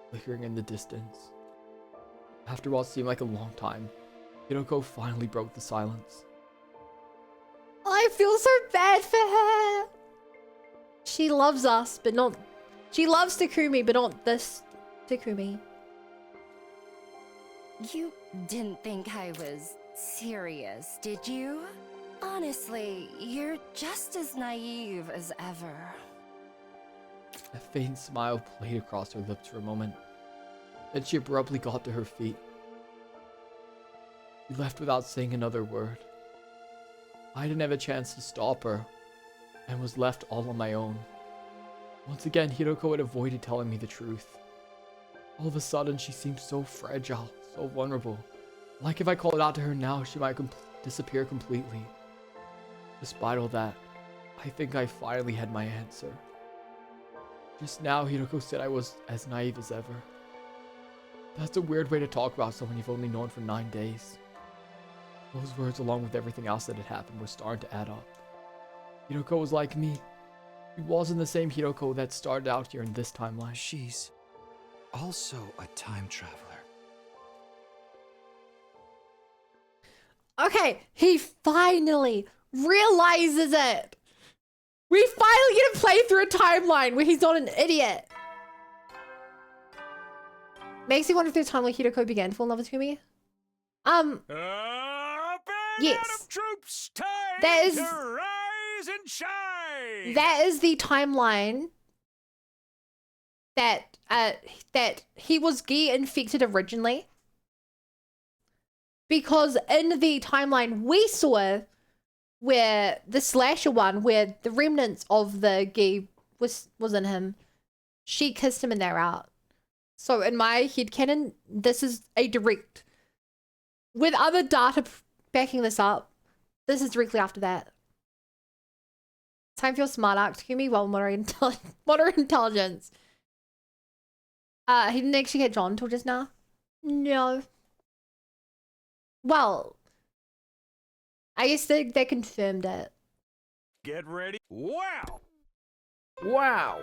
flickering in the distance. After what seemed like a long time, Hiroko finally broke the silence. I feel so bad for her. She loves us, but not... She loves Takumi, but not this Takumi. You didn't think I was serious, did you? Honestly, you're just as naive as ever. A faint smile played across her lips for a moment. Then she abruptly got to her feet. She left without saying another word. I didn't have a chance to stop her, and was left all on my own. Once again, Hiroko had avoided telling me the truth. All of a sudden, she seemed so fragile, so vulnerable. Like if I called out to her now, she might disappear completely. Despite all that, I think I finally had my answer. Just now, Hiroko said I was as naive as ever. That's a weird way to talk about someone you've only known for 9 days. Those words, along with everything else that had happened, were starting to add up. Hiroko was like me. She wasn't the same Hiroko that started out here in this timeline. She's also a time traveler. Okay, he finally realizes it. We finally get to play through a timeline where he's not an idiot. Makes me wonder if there's a time like Hiroko began to fall in love with Takumi. Yes. Troops, time that is to rise and shine. That is the timeline that he was gear infected originally. Because in the timeline we saw, where the slasher one, where the remnants of the gay was in him. She kissed him in that route. So in my headcanon, this is a direct, with other data backing this up, this is directly after that. Time for your smart arc. To me, well, moderate intelligence. He didn't actually get drawn till just now. No. Well, I guess they confirmed it. Get ready. Wow! Wow!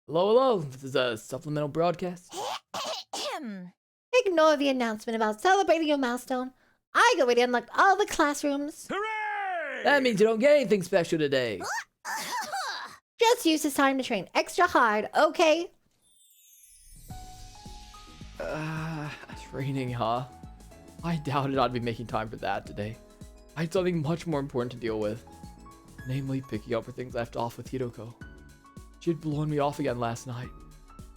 Hello, this is a supplemental broadcast. Ignore the announcement about celebrating your milestone. I already unlocked all the classrooms. Hooray! That means you don't get anything special today. Just use this time to train extra hard, okay? Training, huh? I doubted I'd be making time for that today. I had something much more important to deal with. Namely, picking up where things left off with Hidoko. She had blown me off again last night.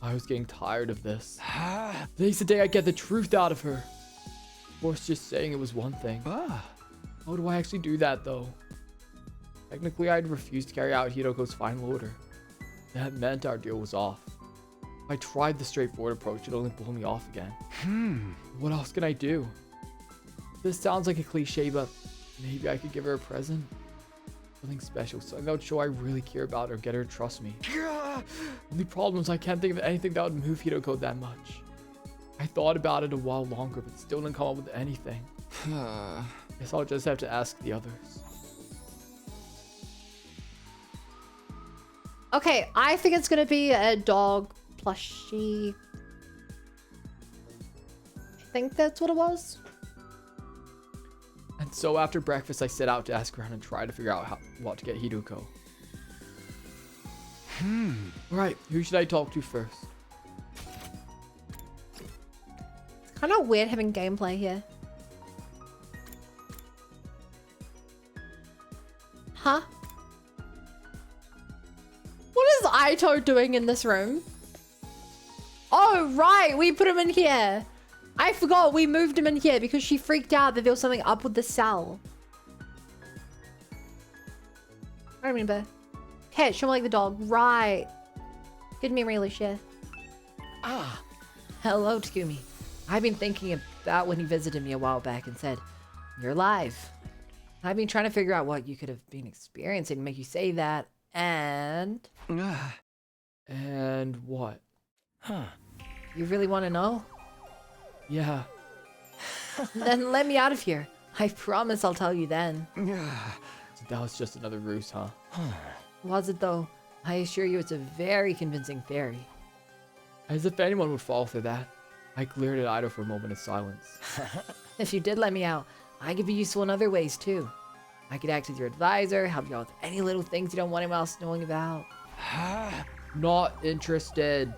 I was getting tired of this. Today's the day I get the truth out of her. Of course, just saying it was one thing. How do I actually do that, though? Technically, I'd refused to carry out Hidoko's final order. That meant our deal was off. If I tried the straightforward approach, it'd only blow me off again. What else can I do? This sounds like a cliche, but maybe I could give her a present? Something special, something that would show I really care about her, get her to trust me. Only problem is I can't think of anything that would move Hidoko that much. I thought about it a while longer, but still didn't come up with anything. Guess I'll just have to ask the others. Okay, I think it's gonna be a dog plushie. I think that's what it was. And so after breakfast, I set out to ask around and try to figure out what to get Hidoko. Right, who should I talk to first? It's kind of weird having gameplay here. Huh? What is Aito doing in this room? Oh, right, we put him in here. I forgot we moved him in here because she freaked out that there was something up with the cell. I remember. Okay, show me like the dog. Right. Good memory, Alicia. Ah, hello, Takumi. I've been thinking about when you visited me a while back and said, you're alive. I've been trying to figure out what you could have been experiencing to make you say that, and... And what? You really want to know? Yeah. Then let me out of here. I promise I'll tell you then. So that was just another ruse, huh? Was it though? I assure you it's a very convincing theory. As if anyone would fall for that. I glared at Aito for a moment in silence. If you did let me out, I could be useful in other ways too. I could act as your advisor, help you out with any little things you don't want anyone else knowing about. Not interested.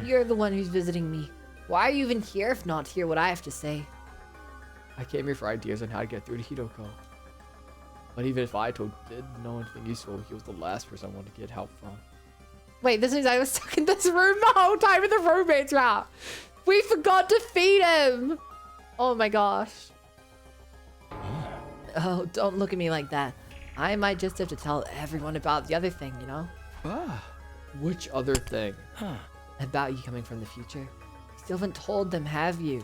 You're the one who's visiting me. Why are you even here if not to hear what I have to say? I came here for ideas on how to get through to Hidoko. But even if Aito did know anything useful, he was the last person I wanted to get help from. Wait, this means I was stuck in this room the whole time in the roommate's route. We forgot to feed him. Oh my gosh. Oh, don't look at me like that. I might just have to tell everyone about the other thing, you know? Which other thing? About you coming from the future. You still haven't told them, have you?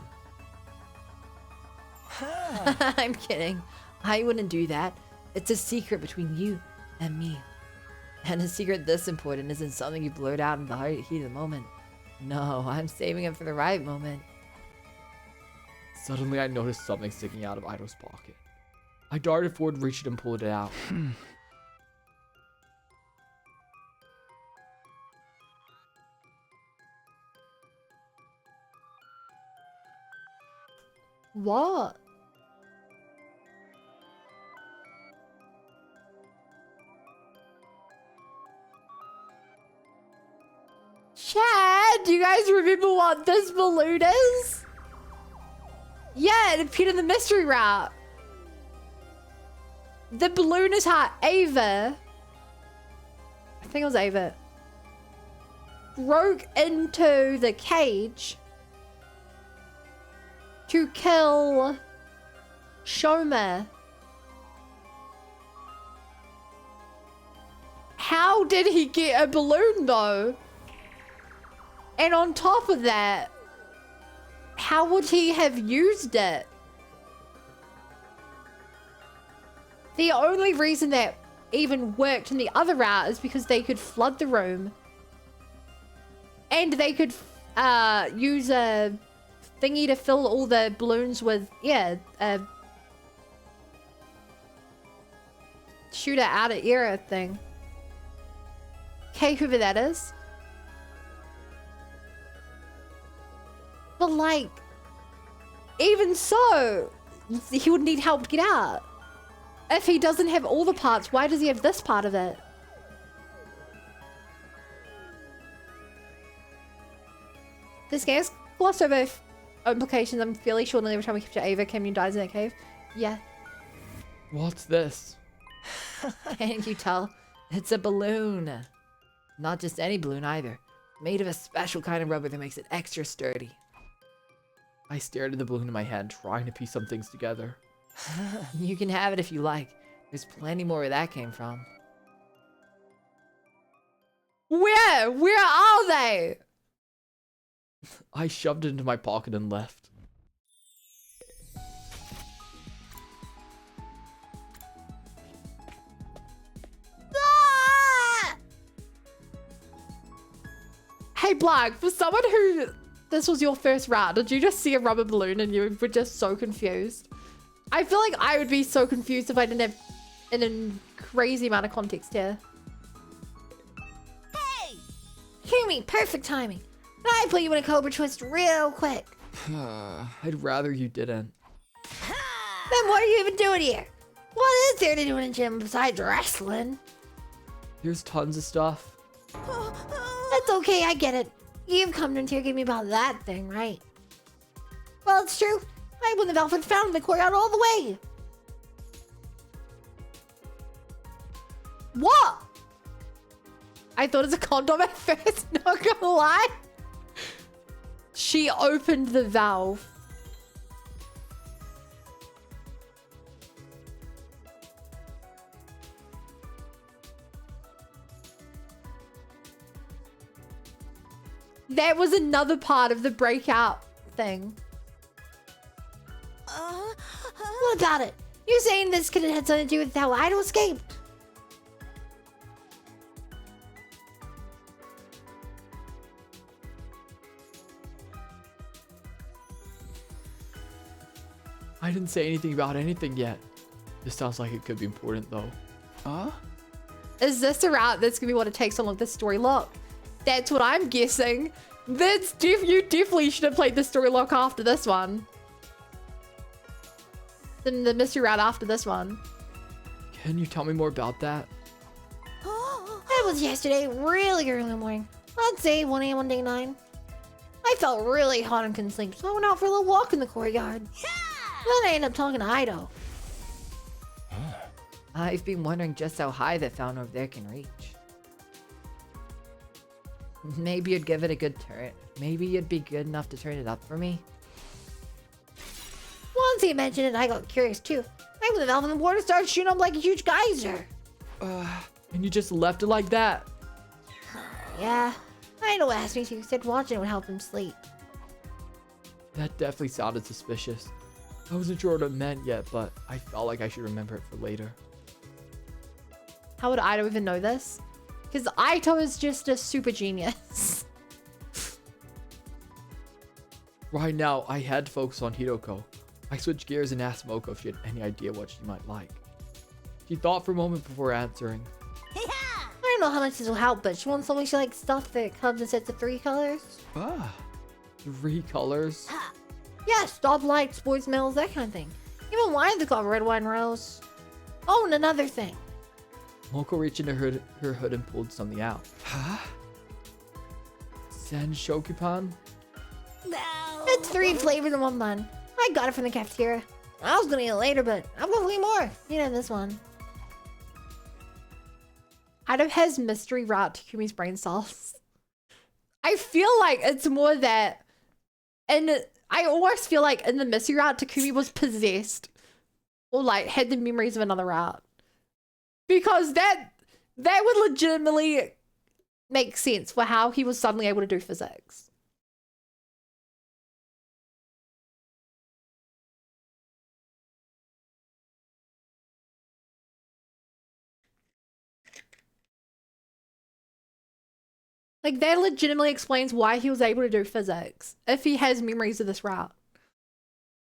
I'm kidding. I wouldn't do that. It's a secret between you and me. And a secret this important isn't something you blurt out in the heat of the moment. No, I'm saving it for the right moment. Suddenly I noticed something sticking out of Aito's pocket. I darted forward, reached it, and pulled it out. What? Chad, do you guys remember what this balloon is? Yeah, it appeared in the mystery route. The balloon is how Ava, I think it was Ava, broke into the cage to kill Shoma. How did he get a balloon though? And on top of that, how would he have used it? The only reason that even worked in the other route is because they could flood the room. And they could use a thingy to fill all the balloons with, shooter out of era thing. Okay, whoever that is. But like, even so, he would need help to get out. If he doesn't have all the parts, why does he have this part of it? This game's glossed over implications. I'm fairly sure that every time we capture Ava, Cameron dies in that cave. Yeah. What's this? Can't you tell? It's a balloon. Not just any balloon either. Made of a special kind of rubber that makes it extra sturdy. I stared at the balloon in my hand, trying to piece some things together. You can have it if you like. There's plenty more where that came from. Where? Where are they? I shoved it into my pocket and left. Hey, Black, for someone who this was your first round, did you just see a rubber balloon and you were just so confused? I feel like I would be so confused if I didn't have a crazy amount of context here. Hey! Humi, perfect timing. I put you in a Cobra Twist real quick. I'd rather you didn't. Then what are you even doing here? What is there to do in a gym besides wrestling? There's tons of stuff. That's okay, I get it. You've come to interrogate me about that thing, right? Well, it's true. I wouldn't have often found the courtyard all the way. What? I thought it was a condom at first, not gonna lie. She opened the valve. That was another part of the breakout thing. What about it? You're saying this could have had something to do with how Idol escaped? I didn't say anything about anything yet. This sounds like it could be important though. Huh? Is this a route that's gonna be what it takes to unlock this story lock? That's what I'm guessing. You definitely should have played the story lock after this one. Then the mystery route after this one. Can you tell me more about that? That was yesterday, really early in the morning. I'd say 1 a.m. on day 9. I felt really hot and couldn't sleep, so I went out for a little walk in the courtyard. Yeah! Then I ended up talking to Ido. I've been wondering just how high that fountain over there can reach. Maybe you'd give it a good turn. Maybe you'd be good enough to turn it up for me. Once he mentioned it, I got curious too. I went out in the water, started shooting up like a huge geyser. And you just left it like that? Yeah. Ido asked me to. He said watching it would help him sleep. That definitely sounded suspicious. I wasn't sure what it meant yet, but I felt like I should remember it for later. How would Ido even know this? Because Ido is just a super genius. Right now, I had to focus on Hidoko. I switched gears and asked Moko if she had any idea what she might like. She thought for a moment before answering. I don't know how much this will help, but she wants something she likes stuff that comes in sets of 3 colors. 3 colors? Yeah, stoplights, voicemails, that kind of thing. Even wine that got red wine rose. Oh, and another thing. Moko reached into her hood and pulled something out. Senshokupan? No. It's 3 flavors in one bun. I got it from the cafeteria. I was gonna eat it later, but I'm gonna eat more. You know this one. Ido has mystery route to Kumi's brain cells. I feel like it's more that, and I almost feel like in the Missy route, Takumi was possessed. Or like had the memories of another route. Because that would legitimately make sense for how he was suddenly able to do physics. Like, that legitimately explains why he was able to do physics, if he has memories of this route.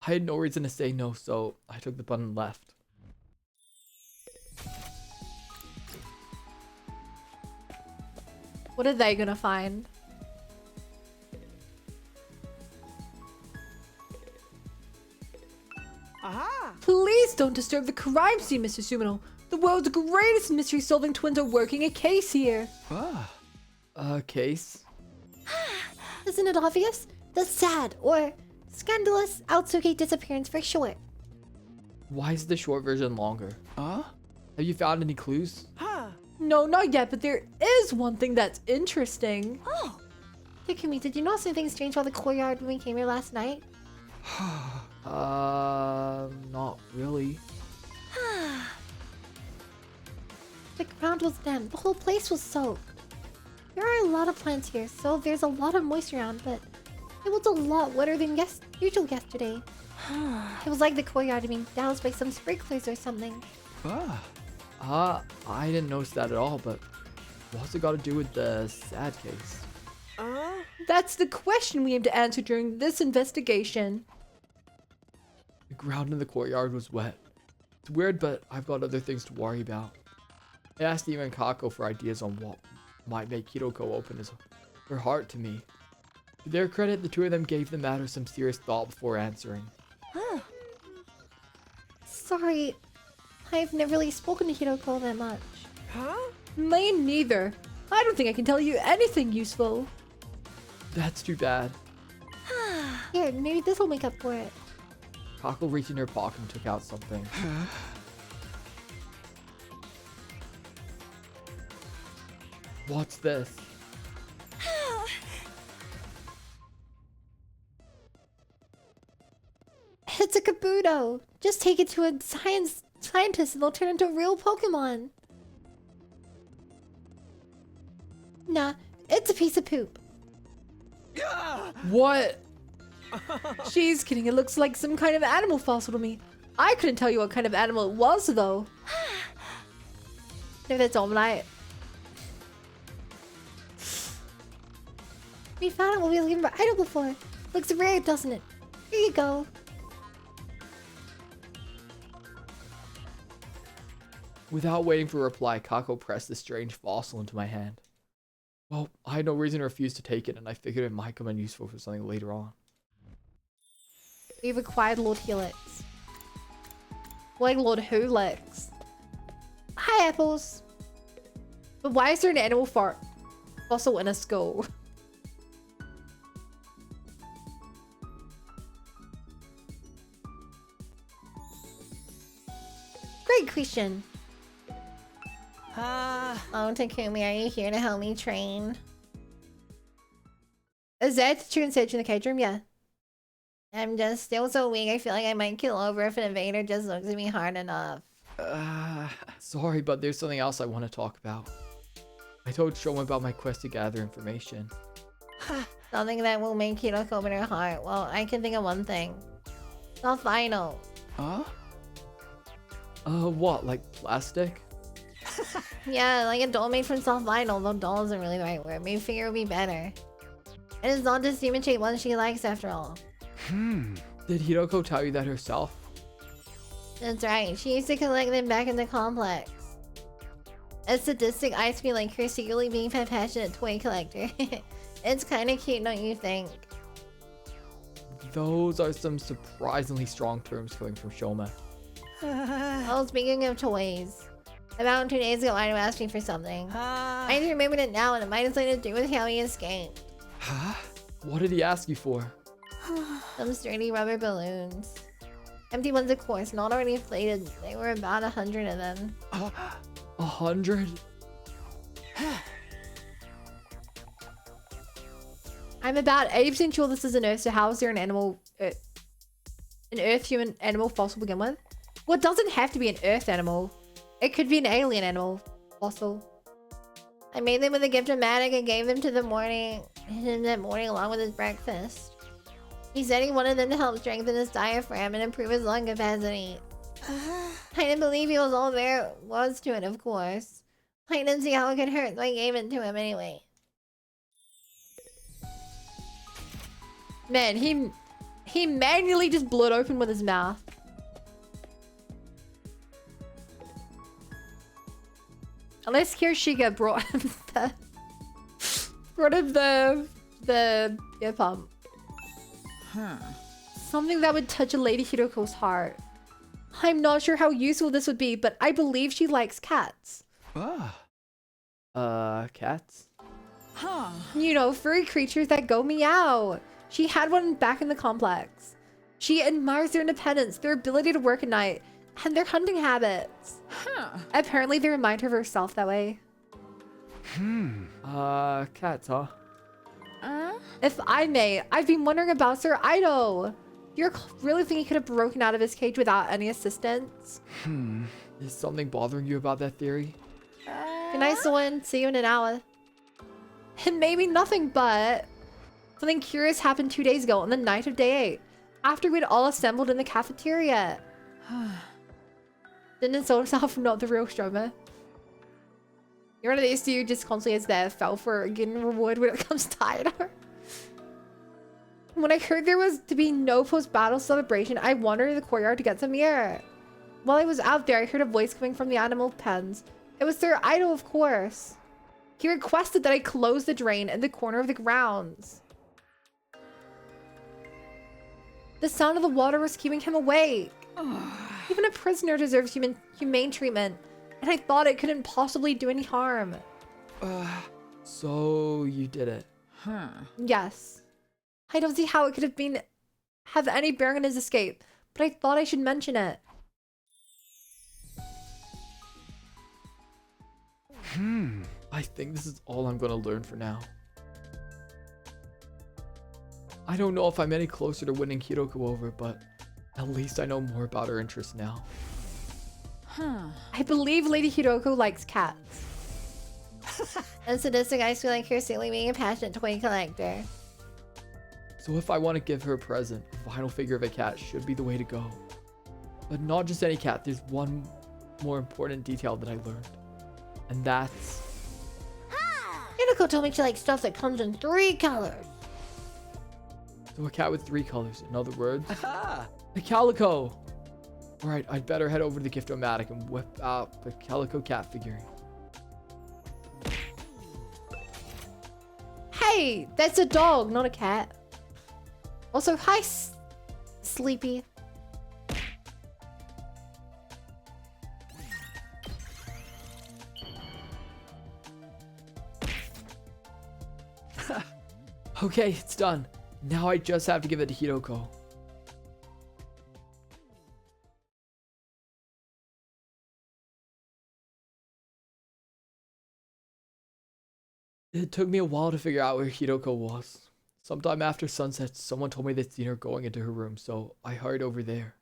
I had no reason to say no, so I took the button left. What are they gonna find? Aha! Please don't disturb the crime scene, Mr. Sumino. The world's greatest mystery-solving twins are working a case here. Case? Isn't it obvious? The sad or scandalous Aotsuki disappearance for short. Why is the short version longer? Have you found any clues? No, not yet, but there is one thing that's interesting. Oh! Takumi, did you notice anything strange about the courtyard when we came here last night? Not really. The ground was damp. The whole place was soaked. There are a lot of plants here, so there's a lot of moisture around, but it was a lot wetter than usual yesterday. It was like the courtyard being doused by some sprinklers or something. I didn't notice that at all, but what's it got to do with the sad case? That's the question we aim to answer during this investigation. The ground in the courtyard was wet. It's weird, but I've got other things to worry about. I asked Eva and Kako for ideas on what might make Hiroko open her heart to me. To their credit, the two of them gave the matter some serious thought before answering. Sorry, I've never really spoken to Hiroko that much. Me neither. I don't think I can tell you anything useful. That's too bad. Here, maybe this will make up for it. Kako reached in her pocket and took out something. What's this? It's a Kabuto. Just take it to a scientist and they'll turn into a real Pokemon. Nah, it's a piece of poop. What? She's kidding. It looks like some kind of animal fossil to me. I couldn't tell you what kind of animal it was, though. No, that's Omnite. We found it while we were looking for idol before. Looks rare, doesn't it? Here you go. Without waiting for a reply, Kako pressed the strange fossil into my hand. Well, I had no reason to refuse to take it, and I figured it might come in useful for something later on. We've acquired Lord Helix. Like Lord Helix. Hi, Apples. But why is there an animal fossil in a skull? Great question. Oh, Takumi, are you here to help me train? Is that true in Sage in the cage room? Yeah. I'm just still so weak, I feel like I might kill over if an invader just looks at me hard enough. Sorry, but there's something else I want to talk about. I told Shoma about my quest to gather information. Something that will make Hiroko open her heart. Well, I can think of one thing. The final. What, like plastic? Yeah, like a doll made from soft vinyl, though doll isn't really the right word. Maybe figure would be better. And it's not just demon shape one she likes after all. Did Hiroko tell you that herself? That's right, she used to collect them back in the complex. A sadistic ice cream like her secretly being a passionate toy collector. It's kinda cute, don't you think? Those are some surprisingly strong terms coming from Shoma. Oh, speaking of toys. About 2 days ago, Ino asked me for something. I just remembered it now, and it might have something to do with how he escaped. What did he ask you for? Some sturdy rubber balloons. Empty ones, of course, not already inflated. There were about 100 of them. 100? I'm about 80% sure this is a nurse, so how is there an animal an Earth human animal fossil to begin with? Well, it doesn't have to be an Earth animal. It could be an alien animal fossil. I made them with a gift-o-matic and gave them to him that morning along with his breakfast. He said he wanted them to help strengthen his diaphragm and improve his lung capacity. I didn't believe he was all there was to it, of course. I didn't see how it could hurt, so I gave it to him anyway. Man, he manually just blew it open with his mouth. Unless Kirishika brought him the ear pump. Something that would touch a Lady Hiroko's heart. I'm not sure how useful this would be, but I believe she likes cats. Cats? Huh. You know, furry creatures that go meow. She had one back in the complex. She admires their independence, their ability to work at night, and their hunting habits. Apparently they remind her of herself that way. Cats, huh? If I may, I've been wondering about Sir Ido. You really think he could have broken out of his cage without any assistance? Is something bothering you about that theory? Good night, Soen. See you in an hour. And maybe nothing, but something curious happened 2 days ago on the night of day 8, after we'd all assembled in the cafeteria. Didn't insult himself, not the real Stroma. You're one of these two just constantly is there, fell for getting reward when it comes to Ido. When I heard there was to be no post-battle celebration, I wandered to the courtyard to get some air. While I was out there, I heard a voice coming from the animal pens. It was Sir Ido, of course. He requested that I close the drain in the corner of the grounds. The sound of the water was keeping him awake. Even a prisoner deserves humane treatment, and I thought it couldn't possibly do any harm. So you did it. Yes. I don't see how it could have any bearing on his escape, but I thought I should mention it. I think this is all I'm gonna learn for now. I don't know if I'm any closer to winning Hiroko over, but at least I know more about her interests now. I believe Lady Hiroko likes cats. And sadistic, I feel like her silly being a passionate toy collector. So if I want to give her a present, a vinyl figure of a cat should be the way to go. But not just any cat, there's one more important detail that I learned. And that's... Hiroko told me she likes stuff that comes in 3 colors. So a cat with 3 colors, in other words, a calico. Alright, I'd better head over to the Gift-O-Matic and whip out the calico cat figurine. Hey, that's a dog, not a cat. Also, hi, Sleepy. Okay, it's done. Now I just have to give it to Hiroko. It took me a while to figure out where Hiroko was. Sometime after sunset, someone told me they'd seen her going into her room, so I hurried over there.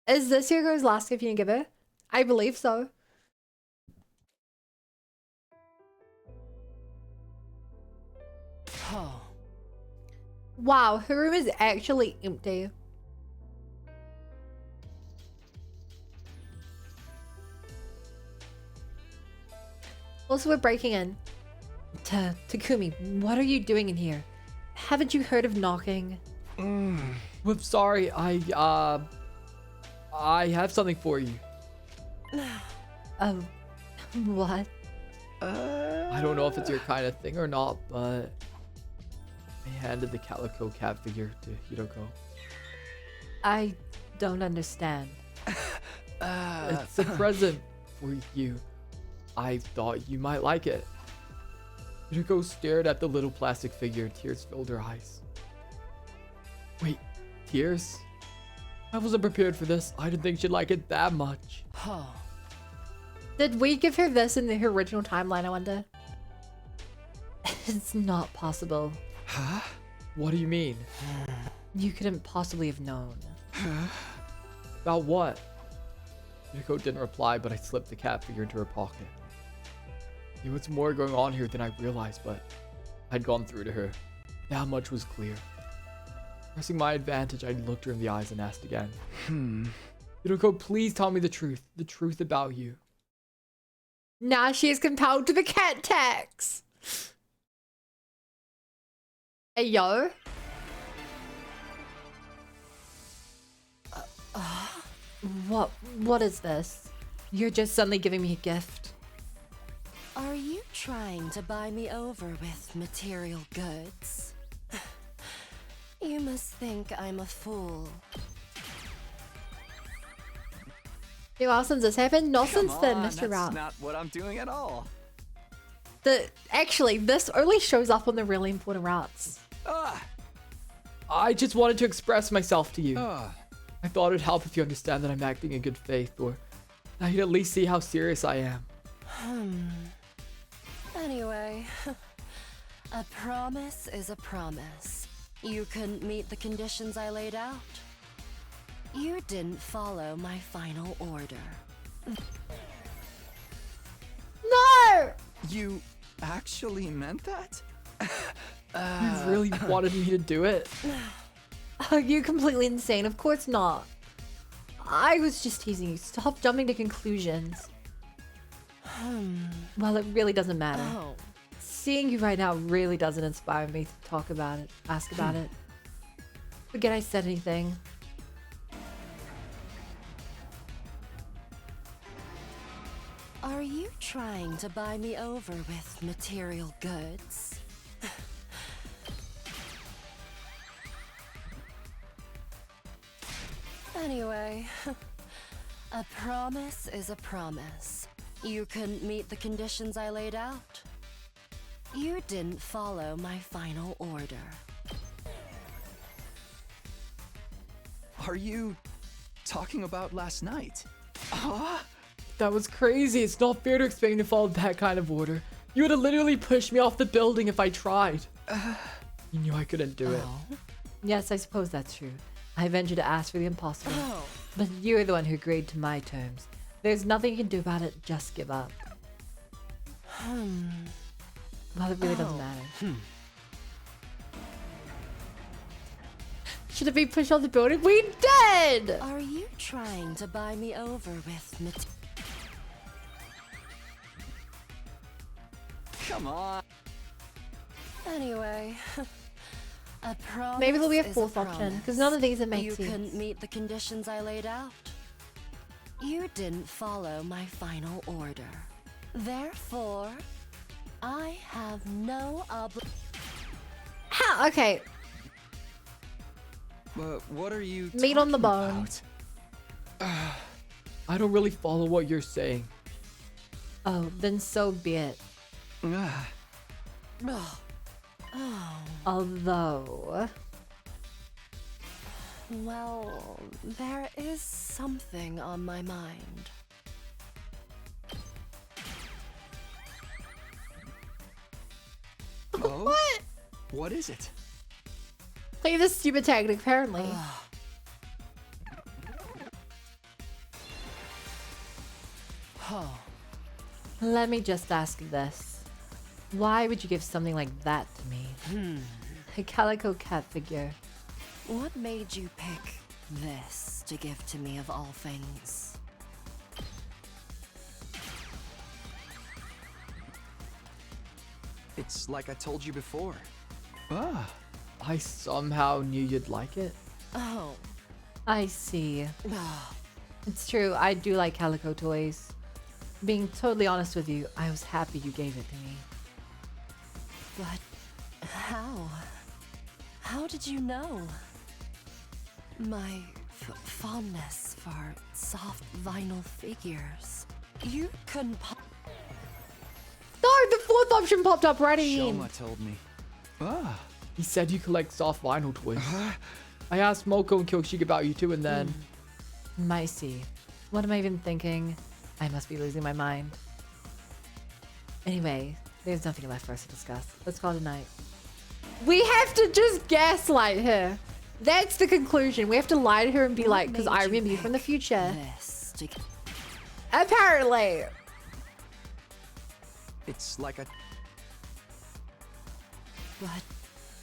Is this Hiroko's last gift you can give her? I believe so. Wow, her room is actually empty. Also, we're breaking in. Takumi, what are you doing in here? Haven't you heard of knocking? Whoops, sorry. I have something for you. What? I don't know if it's your kind of thing or not, but I handed the calico cat figure to Hiroko. I don't understand. It's a present for you. I thought you might like it. Hiroko stared at the little plastic figure. Tears filled her eyes. Wait, tears? I wasn't prepared for this. I didn't think she'd like it that much. Did we give her this in her original timeline, I wonder? It's not possible. Huh? What do you mean? You couldn't possibly have known. About what? Yuriko didn't reply, but I slipped the cat figure into her pocket. There was more going on here than I realized, but I'd gone through to her. That much was clear. Pressing my advantage, I looked her in the eyes and asked again. Yuriko, please tell me the truth about you. Now she is compelled to the cat tax. Hey, yo. What is this? You're just suddenly giving me a gift. Are you trying to buy me over with material goods? You must think I'm a fool. Hey, well, since this happened, not since the Mr. That's Route. not what I'm doing at all. Actually, this only shows up on the really important routes. I just wanted to express myself to you. I thought it'd help if you understand that I'm acting in good faith, or I could at least see how serious I am. Anyway, a promise is a promise. You couldn't meet the conditions I laid out. You didn't follow my final order. No! You actually meant that? You really wanted me to do it? Are you completely insane? Of course not. I was just teasing you. Stop jumping to conclusions. Well, it really doesn't matter. Seeing you right now really doesn't inspire me to talk about it, ask about it. Forget I said anything. Are you trying to buy me over with material goods? Anyway, a promise is a promise. You couldn't meet the conditions I laid out. You didn't follow my final order. Are you talking about last night? That was crazy. It's not fair to expect me to follow that kind of order. You would have literally pushed me off the building if I tried. You knew I couldn't do it. Yes, I suppose that's true. I ventured to ask for the impossible. But you're the one who agreed to my terms. There's nothing you can do about it, just give up. Well, it really doesn't matter. Should it be pushed off the building? We did! Are you trying to buy me over with Come on. Anyway, a promise Maybe there'll be a is fourth option, promise. because none of these are make You sense. couldn't meet the conditions I laid out. You didn't follow my final order. Therefore, I have no How? Okay, But what are you meat on the talking bone. about? I don't really follow what you're saying. Oh, then so be it. Although... Well, there is something on my mind. Oh? What? What is it? Play this stupid tactic, apparently. Let me just ask this. Why would you give something like that to me? A calico cat figure. What made you pick this to give to me of all things? It's like I told you before. I somehow knew you'd like it. Oh. I see. It's true, I do like calico toys. Being totally honest with you, I was happy you gave it to me. But how? How did you know? My fondness for soft vinyl figures. You couldn't No, the fourth option popped up right in. Shoma told me. He said you collect soft vinyl toys. I asked Moko and Kyoshik about you too, and then... Micey. What am I even thinking? I must be losing my mind. Anyway, there's nothing left for us to discuss. Let's call it a night. We have to just gaslight her. That's the conclusion. We have to lie to her and be like, because I remember you from the future. Apparently. It's like a... But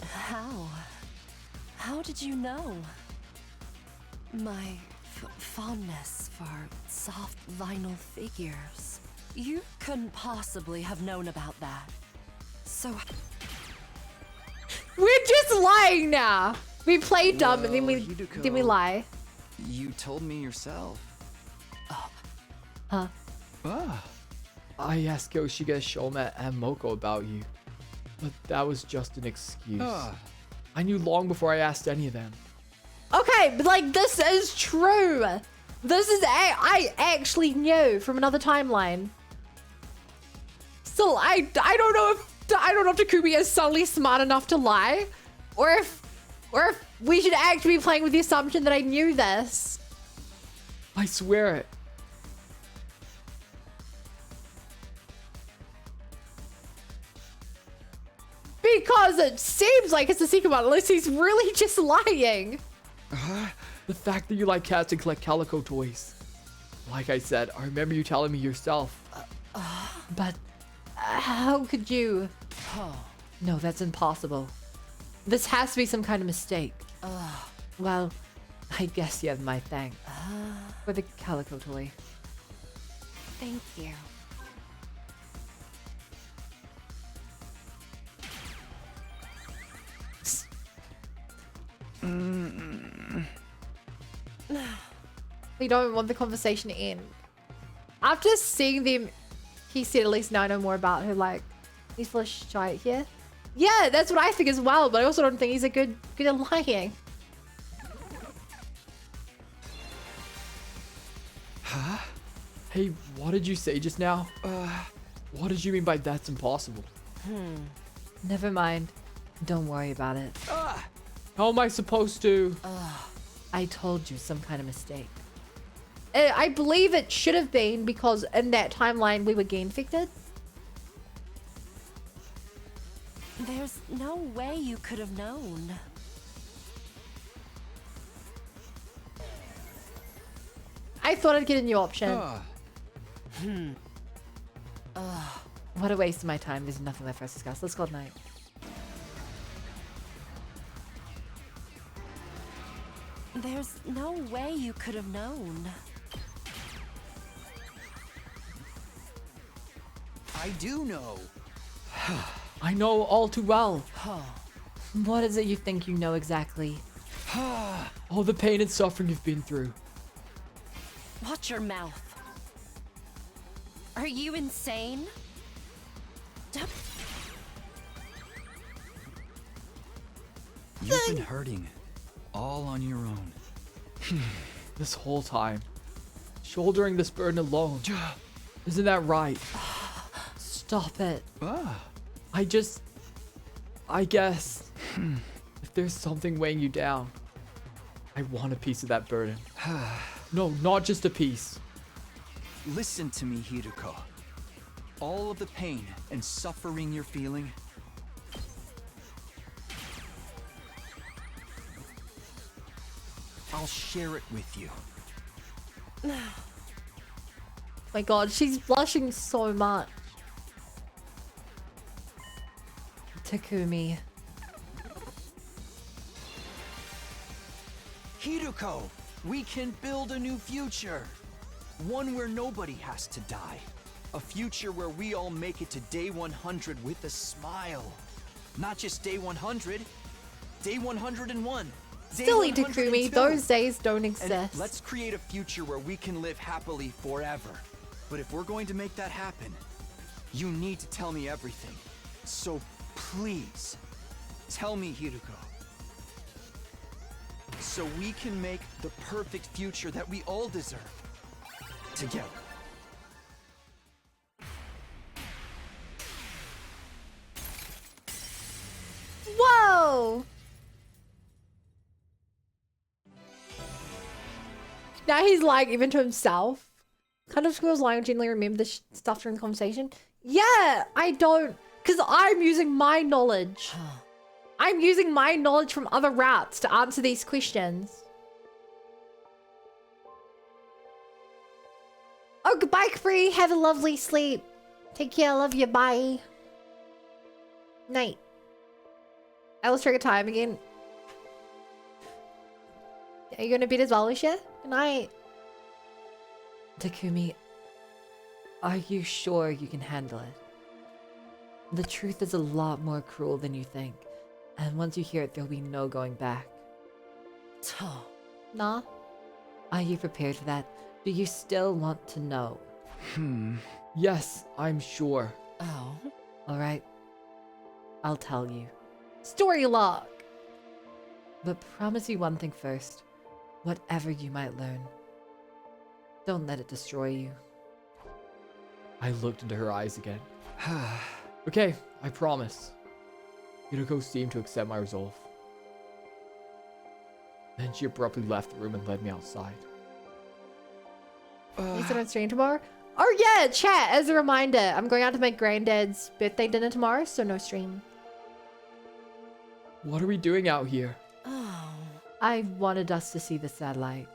how? How did you know? My fondness for soft vinyl figures. You couldn't possibly have known about that. So... We're just lying now. We play dumb and then we lie. You told me yourself. Huh? I asked Yoshige, Shoma, and Moko about you, but that was just an excuse. I knew long before I asked any of them. Okay, but like this is true. This is I actually knew from another timeline. Still, I don't know if Takumi is suddenly smart enough to lie, or if we should actually be playing with the assumption that I knew this. I swear it. Because it seems like it's a secret one, unless he's really just lying. The fact that you like cats and collect calico toys. Like I said, I remember you telling me yourself. But how could you? No, that's impossible. This has to be some kind of mistake. Well, I guess you have my thanks for the calico toy. Thank you. We don't want the conversation to end. After seeing them, he said at least now I know more about her, like, he's full of shit here. Yeah, that's what I think as well, but I also don't think he's a good at lying. Huh? Hey, what did you say just now? What did you mean by that's impossible? Never mind. Don't worry about it. How am I supposed to? I told you, some kind of mistake. I believe it should have been because in that timeline we were game-infected. There's no way you could have known. I thought I'd get a new option. What a waste of my time. There's nothing left for us to discuss. Let's call it night. There's no way you could have known. I do know. I know all too well. What is it you think you know exactly? All the pain and suffering you've been through. Watch your mouth. Are you insane? You've been hurting all on your own. This whole time. Shouldering this burden alone. Isn't that right? Stop it. I guess, if there's something weighing you down, I want a piece of that burden. No, not just a piece. Listen to me, Hiruko. All of the pain and suffering you're feeling, I'll share it with you. My god, she's blushing so much. Takumi. Hiruko, we can build a new future. One where nobody has to die. A future where we all make it to day 100 with a smile. Not just day 100, day 101. Silly Takumi, those days don't exist. And let's create a future where we can live happily forever. But if we're going to make that happen, you need to tell me everything. So please, tell me, Hiruko. So we can make the perfect future that we all deserve. Together. Whoa! Now he's lying even to himself. Kind of feels like I genuinely remember this stuff during the conversation. Yeah, I don't. Because I'm using my knowledge. I'm using my knowledge from other routes to answer these questions. Oh, goodbye, Capri. Have a lovely sleep. Take care. Love you. Bye. Night. I lost track of time again. Are you going to bed as well, Lucia? Good night. Takumi, are you sure you can handle it? The truth is a lot more cruel than you think, and once you hear it, there'll be no going back. Nah. Are you prepared for that? Do you still want to know? Yes, I'm sure. Oh. Alright. I'll tell you. Story log. But promise you one thing first. Whatever you might learn, don't let it destroy you. I looked into her eyes again. Okay, I promise. Yuriko seemed to accept my resolve. Then she abruptly left the room and led me outside. You said on stream tomorrow? Oh yeah, chat, as a reminder, I'm going out to my granddad's birthday dinner tomorrow, so no stream. What are we doing out here? I wanted us to see the satellite.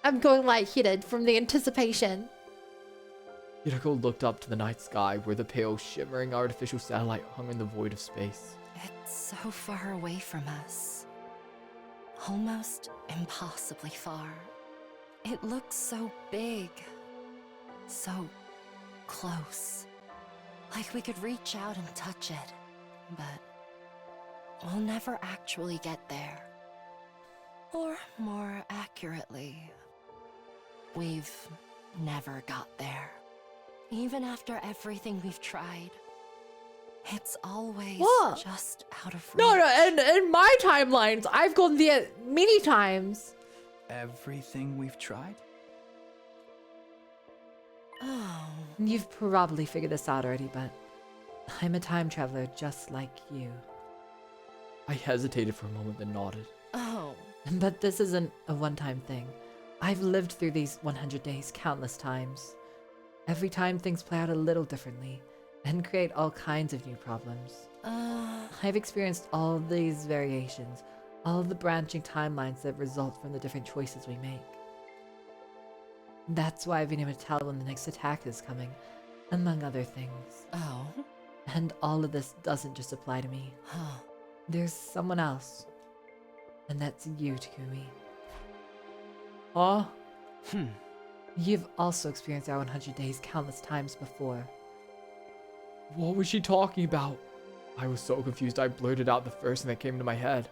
I'm going lightheaded from the anticipation. Yuriko looked up to the night sky where the pale, shimmering artificial satellite hung in the void of space. It's so far away from us. Almost impossibly far. It looks so big. So close. Like we could reach out and touch it. But we'll never actually get there. Or more accurately, we've never got there. Even after everything we've tried, it's always just out of reach. No, and in my timelines, I've gone there many times. Everything we've tried? Oh. You've probably figured this out already, but I'm a time traveler just like you. I hesitated for a moment, then nodded. Oh. But this isn't a one-time thing. I've lived through these 100 days countless times. Every time things play out a little differently and create all kinds of new problems. I've experienced all these variations, all the branching timelines that result from the different choices we make. That's why I've been able to tell when the next attack is coming, among other things. Oh. And all of this doesn't just apply to me. There's someone else. And that's you, Takumi. Huh? You've also experienced our 100 days countless times before. What was she talking about? I was so confused I blurted out the first thing that came into my head.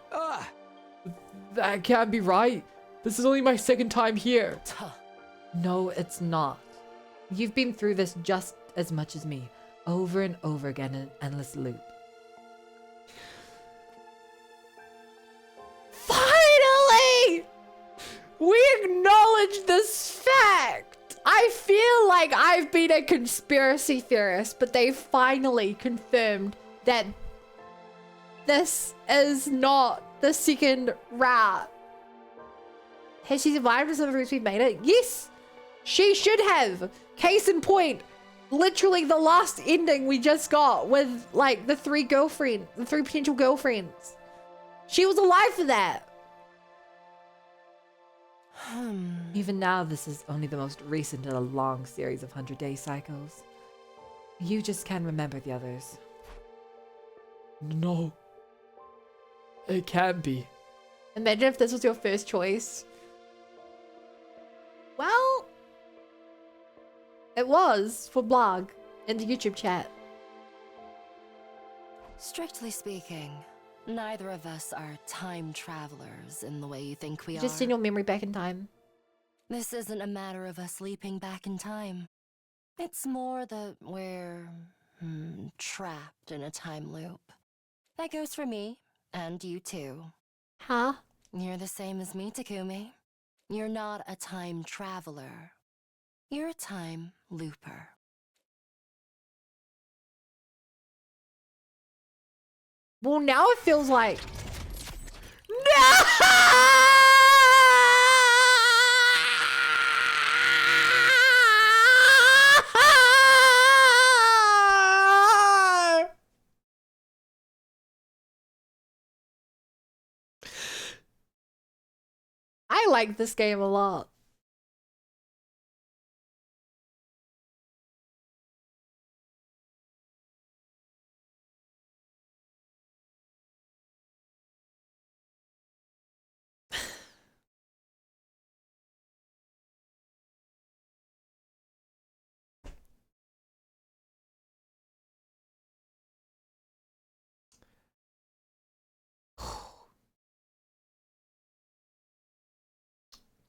That can't be right. This is only my second time here. No, it's not. You've been through this just as much as me, over and over again in an endless loop. Finally! We acknowledge this fact! I feel like I've been a conspiracy theorist, but they finally confirmed that this is not the second route. Has she survived with some of the routes we've made it? Yes! She should have! Case in point, literally the last ending we just got with, like, the three potential girlfriends. She was alive for that. Even now, this is only the most recent in a long series of 100-day cycles. You just can't remember the others. No. It can't be. Imagine if this was your first choice. Well, it was for blog and the YouTube chat. Strictly speaking, neither of us are time travelers in the way you think we are. Just send your memory back in time. This isn't a matter of us leaping back in time. It's more that we're trapped in a time loop. That goes for me, and you too. Huh? You're the same as me, Takumi. You're not a time traveler. You're a time looper. Well, now it feels like... No! I like this game a lot.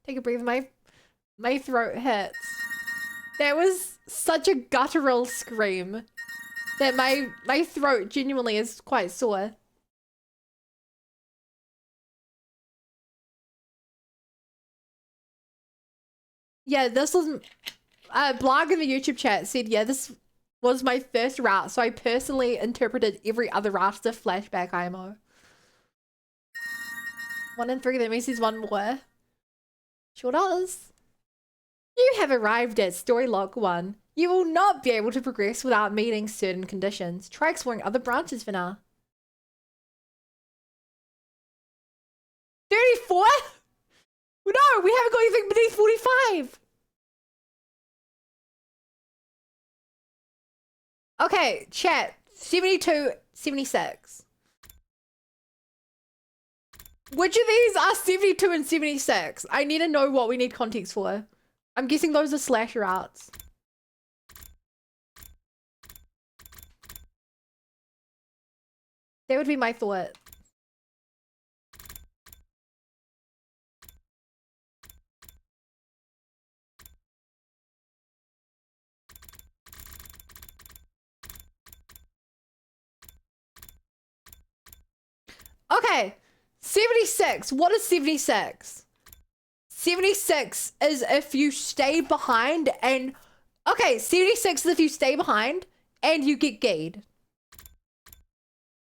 Take a breather. My throat hurts. That was such a guttural scream that my throat genuinely is quite sore. Yeah, this was a blog in the YouTube chat said, yeah, this was my first route, so I personally interpreted every other route as a flashback IMO. 1 in 3, that means there's one more. Sure does. You have arrived at Story Lock 1. You will not be able to progress without meeting certain conditions. Try exploring other branches for now. 34? No, we haven't got anything beneath 45. Okay, chat. 72, 76. Which of these are 72 and 76? I need to know what we need context for. I'm guessing those are slasher routes. That would be my thought. Okay. 76. What is 76? 76 is if you stay behind and... Okay, 76 is if you stay behind and you get gayed.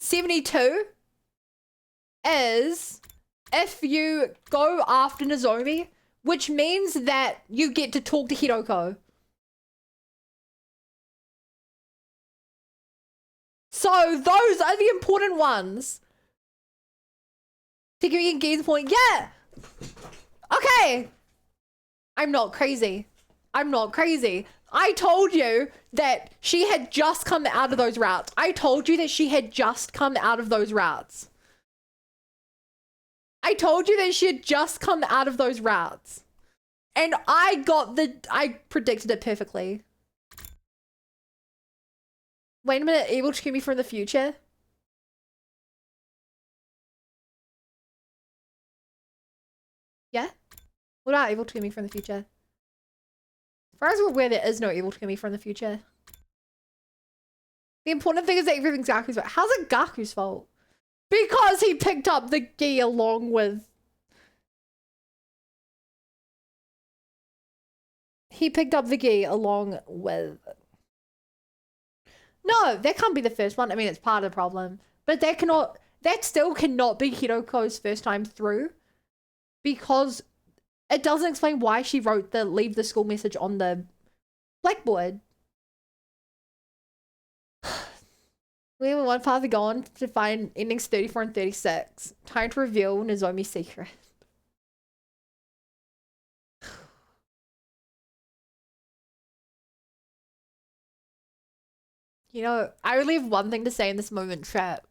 72 is if you go after Nozomi, which means that you get to talk to Hiroko. So those are the important ones. Think you can gain the point? Yeah! Okay! I'm not crazy. I'm not crazy. I told you that she had just come out of those routes. I told you that she had just come out of those routes. I told you that she had just come out of those routes. And I predicted it perfectly. Wait a minute, Evil Takumi from the future? Yeah? What about Evil Takumi from the future? As far as we're aware, there is no Evil Takumi from the future. The important thing is that everything's Gaku's fault. How's it Gaku's fault? Because he picked up the gi along with... He picked up the gi along with... No, that can't be the first one. I mean, it's part of the problem. But that cannot... That still cannot be Hiroko's first time through. Because it doesn't explain why she wrote the leave the school message on the blackboard. We have one path to go on to find endings 34 and 36. Time to reveal Nozomi's secret. You know, I really have one thing to say in this moment, chat.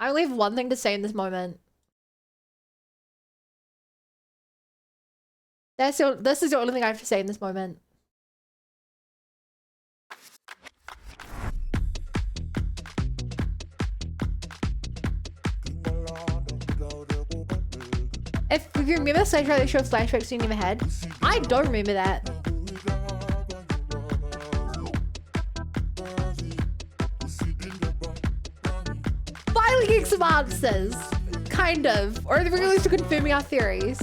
I only have one thing to say in this moment. This is the only thing I have to say in this moment. If you remember the stage where they showed flashbacks you never had, I don't remember that. Finally getting some answers. Kind of. Or at the very least confirming our theories.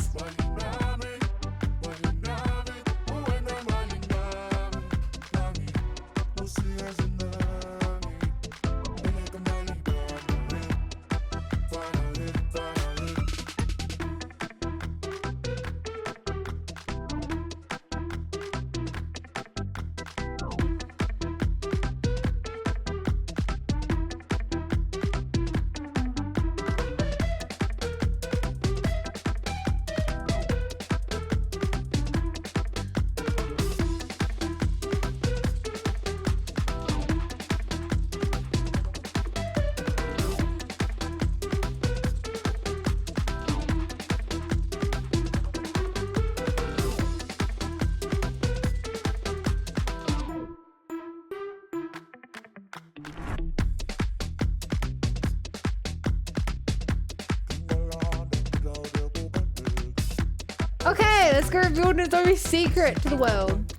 Asuka revealed Nozomi's secret to the world.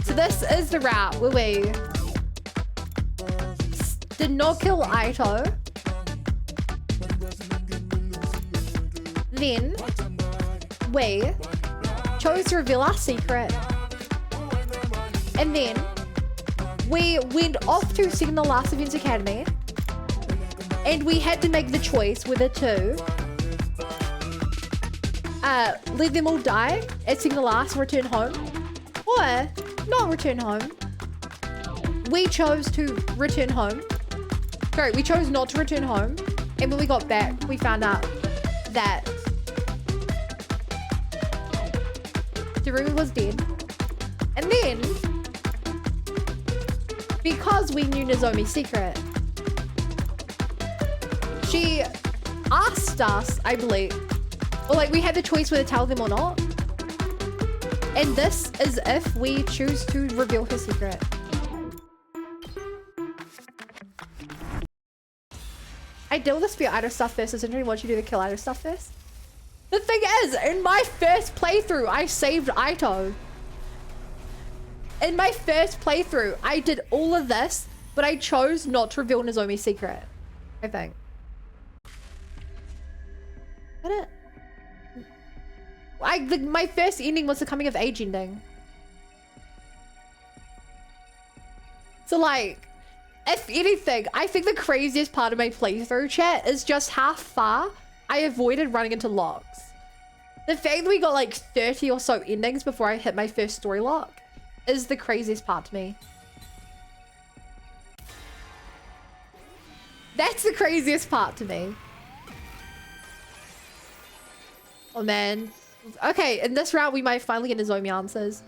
So this is the route where we did not kill Aito. Then we chose to reveal our secret. And then we went off to Second the Last Events Academy. And we had to make the choice whether to let them all die at Second the Last, return home, or not return home. We chose to return home. Sorry, we chose not to return home. And when we got back, we found out that Darumi was dead. And then, because we knew Nozomi's secret, she asked us, I believe, or like we had the choice whether to tell them or not. And this is if we choose to reveal her secret. I deal with the spear Aito stuff first. Does anybody want you to do the kill Aito stuff first? The thing is, in my first playthrough, I saved Aito. In my first playthrough, I did all of this, but I chose not to reveal Nozomi's secret. I think. What? My first ending was the coming of age ending. So like, if anything, I think the craziest part of my playthrough, chat, is just how far I avoided running into locks. The fact that we got like 30 or so endings before I hit my first story lock is the craziest part to me. That's the craziest part to me. Oh man. Okay, in this route we might finally get Nozomi answers.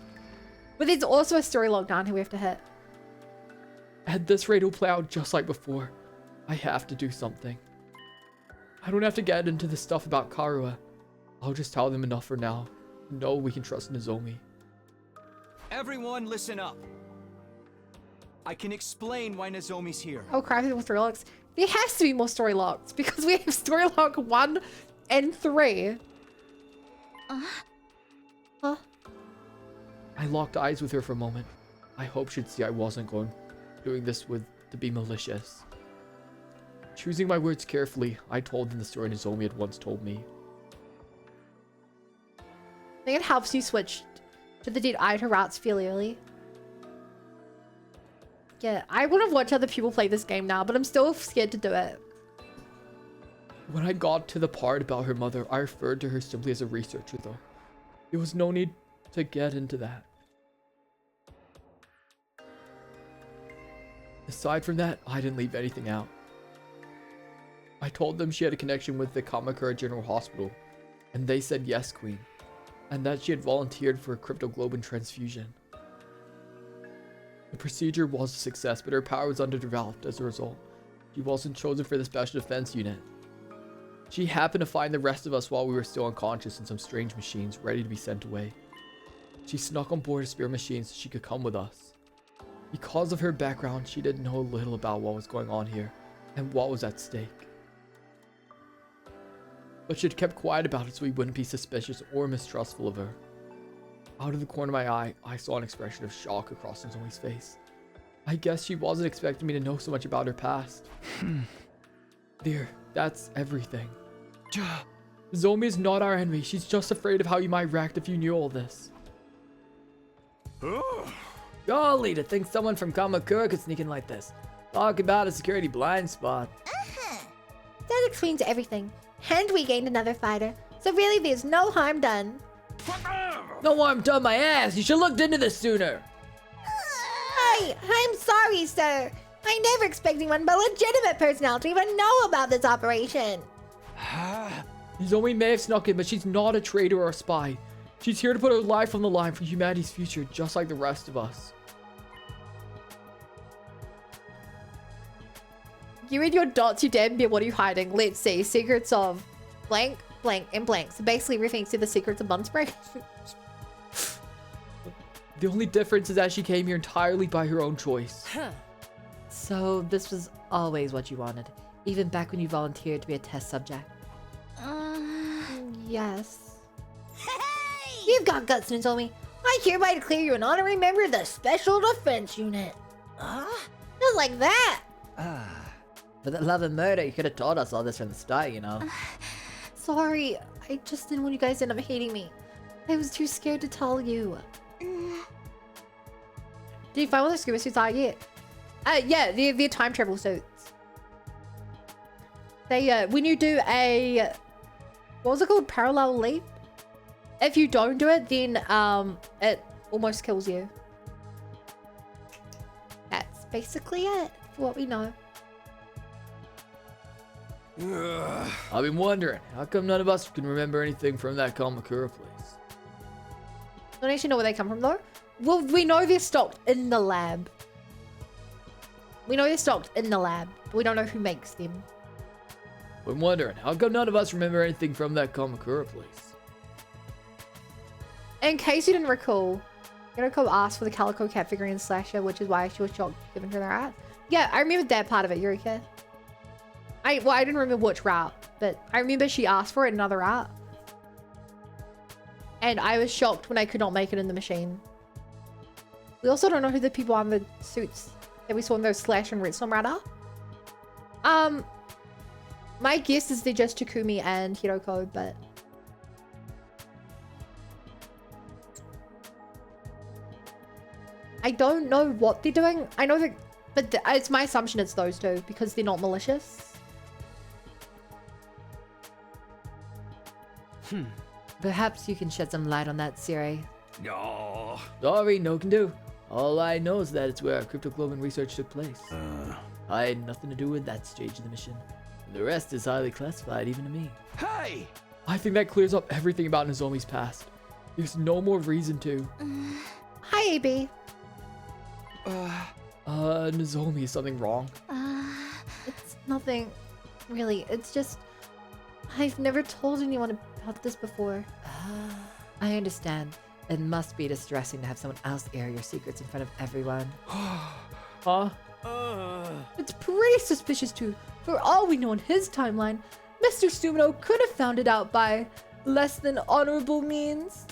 But there's also a story log down here we have to hit. At this rate, it'll play out just like before. I have to do something. I don't have to get into the stuff about Karua. I'll just tell them enough for now. No, we can trust Nozomi. Everyone listen up. I can explain why Nozomi's here. Oh crap, there's more story logs. There has to be more story logs because we have story log 1 and 3. Huh? I locked eyes with her for a moment. I hope she'd see I wasn't doing this to be malicious. Choosing my words carefully, I told them the story Nozomi had once told me. I think it helps you switch to the dead Aito routes fairly early. Yeah, I would have watched other people play this game now, but I'm still scared to do it. When I got to the part about her mother, I referred to her simply as a researcher though. There was no need to get into that. Aside from that, I didn't leave anything out. I told them she had a connection with the Kamakura General Hospital, and they said yes, Queen, and that she had volunteered for a cryptoglobin transfusion. The procedure was a success, but her power was underdeveloped as a result. She wasn't chosen for the Special Defense Unit. She happened to find the rest of us while we were still unconscious in some strange machines, ready to be sent away. She snuck on board a spare machine so she could come with us. Because of her background, she did know little about what was going on here, and what was at stake. But she had kept quiet about it so we wouldn't be suspicious or mistrustful of her. Out of the corner of my eye, I saw an expression of shock across Nozomi's face. I guess she wasn't expecting me to know so much about her past. There, that's everything. Nozomi is not our enemy. She's just afraid of how you might react if you knew all this. Golly, to think someone from Kamakura could sneak in like this. Talk about a security blind spot. That explains everything. And we gained another fighter. So really there's no harm done. No harm done my ass. You should have looked into this sooner. I'm sorry, sir. I never expected one but legitimate personality to even know about this operation. Nozomi may have snuck in, but she's not a traitor or a spy. She's here to put her life on the line for humanity's future, just like the rest of us. You read your dots, you damn bit. What are you hiding? Let's see. Secrets of blank, blank, and blank. So basically everything's to the secrets of Bunspray. The only difference is that she came here entirely by her own choice. So this was always what you wanted, even back when you volunteered to be a test subject. Yes. Hey! You've got guts, Nozomi. I hereby declare you an honorary member of the Special Defense Unit. Just like that. For the love of murder, you could have told us all this from the start, you know. Sorry, I just didn't want you guys to end up hating me. I was too scared to tell you. Did you find what the scuba suits are yet? Yeah, they're time travel suits. They, when you do a, what was it called? Parallel leap? If you don't do it, then, it almost kills you. That's basically it, for what we know. I've been wondering, how come none of us can remember anything from that Kamakura place? Don't actually know where they come from, though. Well, we know they're stocked in the lab. We know they're stocked in the lab, but we don't know who makes them. I've been wondering, how come none of us remember anything from that Kamakura place? In case you didn't recall, Yuriko asked for the Calico Cat figurine in Slasher, which is why she was shocked given her that. Yeah, I remember that part of it, Yuriko. I didn't remember which route, but I remember she asked for it in another route. And I was shocked when I could not make it in the machine. We also don't know who the people on the suits that we saw in those Slash and Redstone route are. My guess is they're just Takumi and Hiroko, but... I don't know what they're doing. I know that... But it's my assumption it's those two, because they're not malicious. Perhaps you can shed some light on that, Siri. No. Sorry, no can do. All I know is that it's where our cryptoglobin research took place. I had nothing to do with that stage of the mission. The rest is highly classified, even to me. Hey! I think that clears up everything about Nozomi's past. There's no more reason to. Hi, AB. Nozomi, is something wrong? It's nothing, really. It's just... I've never told anyone about this before. I understand. It must be distressing to have someone else air your secrets in front of everyone. Huh? It's pretty suspicious too. For all we know in his timeline, Mr. Sumino could have found it out by less than honorable means.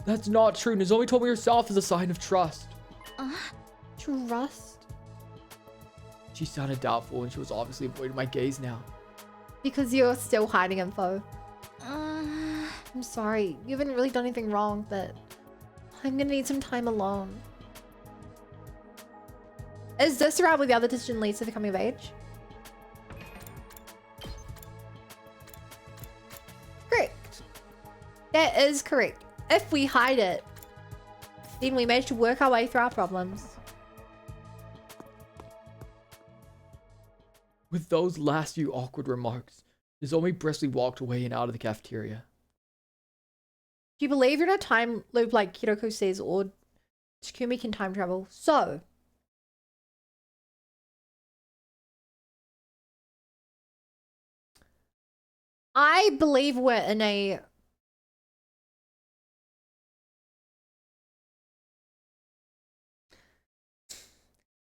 That's not true. Nozomi told me herself as a sign of trust. Trust? She sounded doubtful and she was obviously avoiding my gaze now. Because you're still hiding info. I'm sorry. You haven't really done anything wrong, but I'm gonna need some time alone. Is this around where the other decision leads to the coming of age? Correct. That is correct. If we hide it, then we manage to work our way through our problems. With those last few awkward remarks, Nozomi briskly walked away and out of the cafeteria. Do you believe you're in a time loop like Hiroko says, or Takumi can time travel? So, I believe we're in a...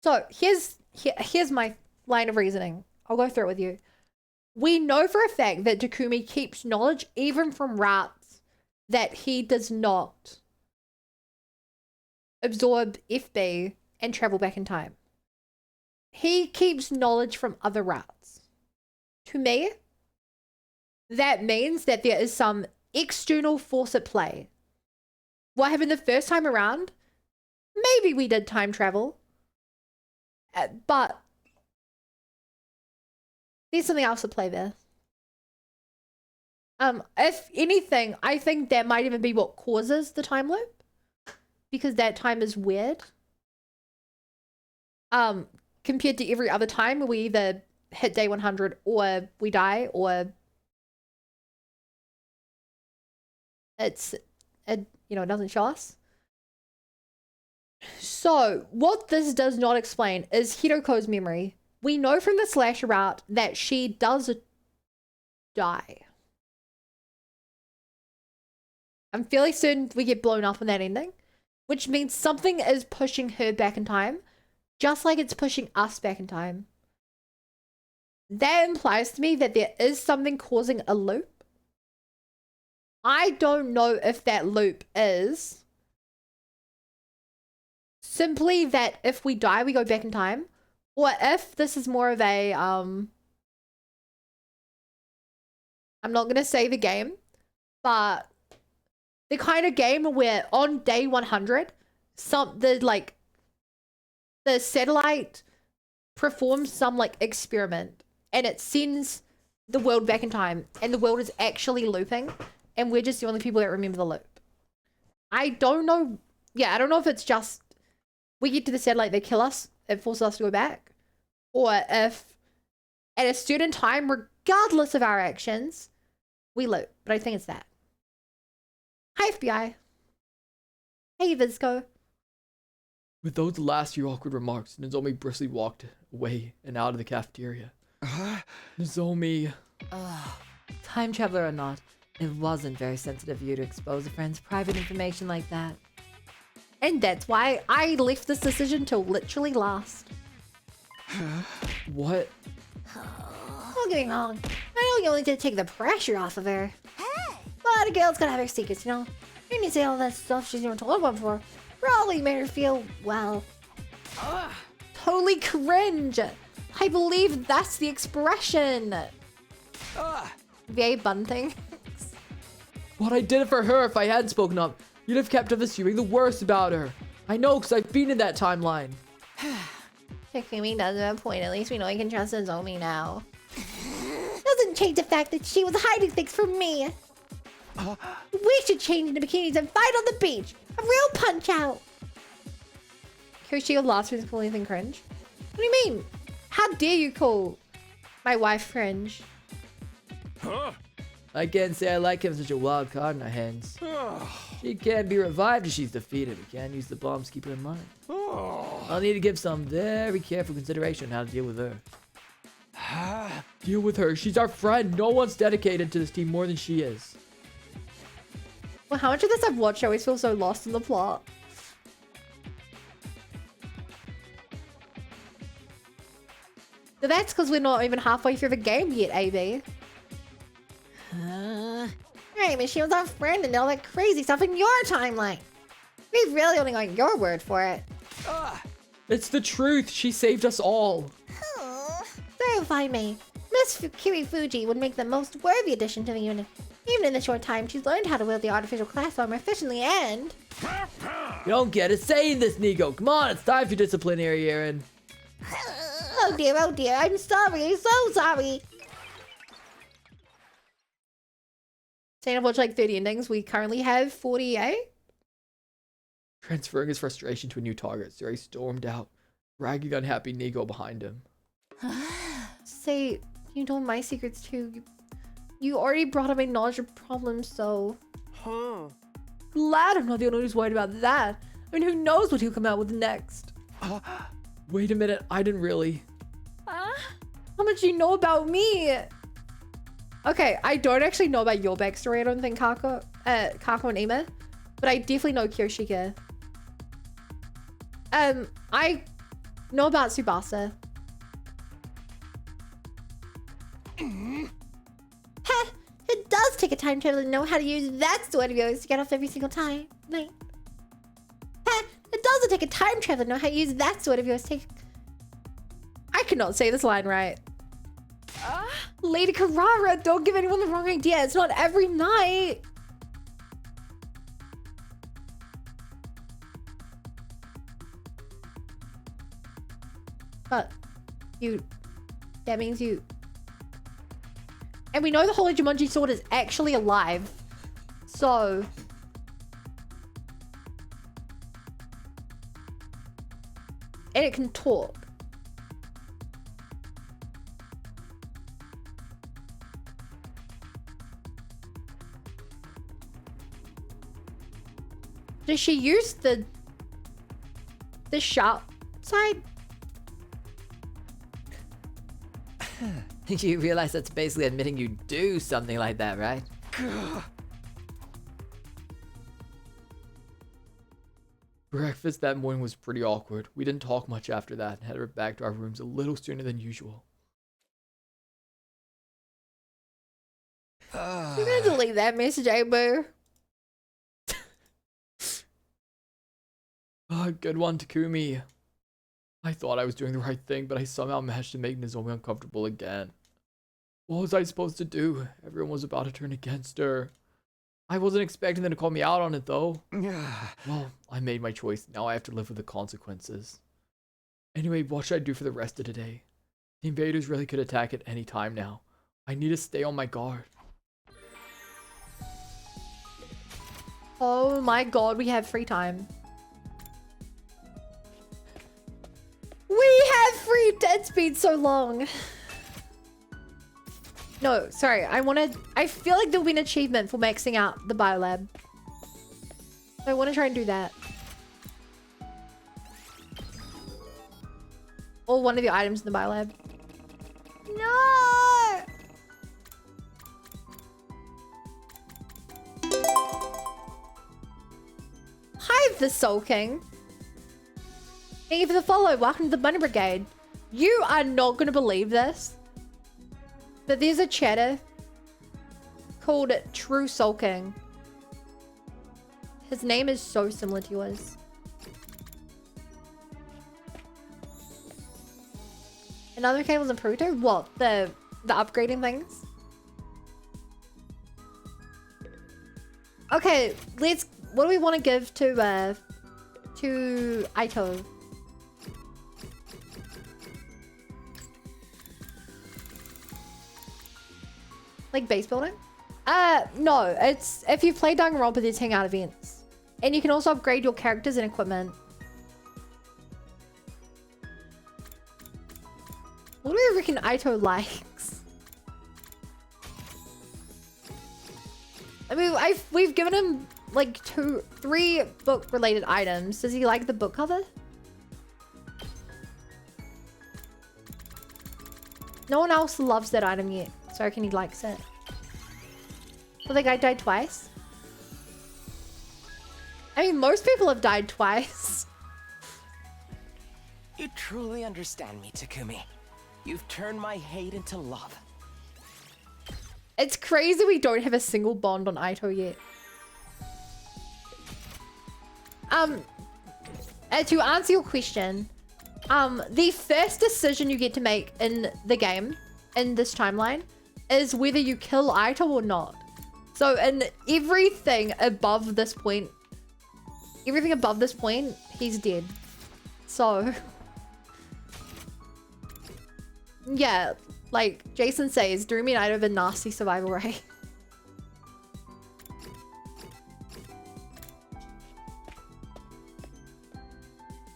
So, here's my line of reasoning. I'll go through it with you. We know for a fact that Takumi keeps knowledge even from routes that he does not absorb FB and travel back in time. He keeps knowledge from other routes. To me, that means that there is some external force at play. What happened the first time around? Maybe we did time travel. But there's something else at play there. If anything, I think that might even be what causes the time loop. Because that time is weird. Compared to every other time where we either hit day 100 or we die or it doesn't show us. So, what this does not explain is Hiroko's memory. We know from the slasher route that she does die. I'm fairly certain we get blown up in that ending, which means something is pushing her back in time, just like it's pushing us back in time. That implies to me that there is something causing a loop. I don't know if that loop is simply that if we die, we go back in time, or if this is more of a, I'm not going to say the game, but the kind of game where on day 100, the satellite performs some like experiment and it sends the world back in time and the world is actually looping and we're just the only people that remember the loop. I don't know. Yeah, I don't know if it's just we get to the satellite, they kill us, it forces us to go back, or if at a certain time, regardless of our actions, we loop. But I think it's that. Hi, FBI. Hey, Vizco. With those last few awkward remarks, Nozomi briskly walked away and out of the cafeteria. Nozomi. Time traveler or not, it wasn't very sensitive of you to expose a friend's private information like that. And that's why I left this decision till literally last. What? Don't get me wrong. I know you only did take the pressure off of her. But a girl's gotta have her secrets, you know? You need to say all that stuff she's never told anyone before. Probably made her feel, well, totally cringe. I believe that's the expression. VA bunting. What I did it for her if I hadn't spoken up. You'd have kept us assuming the worst about her. I know, because I've been in that timeline. Picking me doesn't have a point. At least we know I can trust Nozomi now. Doesn't change the fact that she was hiding things from me. We should change into bikinis and fight on the beach. A real punch out. Kirishio lost her cool anything cringe. What do you mean? How dare you call my wife cringe? I can't say I like him such a wild card in our hands. She can't be revived if she's defeated. We can't use the bombs to keep her in mind. I'll need to give some very careful consideration on how to deal with her. Deal with her. She's our friend. No one's dedicated to this team more than she is. Well, how much of this I've watched, I always feel so lost in the plot. So that's because we're not even halfway through the game yet, AB. Right, but she was our friend and all that crazy stuff in your timeline. We've really only got your word for it. It's the truth. She saved us all. So if I may, Miss Kirifuji would make the most worthy addition to the unit. Even in the short time she's learned how to wield the artificial class armor efficiently and... You don't get it saying this, Nico. Come on, it's time for disciplinary, Aaron. Oh dear, I'm sorry, so sorry. Saying I've watched like 30 endings, we currently have 48. Transferring his frustration to a new target, Suri stormed out, dragging unhappy Nico behind him. Say, you know my secrets too. You already brought up my knowledge of problems, so... Glad I'm not the only one who's worried about that. I mean, who knows what he'll come out with next? Wait a minute, I didn't really... How much do you know about me? Okay, I don't actually know about your backstory, I don't think, Kako and Ima. But I definitely know Kirishige. I know about Tsubasa. Heh, it does take a time traveler to know how to use that sword of yours to get off every single time. Right? Heh, it doesn't take a time traveler to know how to use that sword of yours to take... I cannot say this line right. Lady Carrara, don't give anyone the wrong idea. It's not every night. But that means you... And we know the Holy Jumanji sword is actually alive. So... And it can talk. Does she use the sharp side? You realize that's basically admitting you do something like that, right? Breakfast that morning was pretty awkward. We didn't talk much after that and headed back to our rooms a little sooner than usual. You're gonna delete that message, Boo. Good one, Takumi. I thought I was doing the right thing, but I somehow managed to make Nozomi uncomfortable again. What was I supposed to do? Everyone was about to turn against her. I wasn't expecting them to call me out on it, though. Well, I made my choice. Now I have to live with the consequences. Anyway, what should I do for the rest of today? The invaders really could attack at any time now. I need to stay on my guard. Oh my god, we have free time. We have free. It's been so long. No, sorry. I feel like there'll be an achievement for maxing out the biolab. So I want to try and do that. Or one of the items in the biolab. No! Hi, the Soul King. Thank you for the follow. Welcome to the Bunny Brigade. You are not going to believe this, but there's a chatter called True Soul King. His name is so similar to yours. Another game was improved too? What? The upgrading things? Okay, what do we want to give to Aito? Like base building? No, it's if you play Danganronpa, there's hangout events. And you can also upgrade your characters and equipment. What do we reckon Aito likes? I mean, we've given him like 3 book related items. Does he like the book cover? No one else loves that item yet, so I reckon he likes it. So the guy died twice? I mean, most people have died twice. You truly understand me, Takumi. You've turned my hate into love. It's crazy we don't have a single bond on Aito yet. To answer your question, the first decision you get to make in the game, in this timeline, is whether you kill Aito or not. So in everything above this point, he's dead. So, yeah, like Jason says, Darumi and Aito have a nasty survival rate.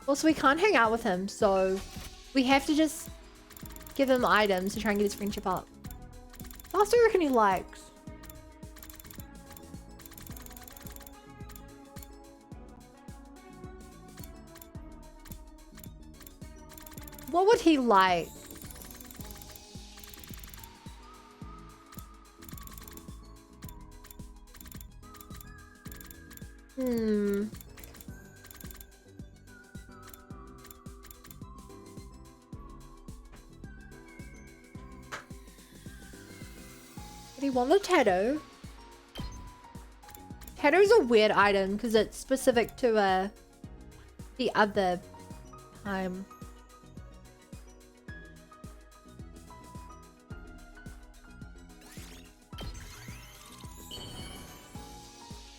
Also, we can't hang out with him, so we have to just give him items to try and get his friendship up. What else do you reckon he likes? What would he like? Did he want the tattoo? Tattoo's a weird item because it's specific to the other time.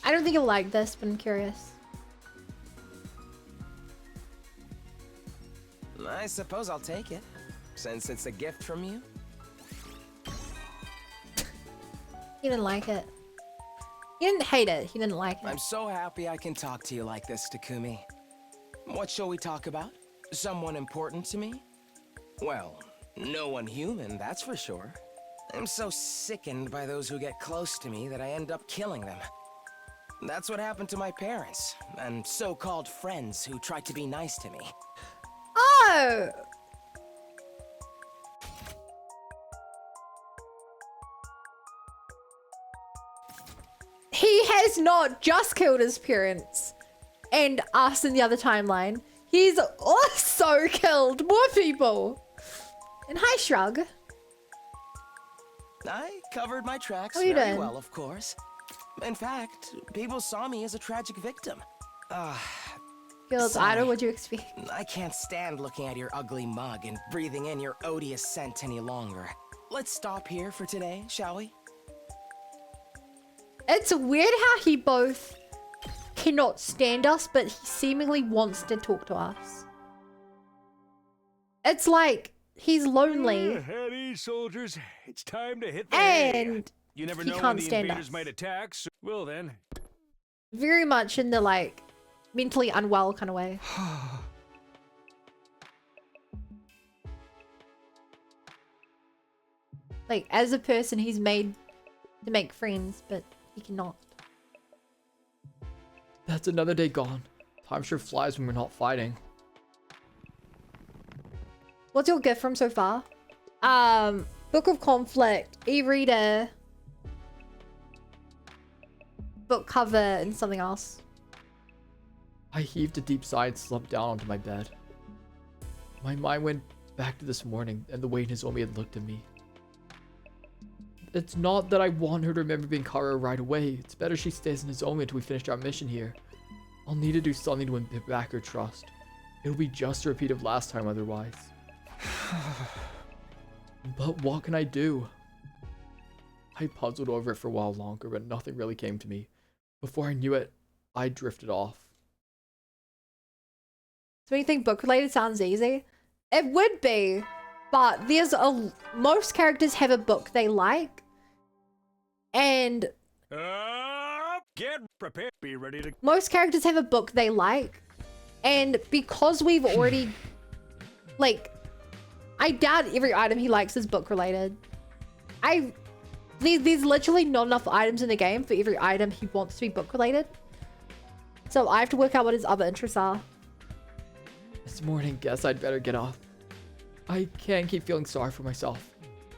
I don't think he'll like this, but I'm curious. I suppose I'll take it, since it's a gift from you. He didn't like it. He didn't hate it. He didn't like it. I'm so happy I can talk to you like this, Takumi. What shall we talk about? Someone important to me? Well, no one human, that's for sure. I'm so sickened by those who get close to me that I end up killing them. That's what happened to my parents, and so-called friends who tried to be nice to me. Oh! He has not just killed his parents and us in the other timeline. He's also killed more people. And hi, Shrug. I covered my tracks What are you very doing? well, of course. In fact, people saw me as a tragic victim. Girls, I don't know what you expect. I can't stand looking at your ugly mug and breathing in your odious scent any longer. Let's stop here for today, shall we? It's weird how he both cannot stand us, but he seemingly wants to talk to us. It's like he's lonely. Heady, soldiers. It's time to hit the hay. And You never he know when can't the stand invaders us. might attack, so well then. Very much in the like mentally unwell kind of way. Like as a person he's made to make friends, but he cannot. That's another day gone. Time sure flies when we're not fighting. What's your gift from so far? Book of Conflict, e-reader, book cover, and something else. I heaved a deep sigh and slumped down onto my bed. My mind went back to this morning and the way Nozomi had looked at me. It's not that I want her to remember being Kara right away. It's better she stays in Nozomi until we finish our mission here. I'll need to do something to win back her trust. It'll be just a repeat of last time otherwise. But what can I do? I puzzled over it for a while longer, but nothing really came to me. Before I knew it, I drifted off. So you think book related sounds easy? It would be, but most characters have a book they like, and Get prepared. Be ready to. most characters have a book they like, and because we've already, like, I doubt every item he likes is book related. There's literally not enough items in the game for every item he wants to be book related. So I have to work out what his other interests are. This morning, guess I'd better get off. I can't keep feeling sorry for myself.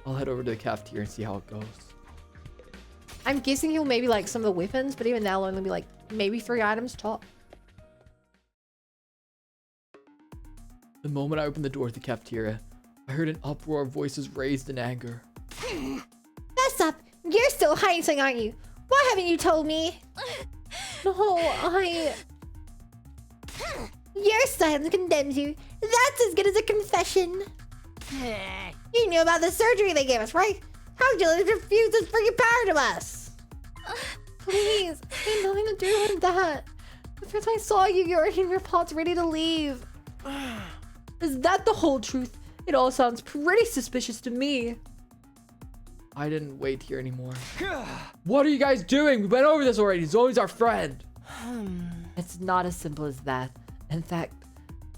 I'll head over to the cafeteria and see how it goes. I'm guessing he'll maybe like some of the weapons, but even that'll only be like maybe 3 items top. The moment I opened the door to the cafeteria, I heard an uproar of voices raised in anger. Mess up! You're still hiding, aren't you? Why haven't you told me? No, Your silence condemns you. That's as good as a confession. You knew about the surgery they gave us, right? How'd you refuse this freaking power to us? Please, I had nothing to do with that. The first time I saw you, you were in your pots ready to leave. Is that the whole truth? It all sounds pretty suspicious to me. I didn't wait here anymore. What are you guys doing? We went over this already. He's always our friend. It's not as simple as that. In fact,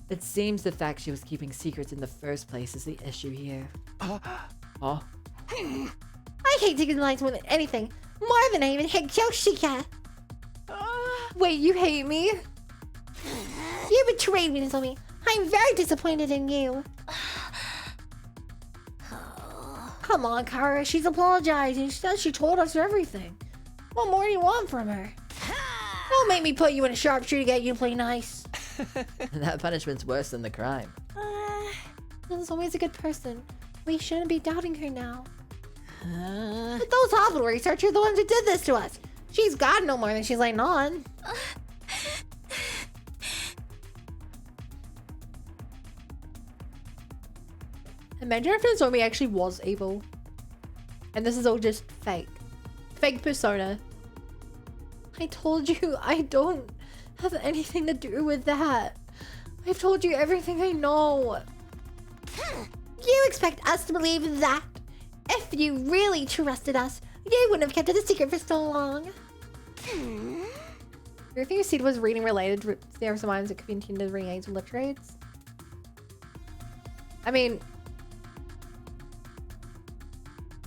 it seems the fact she was keeping secrets in the first place is the issue here. Huh? I hate taking lines more than anything. More than I even hate Yoshika. Wait, you hate me? You betrayed me, Nozomi. I'm very disappointed in you. Come on, Kara. She's apologizing. She said she told us everything. What more do you want from her? Don't make me put you in a sharpshooter to get you to play nice. That punishment's worse than the crime. Nozomi's a good person. We shouldn't be doubting her now. But those hospital researchers are the ones who did this to us. She's got no more than she's letting on. Imagine if Nozomi actually was evil. And this is all just fake. Fake persona. I told you I don't have anything to do with that. I've told you everything I know. You expect us to believe that? If you really trusted us, you wouldn't have kept it a secret for so long. Everything you said was reading related. There are some items that could be intended reading aids or lip trades. I mean,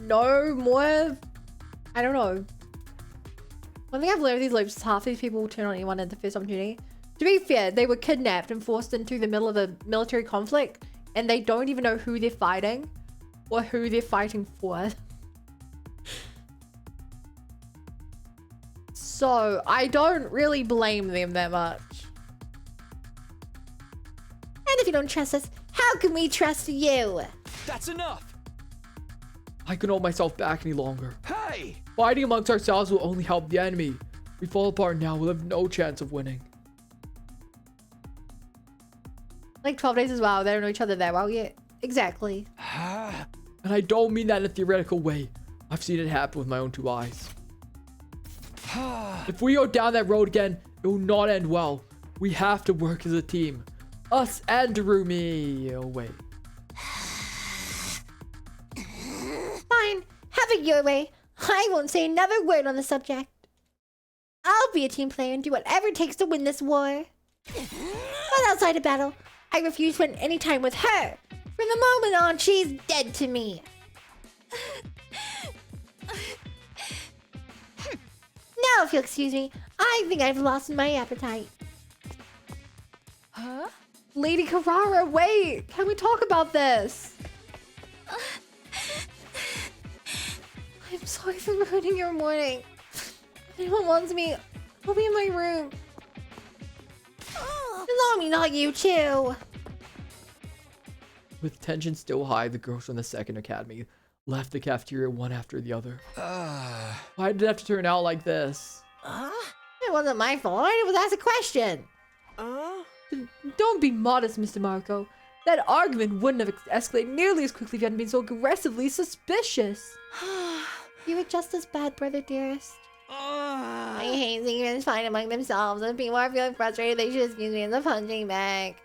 no more. I don't know. One thing I've learned with these loops is half these people will turn on anyone at the first opportunity. To be fair, they were kidnapped and forced into the middle of a military conflict, and they don't even know who they're fighting or who they're fighting for. So I don't really blame them that much. And if you don't trust us, how can we trust you? That's enough! I couldn't hold myself back any longer. Hey! Fighting amongst ourselves will only help the enemy. We fall apart now, we'll have no chance of winning. Like 12 days as well. They don't know each other that well yet. Exactly. And I don't mean that in a theoretical way. I've seen it happen with my own 2 eyes. If we go down that road again, it will not end well. We have to work as a team. Us and Darumi. Oh, wait. Fine. Have it your way. I won't say another word on the subject. I'll be a team player and do whatever it takes to win this war. But outside of battle, I refuse to spend any time with her. From the moment on, she's dead to me. Now, if you'll excuse me, I think I've lost my appetite. Huh? Lady Carrara, wait! Can we talk about this? I'm sorry for ruining your morning. If anyone wants me, I'll be in my room. Allow me, not you too. With tension still high, the girls from the second academy left the cafeteria one after the other. Why did it have to turn out like this? It wasn't my fault. I was asked a question. Don't be modest, Mr. Marco. That argument wouldn't have escalated nearly as quickly if you hadn't been so aggressively suspicious. You were just as bad, brother dearest. I hate seeing friends fight among themselves. If people are feeling frustrated, they should excuse me in the punching bag.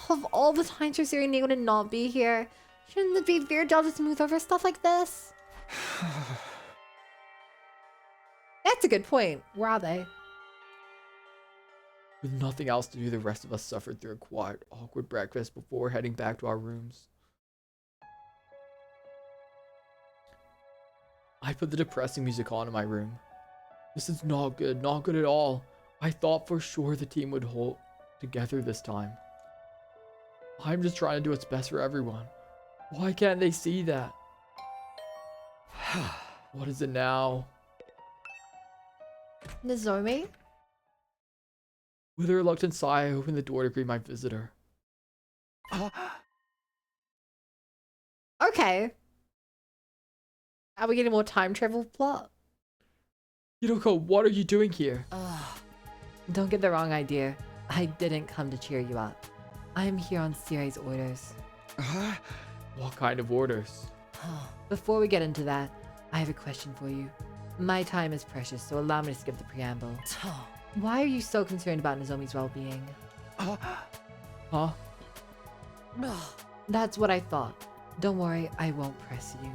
Of all the times for Siri and Nico to not be here, shouldn't it be their job to smooth over stuff like this? That's a good point. Where are they? With nothing else to do, the rest of us suffered through a quiet, awkward breakfast before heading back to our rooms. I put the depressing music on in my room. This is not good at all. I thought for sure the team would hold together this time. I'm just trying to do what's best for everyone. Why can't they see that? What is it now? Nozomi? With a reluctant sigh, I opened the door to greet my visitor. Okay. Are we getting more time travel plot? Hiroko, what are you doing here? Don't get the wrong idea. I didn't come to cheer you up. I'm here on Siri's orders. What kind of orders? Before we get into that, I have a question for you. My time is precious, so allow me to skip the preamble. Why are you so concerned about Nozomi's well-being? Huh? That's what I thought. Don't worry, I won't press you.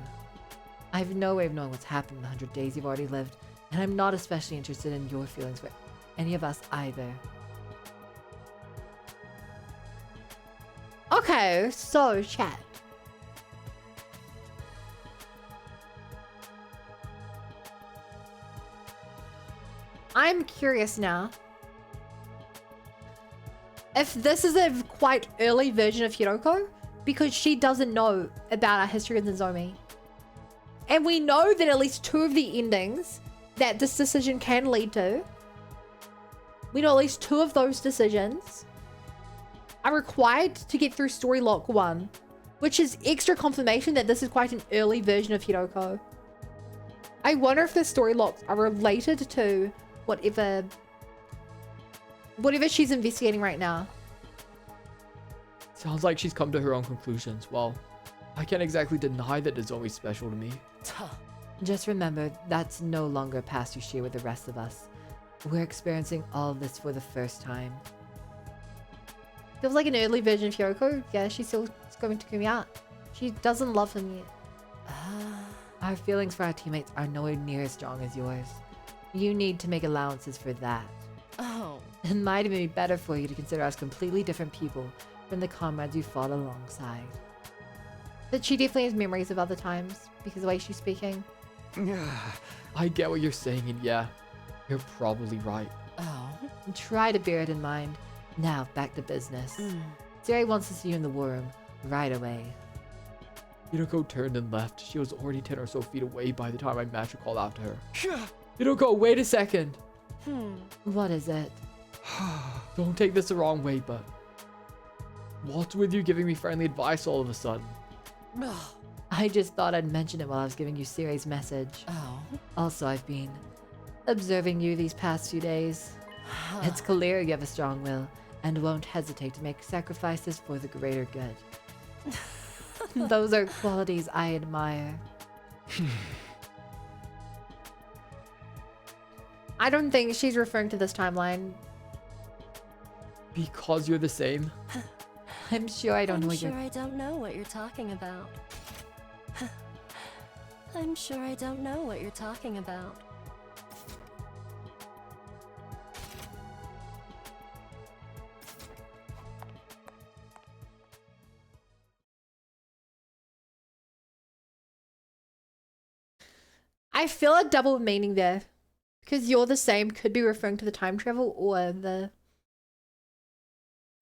I have no way of knowing what's happened in the 100 days you've already lived, and I'm not especially interested in your feelings for any of us either. Okay, so chat. I'm curious now. If this is a quite early version of Hiroko, because she doesn't know about our history with Nozomi. And we know that at least 2 of the endings that this decision can lead to, we know at least 2 of those decisions are required to get through story lock 1, which is extra confirmation that this is quite an early version of Hiroko. I wonder if the story locks are related to whatever she's investigating right now. Sounds like she's come to her own conclusions. Well, I can't exactly deny that Nozomi's special to me. Just remember, that's no longer a past you share with the rest of us. We're experiencing all of this for the first time. Feels like an early version of Hiroko. Yeah, she's still going to Takumi. She doesn't love him yet. Our feelings for our teammates are nowhere near as strong as yours. You need to make allowances for that. Oh. It might even be better for you to consider us completely different people from the comrades you fought alongside. But she definitely has memories of other times because of the way she's speaking. I get what you're saying, and yeah, you're probably right. Oh. Try to bear it in mind. Now, back to business. Siri wants to see you in the war room right away. Hiroko turned and left. She was already 10 or so feet away by the time my master called out to her. Hiroko, wait a second. What is it? Don't take this the wrong way, but what's with you giving me friendly advice all of a sudden? I just thought I'd mention it while I was giving you Siri's message. Oh. Also, I've been observing you these past few days. It's clear you have a strong will and won't hesitate to make sacrifices for the greater good. Those are qualities I admire. I don't think she's referring to this timeline. Because you're the same? I'm sure I don't know what I'm you're... sure I don't know what you're talking about. I'm sure I don't know what you're talking about. I feel a double meaning there. Because you're the same could be referring to the time travel or the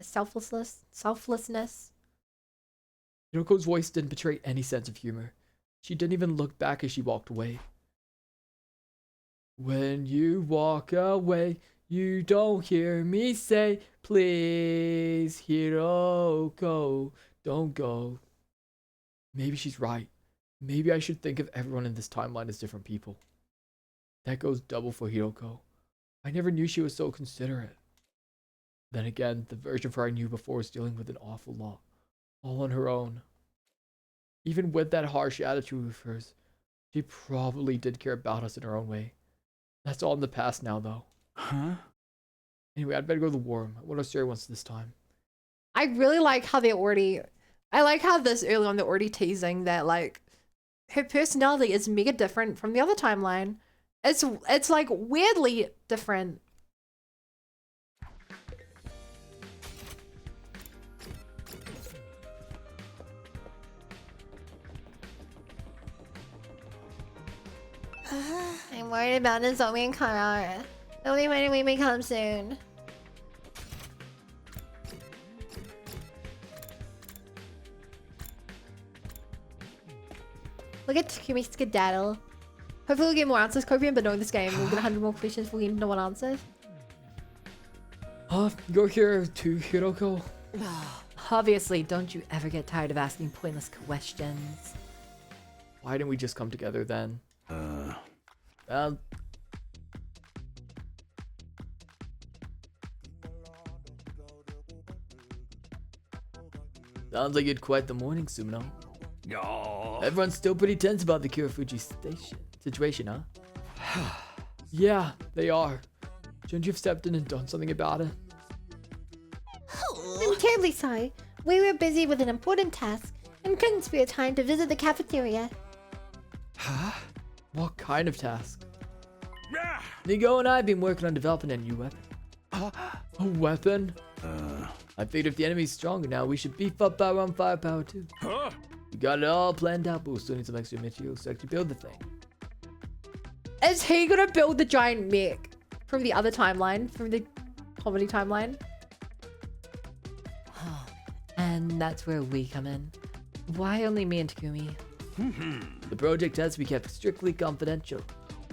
selflessness. Hiroko's voice didn't betray any sense of humor. She didn't even look back as she walked away. When you walk away, you don't hear me say, please, Hiroko, don't go. Maybe she's right. Maybe I should think of everyone in this timeline as different people. That goes double for Hiroko. I never knew she was so considerate. Then again, the version of her I knew before was dealing with an awful lot, all on her own. Even with that harsh attitude of hers, she probably did care about us in her own way. That's all in the past now, though. Huh? Anyway, I'd better go to the warm. What else Siri wants this time? I really like how I like how this early on they're already teasing that, like, her personality is mega different from the other timeline. It's like weirdly different. I'm worried about Nozomi and Kara. Only when we may come soon. Look at Takumi skedaddle. Hopefully we'll get more answers, Copian, but knowing this game, we'll get 100 more questions before we know what answers. You're here too, Hiroko? Obviously, don't you ever get tired of asking pointless questions. Why didn't we just come together then? Sounds like you had quite the morning, Sumino. No. Everyone's still pretty tense about the Kyofuji situation, huh? Yeah, they are. Shouldn't you have stepped in and done something about it? I'm terribly sorry. We were busy with an important task and couldn't spare time to visit the cafeteria. Huh? What kind of task? Nigo and I have been working on developing a new weapon. A weapon? I figured if the enemy's stronger now, we should beef up our own firepower too. We got it all planned out, but we'll still need some extra materials to actually build the thing. Is he gonna build the giant mech from the other timeline, from the comedy timeline? And that's where we come in. Why only me and Takumi? The project has to be kept strictly confidential.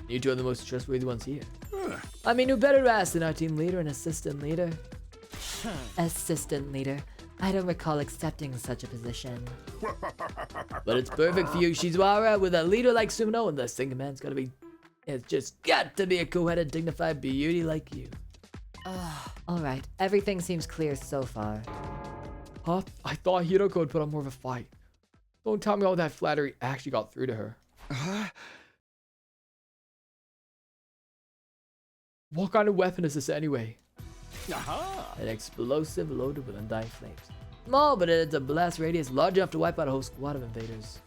You two are the most trustworthy ones here. I mean, who better to ask than our team leader and assistant leader? Assistant leader. I don't recall accepting such a position. But it's perfect for you, Shizuara. With a leader like Sumino, and the second man's gotta be... It's just got to be a cool-headed, dignified beauty like you. Alright, everything seems clear so far. Huh? I thought Hiroko would put on more of a fight. Don't tell me all that flattery actually got through to her. What kind of weapon is this anyway? An explosive loaded with undying flames. Small, but it's a blast radius large enough to wipe out a whole squad of invaders.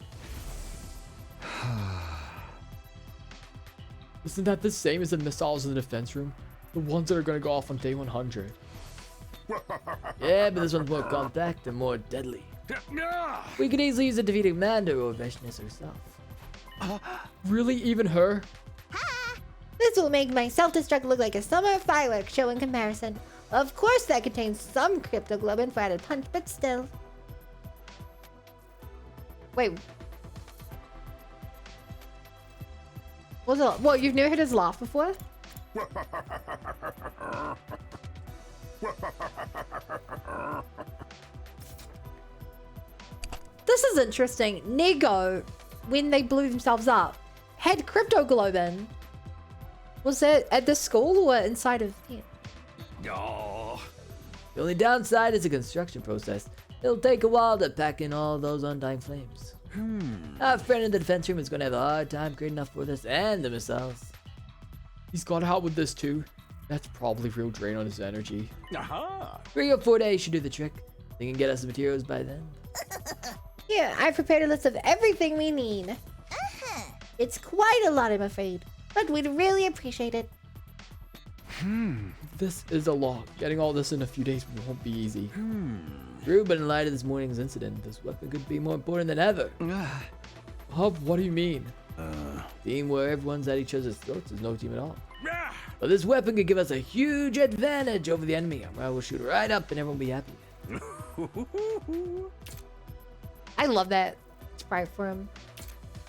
Isn't that the same as the missiles in the defense room? The ones that are gonna go off on day 100. Yeah, but this one's more compact and more deadly. We could easily use it to defeat a commander or Veshness herself. Really? Even her? This will make my self-destruct look like a summer fireworks show in comparison. Of course that contains some cryptoglobin for added punch, but still. Wait. What's it? What, you've never heard his laugh before? This is interesting. Nego, when they blew themselves up, had crypto globe in. Was it at the school or inside of it? Oh. The only downside is the construction process. It'll take a while to pack in all those undying flames. Our friend in the defense room is going to have a hard time creating enough for this and the missiles. He's got help with this too. That's probably real drain on his energy. Aha! 3 or 4 days should do the trick. They can get us the materials by then. Yeah, I prepared a list of everything we need. It's quite a lot, I'm afraid, but we'd really appreciate it. This is a lot. Getting all this in a few days won't be easy. True, but in light of this morning's incident, this weapon could be more important than ever. Hub, what do you mean? Team where everyone's at each other's throats is no team at all. But this weapon could give us a huge advantage over the enemy. Where we'll shoot right up and everyone will be happy. I love that. It's right for him.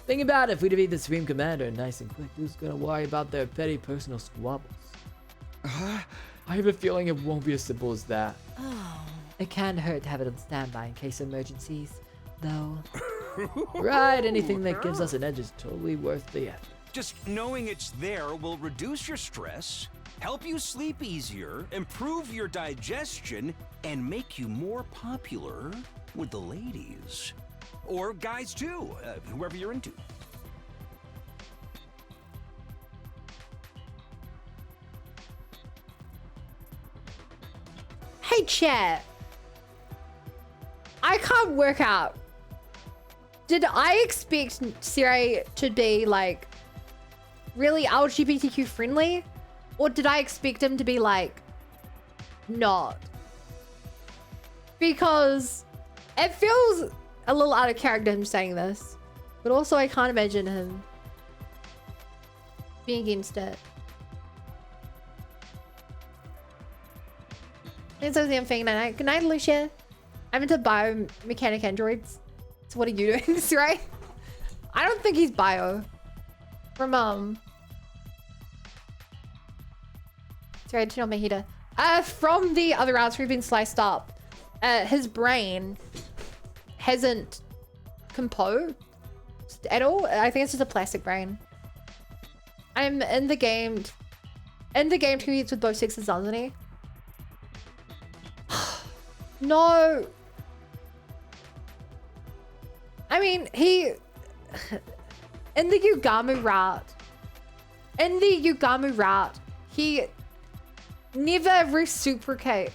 Think about it, if we defeat the Supreme Commander nice and quick, who's gonna worry about their petty personal squabbles? I have a feeling it won't be as simple as that. It can't hurt to have it on standby in case of emergencies, though. Right, anything that gives us an edge is totally worth the effort. Just knowing it's there will reduce your stress, help you sleep easier, improve your digestion, and make you more popular with the ladies. Or guys too, whoever you're into. Hey, chat. I can't work out. Did I expect Siri to be like really LGBTQ friendly? Or did I expect him to be like not? Because it feels a little out of character him saying this. But also I can't imagine him being against it. It's the same thing. Good night, Lucia. I'm into biomechanic androids. So what are you doing, right? I don't think he's bio. From sorry, turn on my heater. From the other routes we've been sliced up, his brain hasn't composed at all. I think it's just a plastic brain. I'm in the game. In the game, competes with both sexes, doesn't he? No. I mean, he in the Yugamu route, he never reciprocates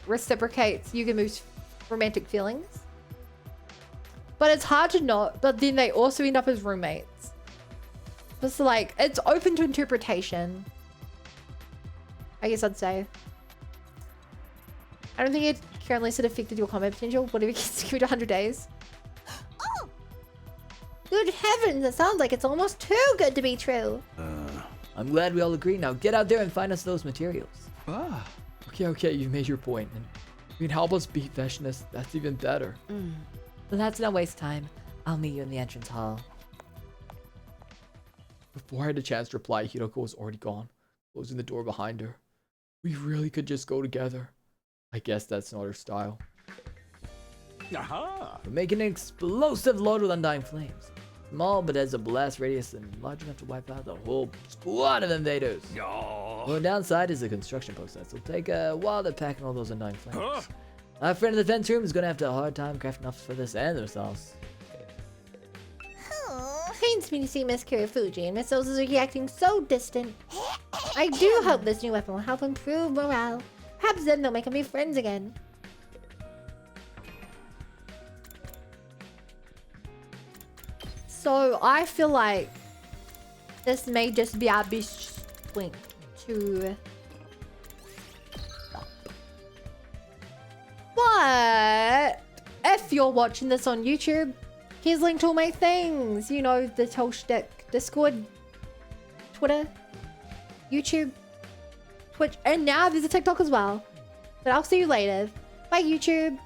Yugamu's romantic feelings. But it's hard to not, but then they also end up as roommates. It's like, it's open to interpretation, I guess I'd say. I don't think it currently said affected your combat potential. Whatever gets you to 100 days. Oh! Good heavens, it sounds like it's almost too good to be true. I'm glad we all agree now. Get out there and find us those materials. Okay, you made your point. And if you can help us beat Veshness, that's even better. Well, let's not waste time. I'll meet you in the entrance hall. Before I had a chance to reply, Hiroko was already gone, closing the door behind her. We really could just go together. I guess that's not her style. Aha! We're making an explosive load with undying flames. Small, but has a blast radius and large enough to wipe out the whole squad of invaders. Oh. Well, the downside is the construction process. It'll take a while to pack in all those undying flames. Our friend in the defense room is going to have a hard time crafting enough for this and themselves. Pains me to see Miss Kirifuji and Miss Ozuzuki acting so distant. I do hope this new weapon will help improve morale. Perhaps then they'll make them be friends again. So I feel like this may just be our best point to stop. But if you're watching this on YouTube, here's a link to all my things. You know, the Tolshtick, Discord, Twitter, YouTube, Twitch, and now there's a TikTok as well. But I'll see you later. Bye, YouTube.